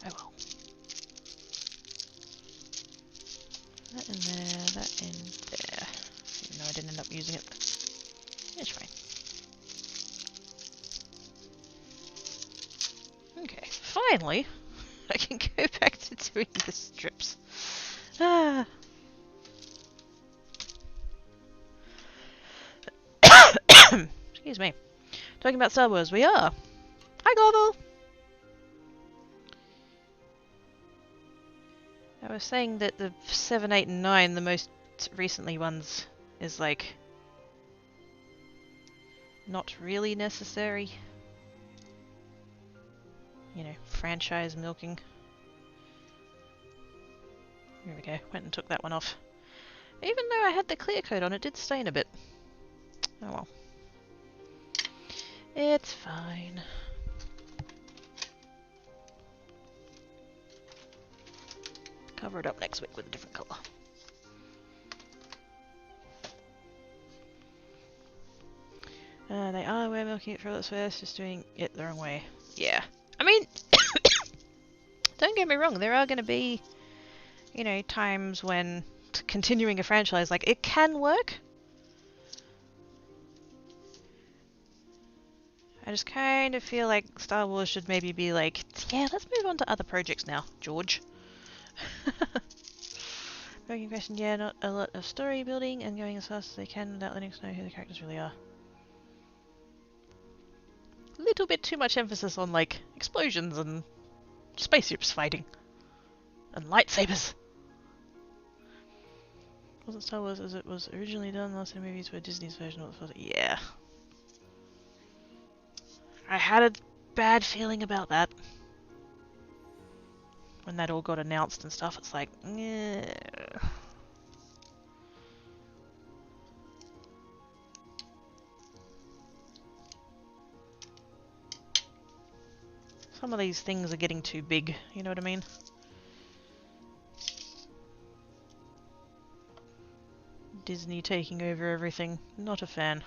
S2: Oh well. That in there, that in there. Even though I didn't end up using it. It's fine. Okay, finally, I can go back to doing the strips. Ah. Excuse me. Talking about Star Wars, we are. Hi, Global! I was saying that the 7, 8, and 9, the most recently ones, is like not really necessary. You know, franchise milking. Here we go, went and took that one off. Even though I had the clear coat on, it did stain a bit. Oh well. It's fine. Cover it up next week with a different colour. They are aware milking it for its first, just doing it the wrong way. Yeah. I mean, don't get me wrong, there are going to be, you know, times when continuing a franchise, like, it can work. I just kind of feel like Star Wars should maybe be like, yeah, let's move on to other projects now, George. Working question, yeah, not a lot of story building and going as fast as they can without letting us know who the characters really are. A little bit too much emphasis on, like, explosions and spaceships fighting. And lightsabers. Wasn't Star Wars as it was originally done. Last two movies were Disney's version of the first. Yeah. I had a bad feeling about that. When that all got announced and stuff, it's like, yeah. Some of these things are getting too big, you know what I mean? Disney taking over everything. Not a fan.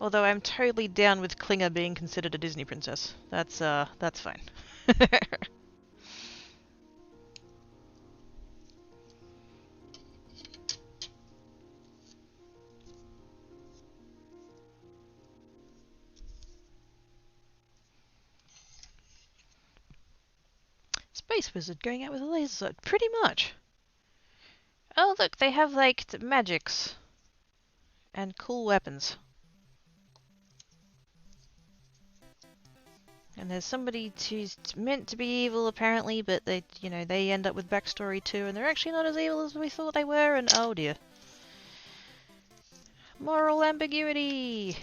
S2: Although I'm totally down with Klinger being considered a Disney princess. That's fine. Space Wizard going out with a laser sword. Pretty much. Oh look, they have like magics. And cool weapons. And there's somebody who's meant to be evil apparently, but they, you know, they end up with backstory too, and they're actually not as evil as we thought they were, and oh dear. Moral ambiguity!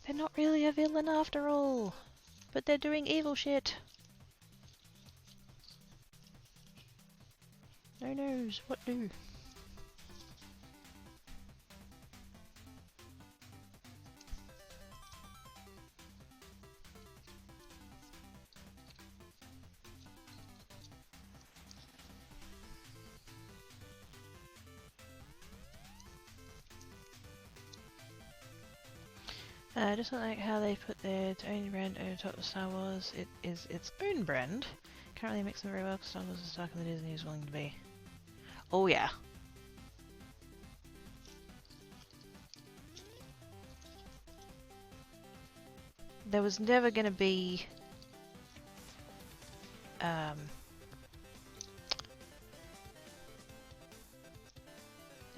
S2: They're not really a villain after all, but they're doing evil shit. Who knows what do? I just don't like how they put their own brand over top of Star Wars. It is its own brand. Currently mixing very well because Star Wars is darker than Disney is willing to be. Oh yeah. There was never going to be it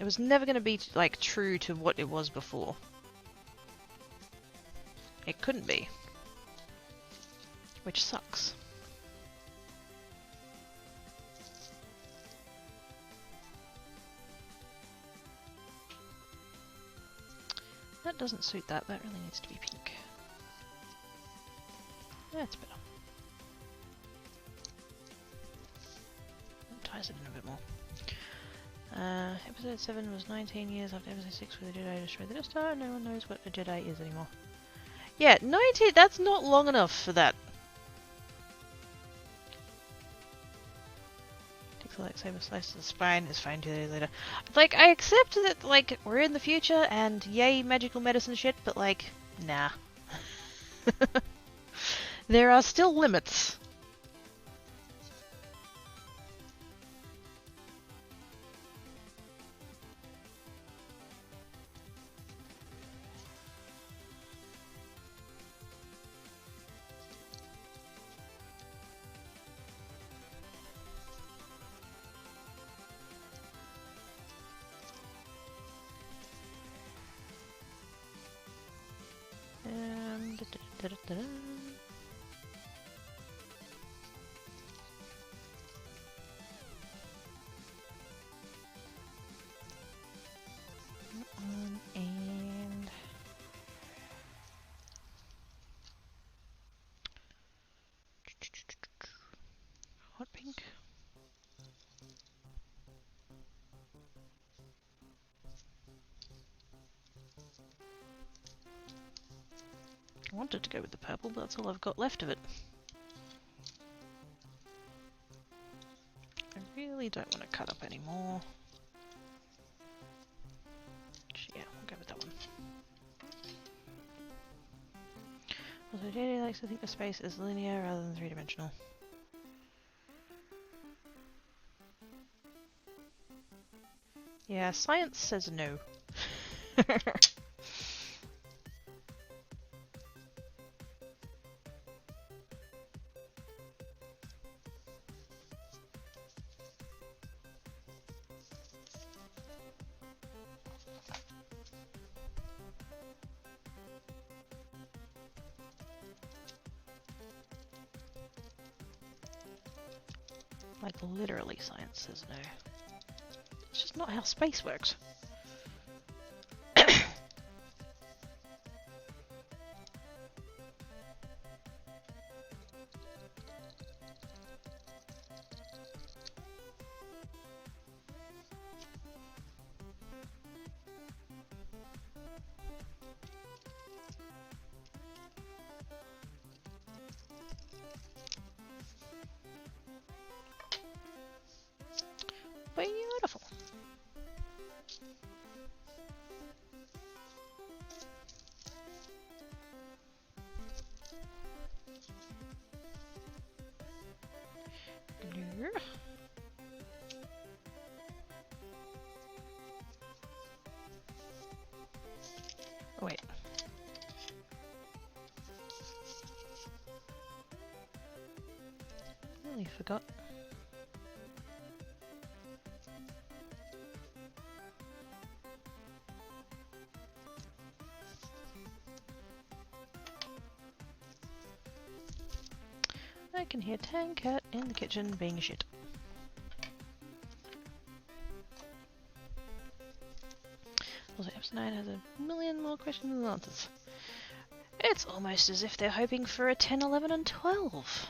S2: was never going to be like true to what it was before. It couldn't be. Which sucks. That doesn't suit that. That really needs to be pink. That's better. That ties it in a bit more. Episode 7 was 19 years after episode 6 where the Jedi destroyed the Death Star. No one knows what a Jedi is anymore. Yeah, 19, that's not long enough for that. Takes a lightsaber, slice to the spine, is fine 2 days later. Like, I accept that, like, we're in the future and yay magical medicine shit, but like, nah. There are still limits. Da, da, da, da. And hot pink. I wanted to go with the purple, but that's all I've got left of it. I really don't want to cut up anymore. Yeah, we'll go with that one. Also, JD likes to think of space as linear rather than three-dimensional. Yeah, science says no. Like, literally science says no. It's just not how space works. Beautiful. Oh, wait. Really forgot. I can hear Tankat in the kitchen being a shit. Also, episode 9 has a million more questions than answers. It's almost as if they're hoping for a 10, 11 and 12.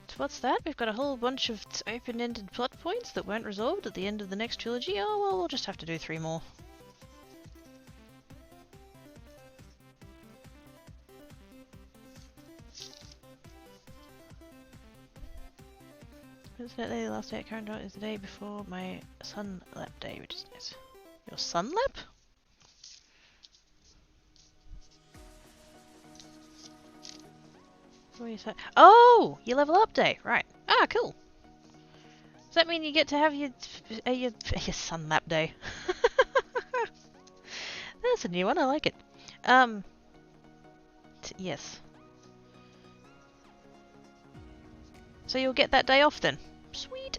S2: So what's that? We've got a whole bunch of open-ended plot points that weren't resolved at the end of the next trilogy? Oh well, we'll just have to do 3 more. Incidentally, the last day at current is the day before my sun lap day, which is nice. Your sun lap? What are you saying? Oh! Your level up day! Right. Ah, cool! Does that mean you get to have your sun lap day? That's a new one, I like it. Yes. So you'll get that day off then? Sweet!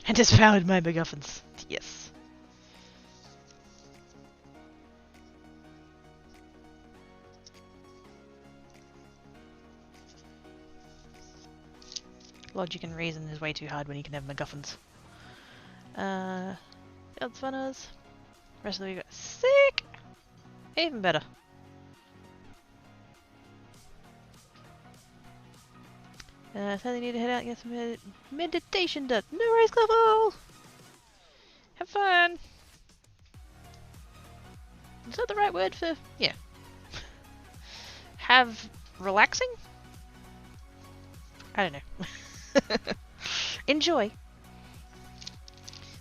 S2: And has found my MacGuffins. Yes. Logic and reason is way too hard when you can have MacGuffins. God's funners. Rest of the week got sick! Even better. So they need to head out and get some meditation done. No worries, Clevo! Have fun! Is that the right word for... yeah. Have... relaxing? I don't know. Enjoy!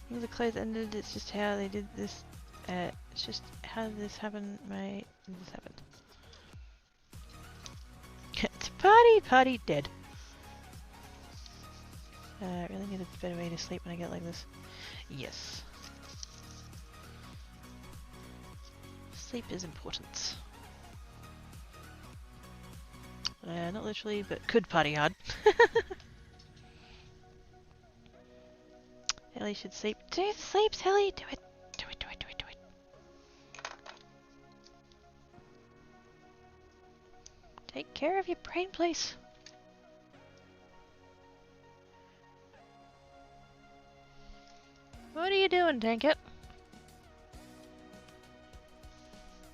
S2: Things are closed ended, it's just how they did this. It's just how this happened, this happened. It's party dead. I really need a better way to sleep when I get like this. Yes. Sleep is important. Not literally, but could party hard. Ellie should sleep. Do sleep, Ellie! Do it! Do it, do it, do it, do it! Take care of your brain, please. What are you doing, Tanket?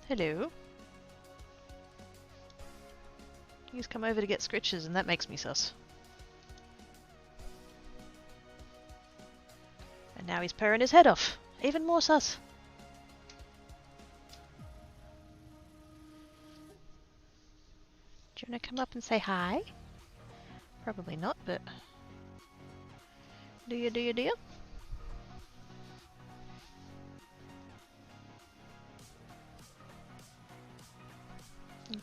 S2: Hello? He's come over to get scritches and that makes me sus. And now he's purring his head off. Even more sus. you want to come up and say hi? Probably not, but do you? You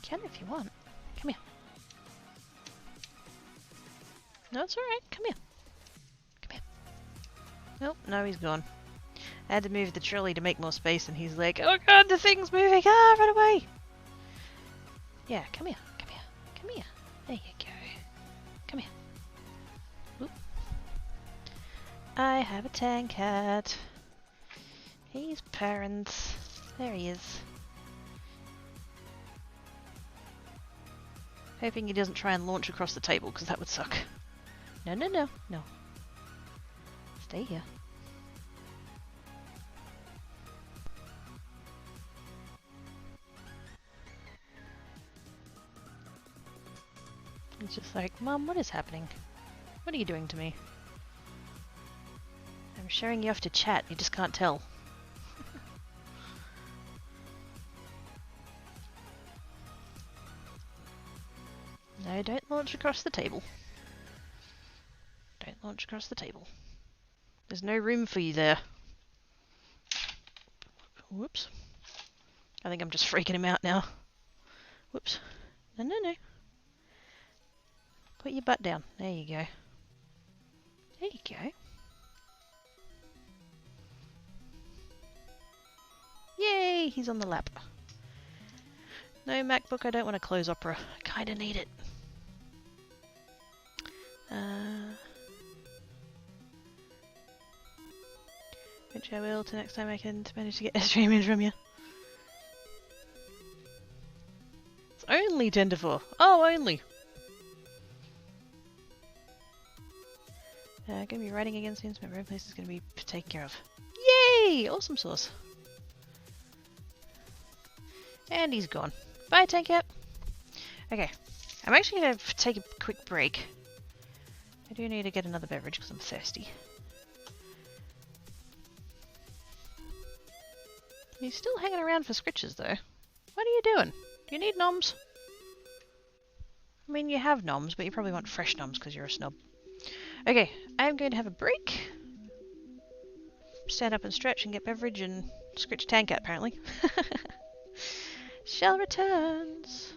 S2: can if you want. Come here. No, it's alright. Come here. Come here. Nope, no, he's gone. I had to move the trolley to make more space, and he's like, oh god, the thing's moving! Ah, run away! Yeah, come here. Come here. Come here. There you go. Come here. Oop. I have a tank cat. He's parents. There he is. Hoping he doesn't try and launch across the table, because that would suck. No, no, no, no. Stay here. He's just like, Mom, what is happening? What are you doing to me? I'm showing you off to chat, you just can't tell. No, don't launch across the table. Don't launch across the table. There's no room for you there. Whoops. I think I'm just freaking him out now. Whoops. No, no, no. Put your butt down. There you go. There you go. Yay! He's on the lap. No, MacBook, I don't want to close Opera. I kinda need it. Which I will till next time I can manage to get a stream in from you. It's only 10 to 4. Oh, only! Gonna be writing again soon, so my road place is gonna be taken care of. Yay! Awesome sauce. And he's gone. Bye, Tank Cat. Okay, I'm actually gonna take a quick break. I do need to get another beverage because I'm thirsty. He's still hanging around for scritches though. What are you doing? Do you need noms? I mean, you have noms, but you probably want fresh noms because you're a snob. Okay, I'm going to have a break. Stand up and stretch and get beverage and scritch Tank Cat apparently. Shell returns.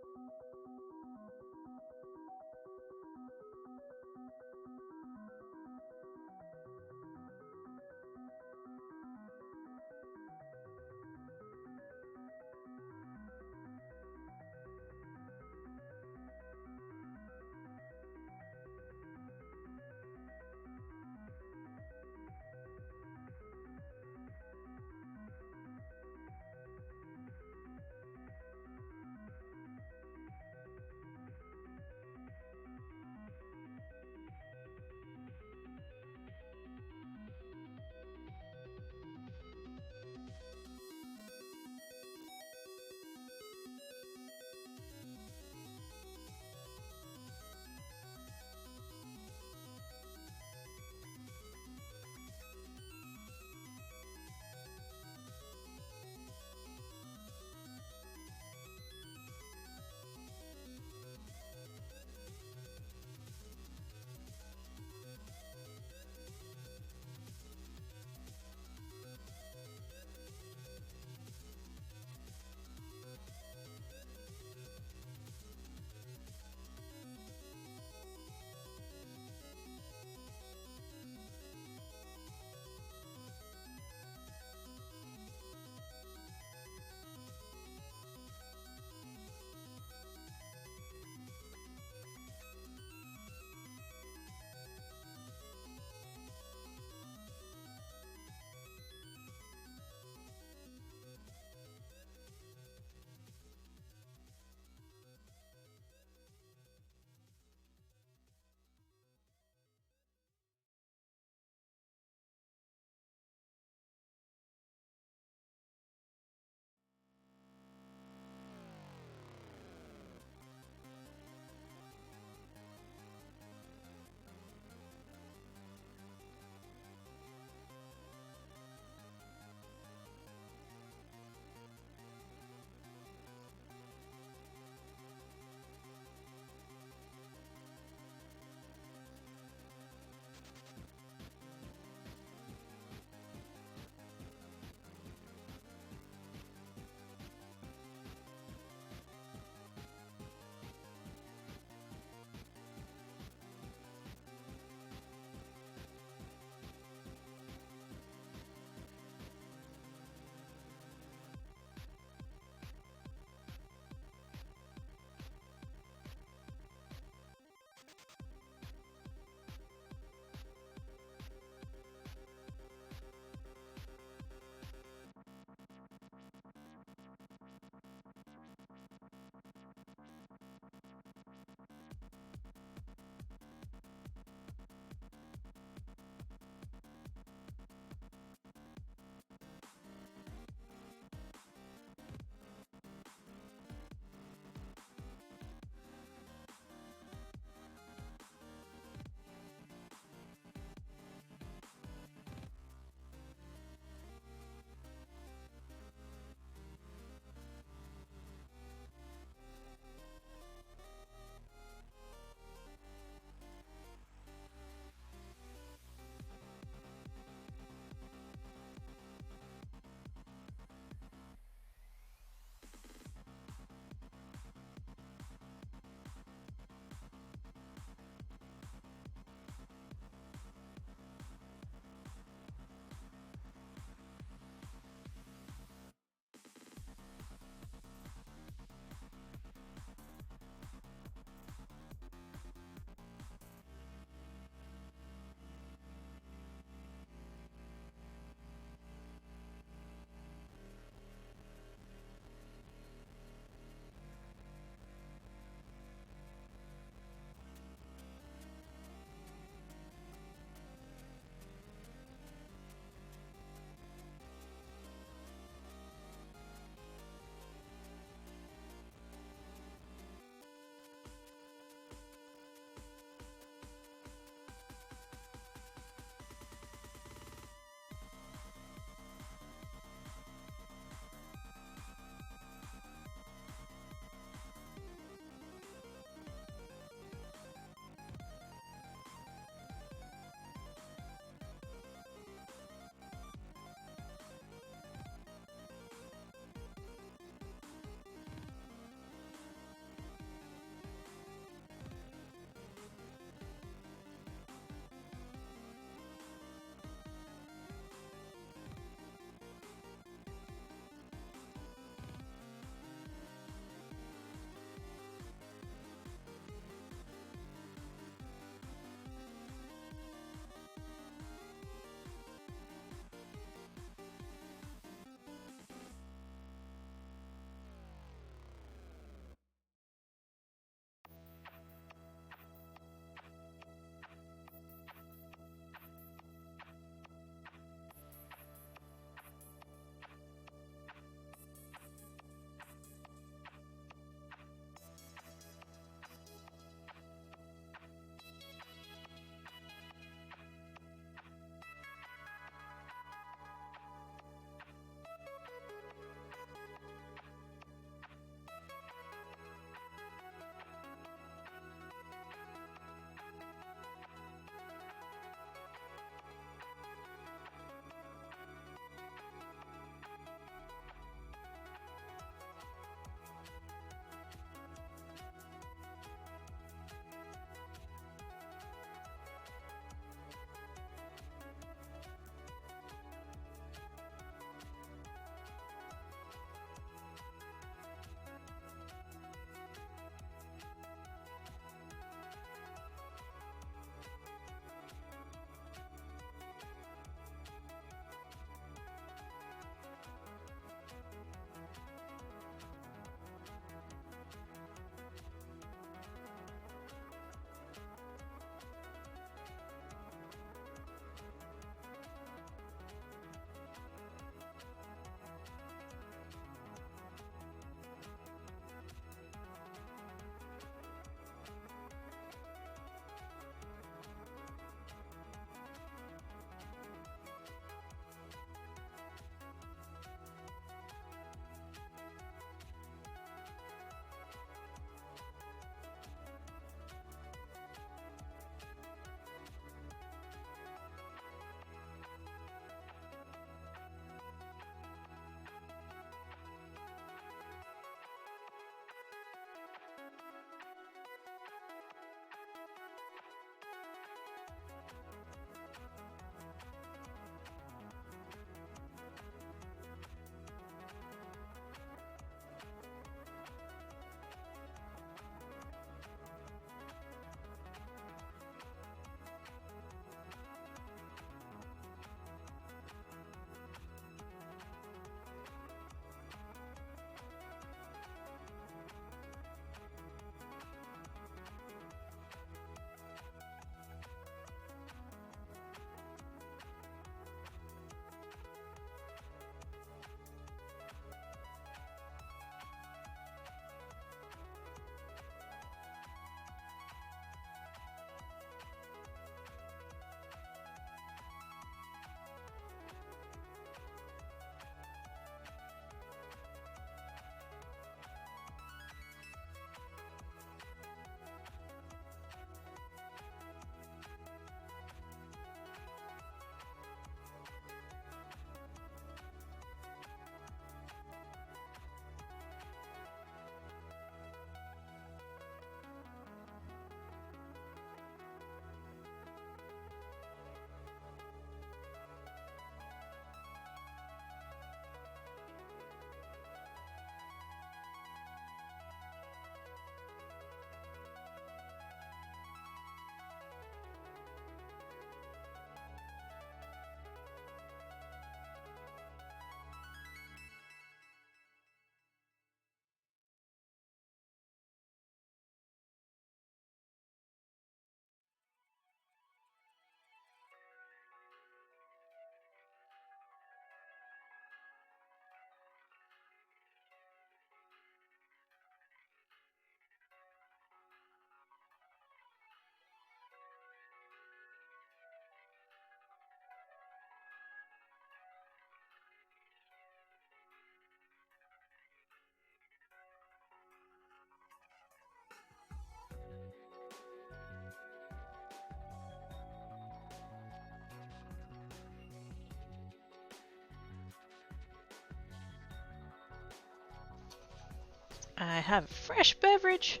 S2: I have fresh beverage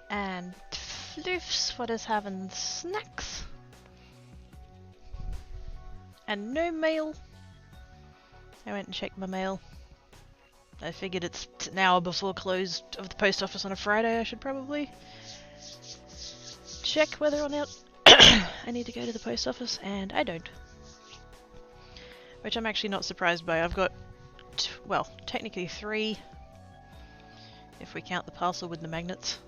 S2: and floofs what is having snacks and no mail. I went and checked my mail. I figured it's an hour before close of the post office on a Friday. I should probably check whether or not I need to go to the post office, and I don't. Which I'm actually not surprised by. I've got, well, technically 3, if we count the parcel with the magnets,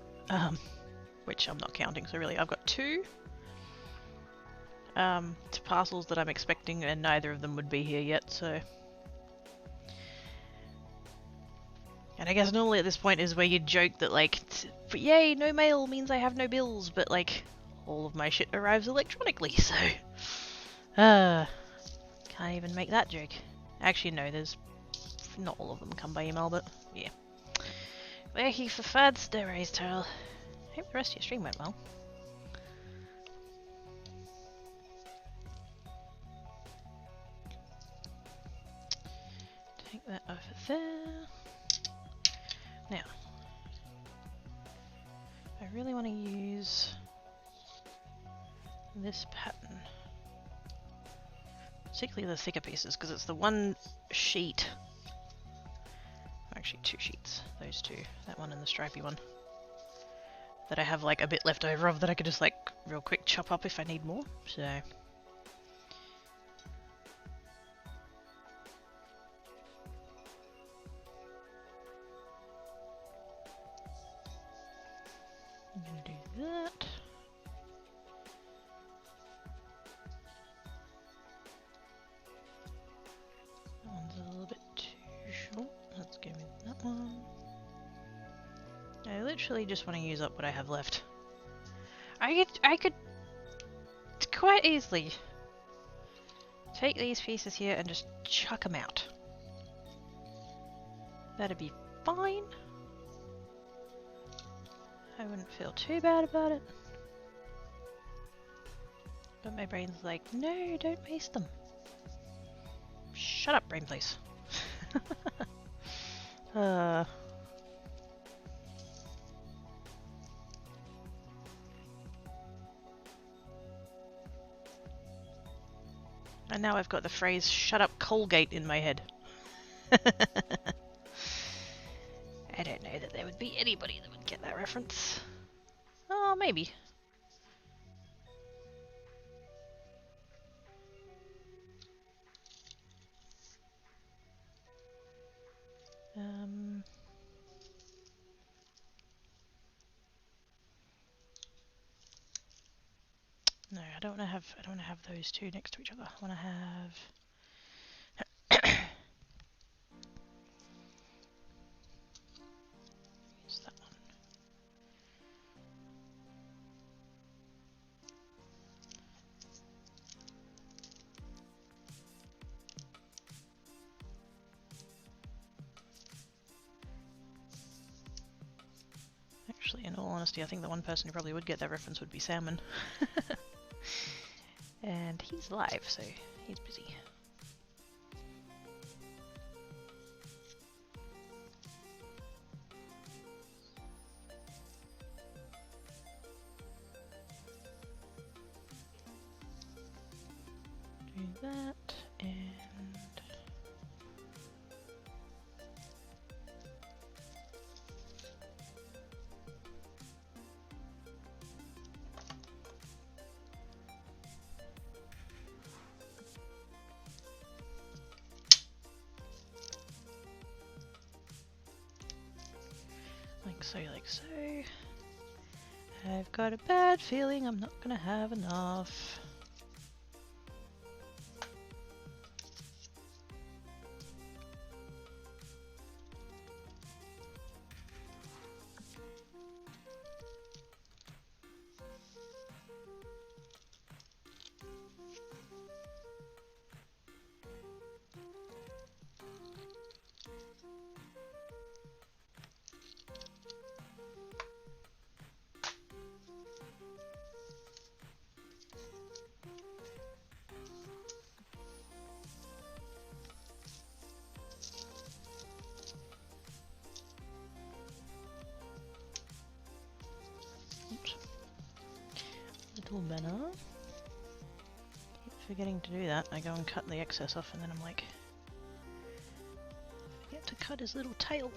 S2: which I'm not counting, so really I've got 2 parcels that I'm expecting, and neither of them would be here yet, so... And I guess normally at this point is where you joke that, like, yay, no mail means I have no bills, but, like, all of my shit arrives electronically, so... can't even make that joke. Actually, no, there's... not all of them come by email, but, yeah. Thank you for fads, Derays Tale. Hope the rest of your stream went well. Take that over there. Now, I really want to use this pattern, particularly the thicker pieces, because it's the one sheet, actually 2 sheets, those 2, that one and the stripy one, that I have like a bit left over of that I could just like real quick chop up if I need more, so... I'm gonna do that. That one's a little bit too short. Let's go with that one. I literally just want to use up what I have left. I could quite easily take these pieces here and just chuck them out. That'd be fine. I wouldn't feel too bad about it. But my brain's like, no, don't waste them. Shut up, brain, please. And now I've got the phrase, shut up Colgate in my head. I don't know that there would be anybody that would get that reference. Oh, maybe. No, I don't want to have those 2 next to each other. I want to have use that one. Actually, in all honesty, I think the one person who probably would get that reference would be Salmon. And he's live, so he's busy. Do that, and... like so. I've got a bad feeling I'm not gonna have enough. little better. Keep forgetting to do that. I go and cut the excess off and then I'm like, forget to cut his little tail.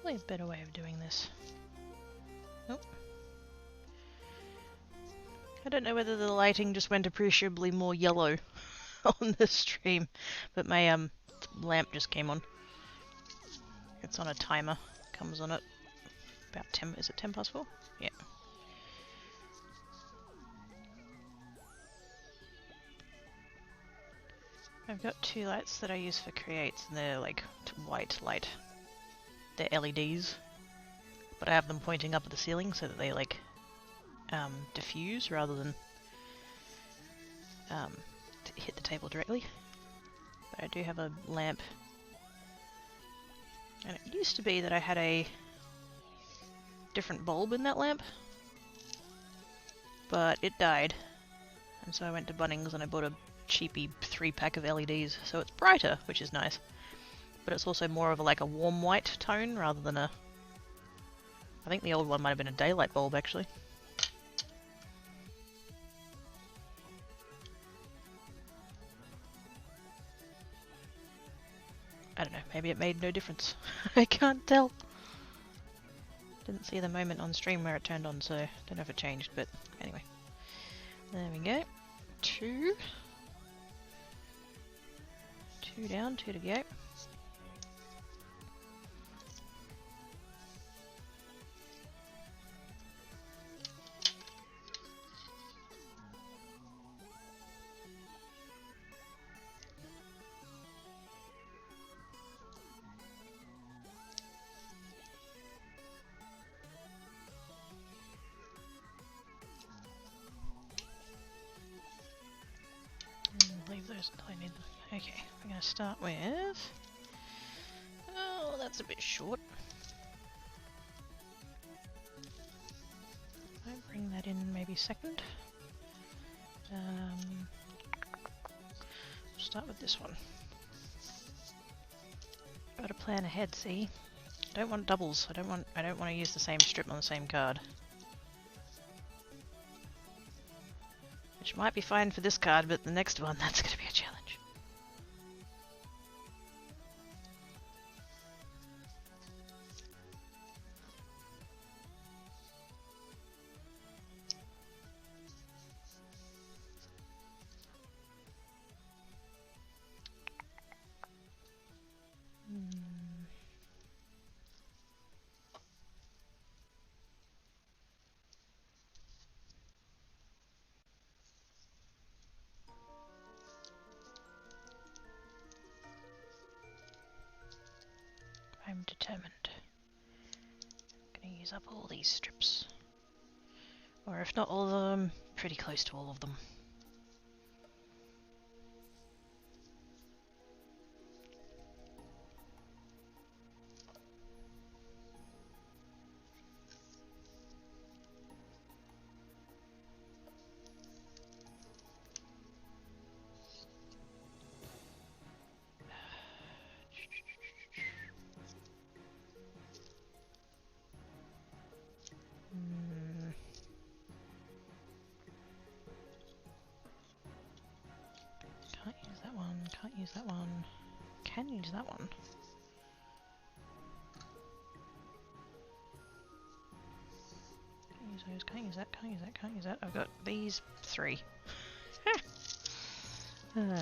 S2: Probably a better way of doing this. Nope. I don't know whether the lighting just went appreciably more yellow on the stream, but my lamp just came on. It's on a timer. Comes on at about 10. Is it 10 past 4? Yeah. I've got two lights that I use for creates, and they're like white light. They're LEDs, but I have them pointing up at the ceiling so that they like diffuse rather than hit the table directly. But I do have a lamp, and it used to be that I had a different bulb in that lamp, but it died, and so I went to Bunnings and I bought a cheapy 3-pack of LEDs, so it's brighter, which is nice. But it's also more of a warm white tone rather than a... I think the old one might have been a daylight bulb actually. I don't know, maybe it made no difference. I can't tell. Didn't see the moment on stream where it turned on, so don't know if it changed, but anyway. There we go. 2. 2 down, 2 to go. Leave those until I need them. Okay, we're going to start with... Oh, that's a bit short. I'll bring that in maybe second. Start with this one. Got to plan ahead, see? I don't want doubles. I don't want to use the same strip on the same card. Which might be fine for this card, but the next one, that's going to be a challenge. I'm determined. I'm going to use up all these strips. Or if not all of them, pretty close to all of them. Can't use that one. Can use that one. Can't use those, can't use that, can't use that, can't use that. I've got these 3. That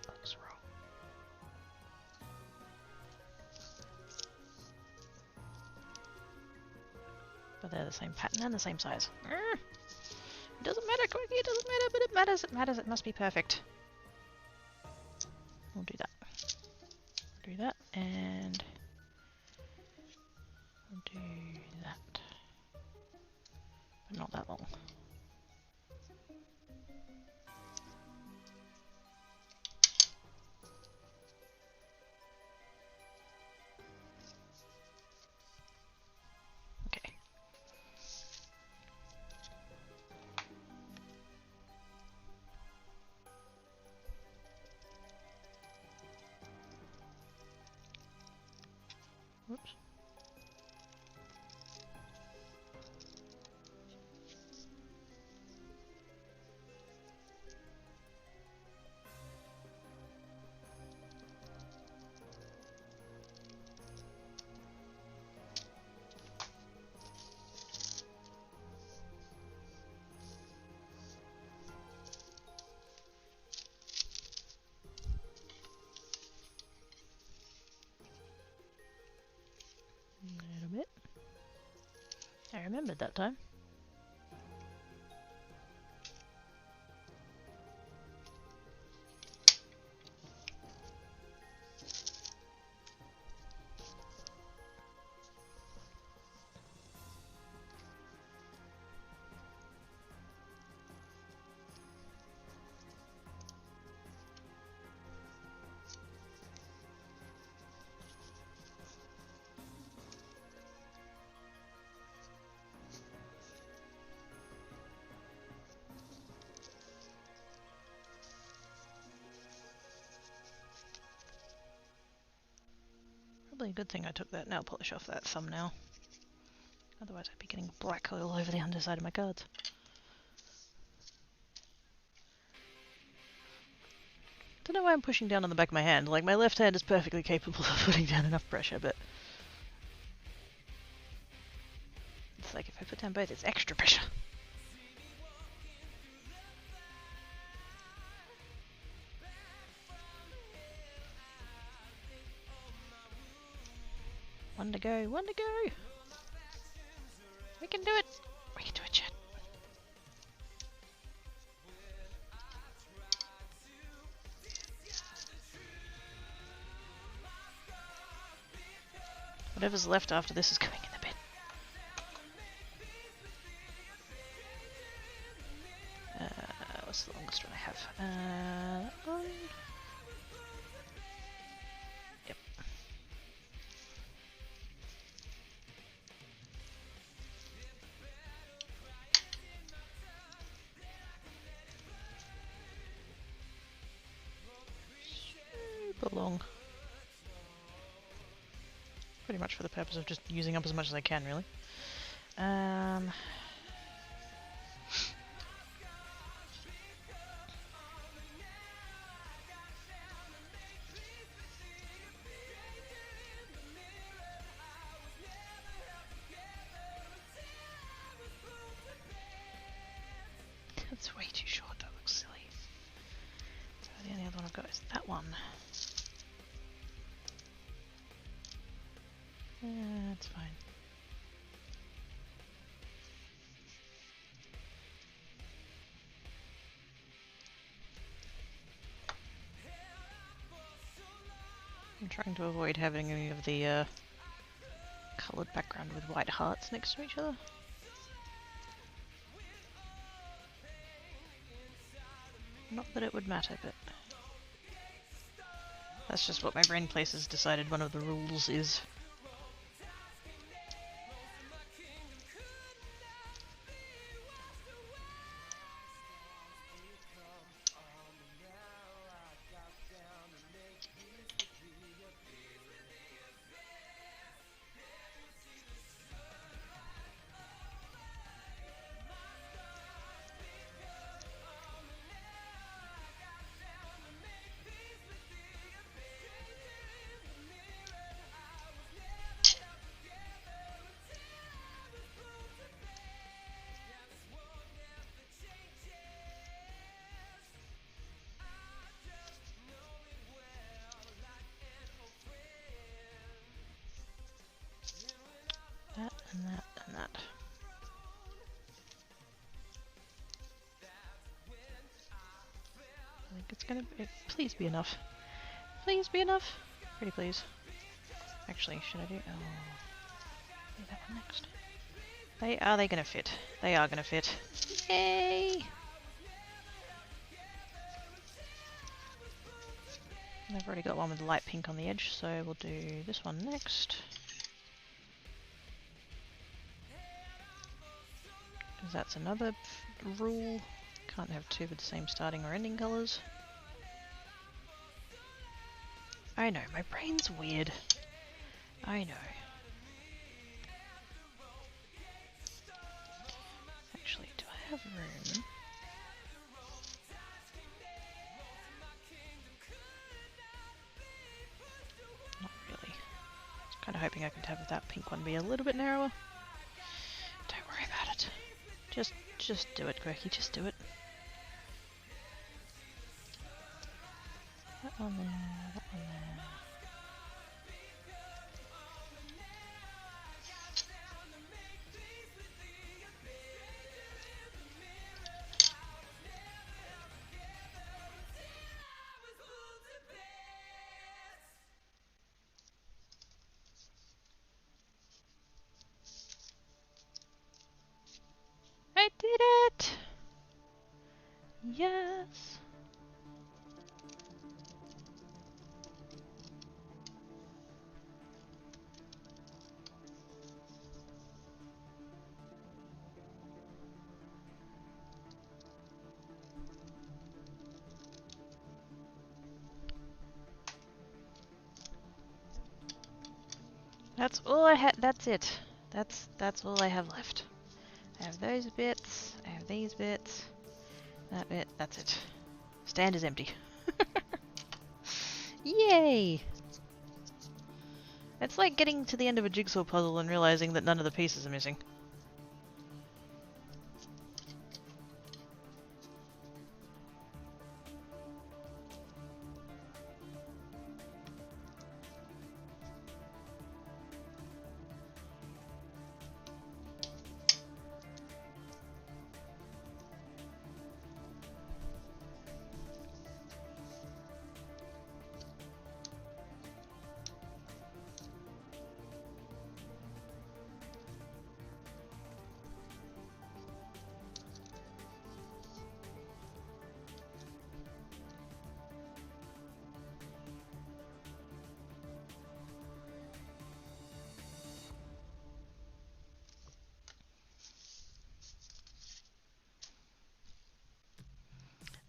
S2: looks wrong. But they're the same pattern and the same size. It doesn't matter, Quirky, it doesn't matter, but it matters, it matters, it must be perfect. We'll do that. We'll do that, and we'll do that. But not that long. Okay. Whoops. A little bit. I remembered that time. Probably a good thing I took that nail polish off that thumbnail. Otherwise I'd be getting black oil over the underside of my cards. Don't know why I'm pushing down on the back of my hand. Like, my left hand is perfectly capable of putting down enough pressure, but it's like if I put down both, it's extra pressure. One to go, one to go! We can do it! We can do it, chat. Whatever's left after this is going in the bin. What's the longest one I have? That one. Yep. Super long. Pretty much for the purpose of just using up as much as I can, really. That's way too short, that looks silly. So the only other one I've got is that one. That's fine. I'm trying to avoid having any of the coloured background with white hearts next to each other. Not that it would matter, but that's just what my brain place has decided one of the rules is. That and that and that. I think it's gonna be, please be enough. Please be enough. Pretty please. Actually, should I do? Oh. Do that one next. Are they gonna fit? They are gonna fit. Yay! And I've already got one with light pink on the edge, so we'll do this one next. Because that's another rule. Can't have two with the same starting or ending colours. I know, my brain's weird. I know. Actually, do I have room? Not really. I was kind of hoping I could have that pink one be a little bit narrower. Don't worry about it. Just do it, Quirky, just do it. That one there, that one there. I did it! Yes! That's all I had. That's it. That's all I have left. I have those bits. I have these bits. That bit. That's it. Stand is empty. Yay! It's like getting to the end of a jigsaw puzzle and realizing that none of the pieces are missing.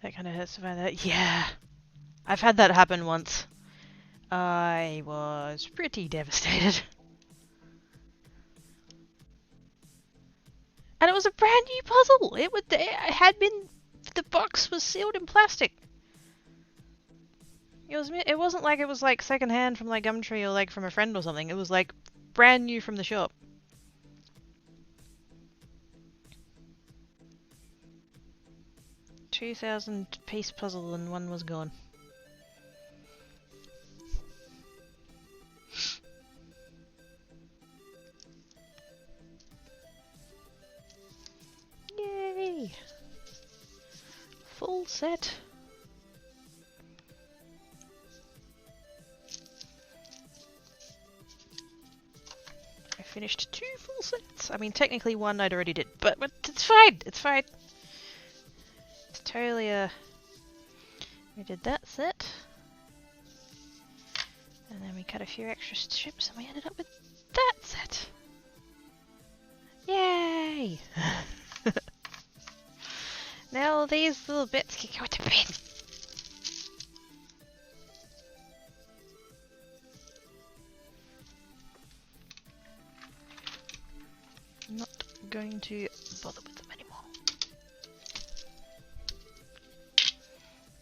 S2: That kind of hurts to find that. Yeah! I've had that happen once. I was pretty devastated. And it was a brand new puzzle! It had been... The box was sealed in plastic. It wasn't like it was like secondhand from like Gumtree or like from a friend or something. It was like brand new from the shop. $2,000 piece puzzle and one was gone. Yay! Full set. I finished 2 full sets. I mean, technically one I'd already did, but it's fine. It's fine. It's totally we did that set, and then we cut a few extra strips, and we ended up with that set. Yay! Now all these little bits can go to bin. Not going to bother with them anymore.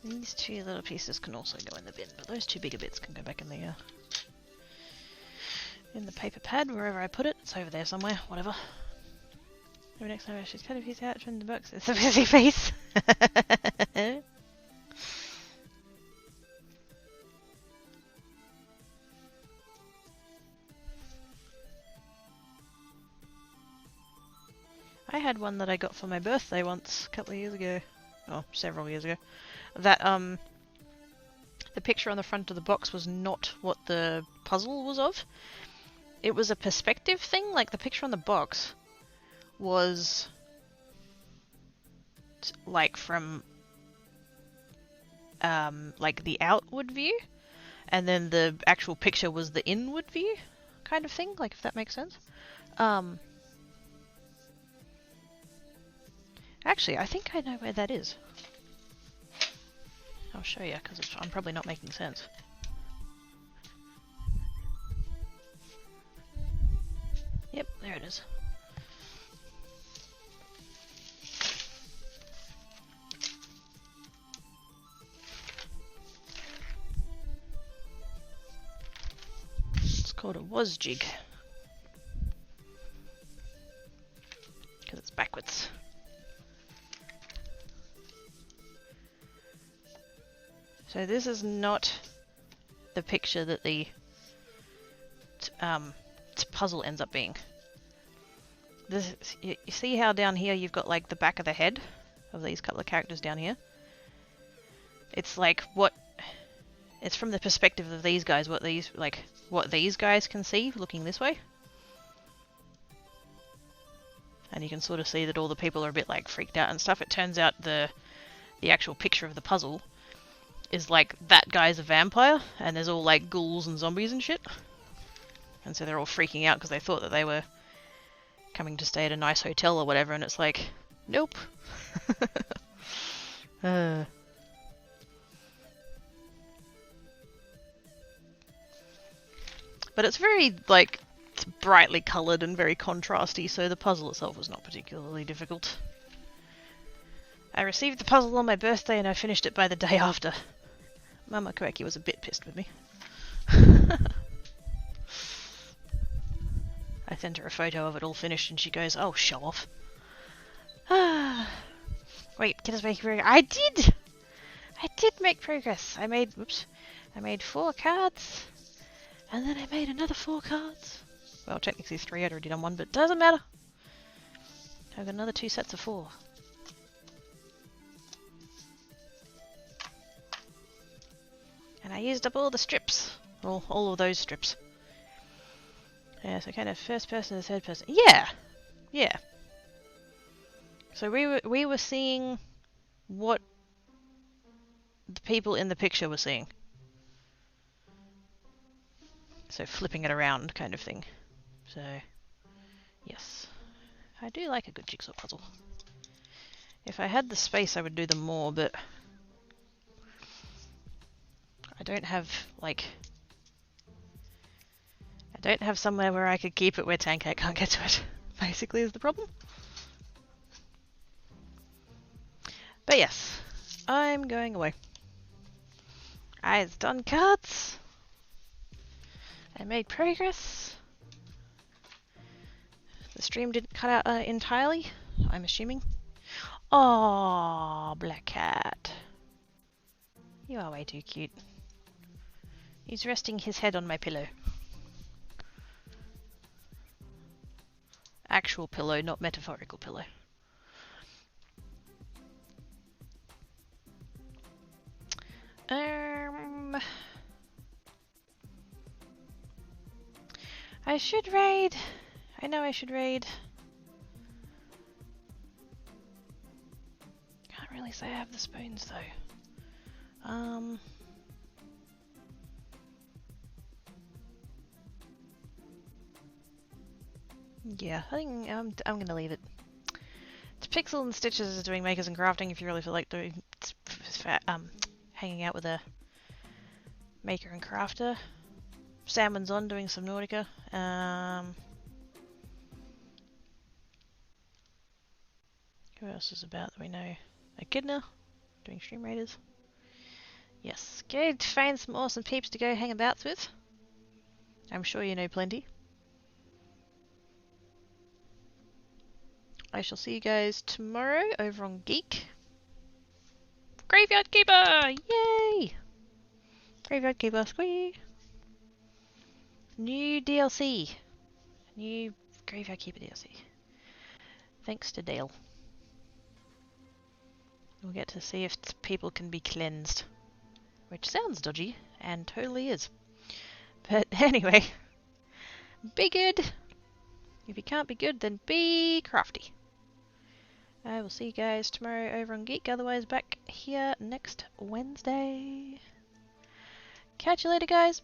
S2: These 2 little pieces can also go in the bin, but those 2 bigger bits can go back in the paper pad, wherever I put it. It's over there somewhere, whatever. Maybe next time I should cut a piece out from the box. It's a busy piece. I had one that I got for my birthday once, a couple of years ago. Oh, several years ago. That, the picture on the front of the box was not what the puzzle was of. it was a perspective thing. Like the picture on the box was like from like the outward view, and then the actual picture was the inward view kind of thing, like if that makes sense. Actually, I think I know where that is. I'll show you, because I'm probably not making sense. Yep, there it is. It's called a was jig. Because it's backwards. So this is not the picture that the puzzle ends up being. This, you see how down here you've got like the back of the head of these couple of characters down here? It's like it's from the perspective of these guys, what these guys can see looking this way. And you can sort of see that all the people are a bit like freaked out and stuff. It turns out the actual picture of the puzzle is like that guy's a vampire, and there's all like ghouls and zombies and shit. And so they're all freaking out because they thought that they were coming to stay at a nice hotel or whatever, and it's like, nope. But it's very like brightly coloured and very contrasty, so the puzzle itself was not particularly difficult. I received the puzzle on my birthday and I finished it by the day after. Mama Koeki was a bit pissed with me. I sent her a photo of it all finished and she goes, oh, show off. Wait, can I make progress? I did make progress. I made 4 cards. And then I made another 4 cards. Well, technically 3, I'd already done 1, but doesn't matter. I've got another 2 sets of 4. And I used up all the strips. Well, all of those strips. Yeah, so kind of first person and third person. Yeah! Yeah. So we were seeing what the people in the picture were seeing. So flipping it around kind of thing. So, yes. I do like a good jigsaw puzzle. If I had the space I would do them more, but I don't have, like... I don't have somewhere where I could keep it where Tankat can't get to it, basically is the problem. But yes, I'm going away. I've done cards. I made progress. The stream didn't cut out entirely, I'm assuming. Oh, black cat. You are way too cute. He's resting his head on my pillow. Actual pillow, not metaphorical pillow. I should raid. I know I should raid. Can't really say I have the spoons though. Yeah, I think I'm gonna leave it. It's Pixel and Stitches is doing makers and crafting if you really feel like doing hanging out with a maker and crafter. Salmon's on doing some Nautica. Who else is about that we know? Echidna doing Stream Raiders. Yes, go to find some awesome peeps to go hang about with. I'm sure you know plenty. I shall see you guys tomorrow over on Geek. Graveyard Keeper! Yay! Graveyard Keeper, squee! New DLC. New Graveyard Keeper DLC. Thanks to Dale. We'll get to see if people can be cleansed. Which sounds dodgy, and totally is. But anyway, Be good. If you can't be good, then be crafty. I will see you guys tomorrow over on Geek. Otherwise, back here next Wednesday. Catch you later, guys.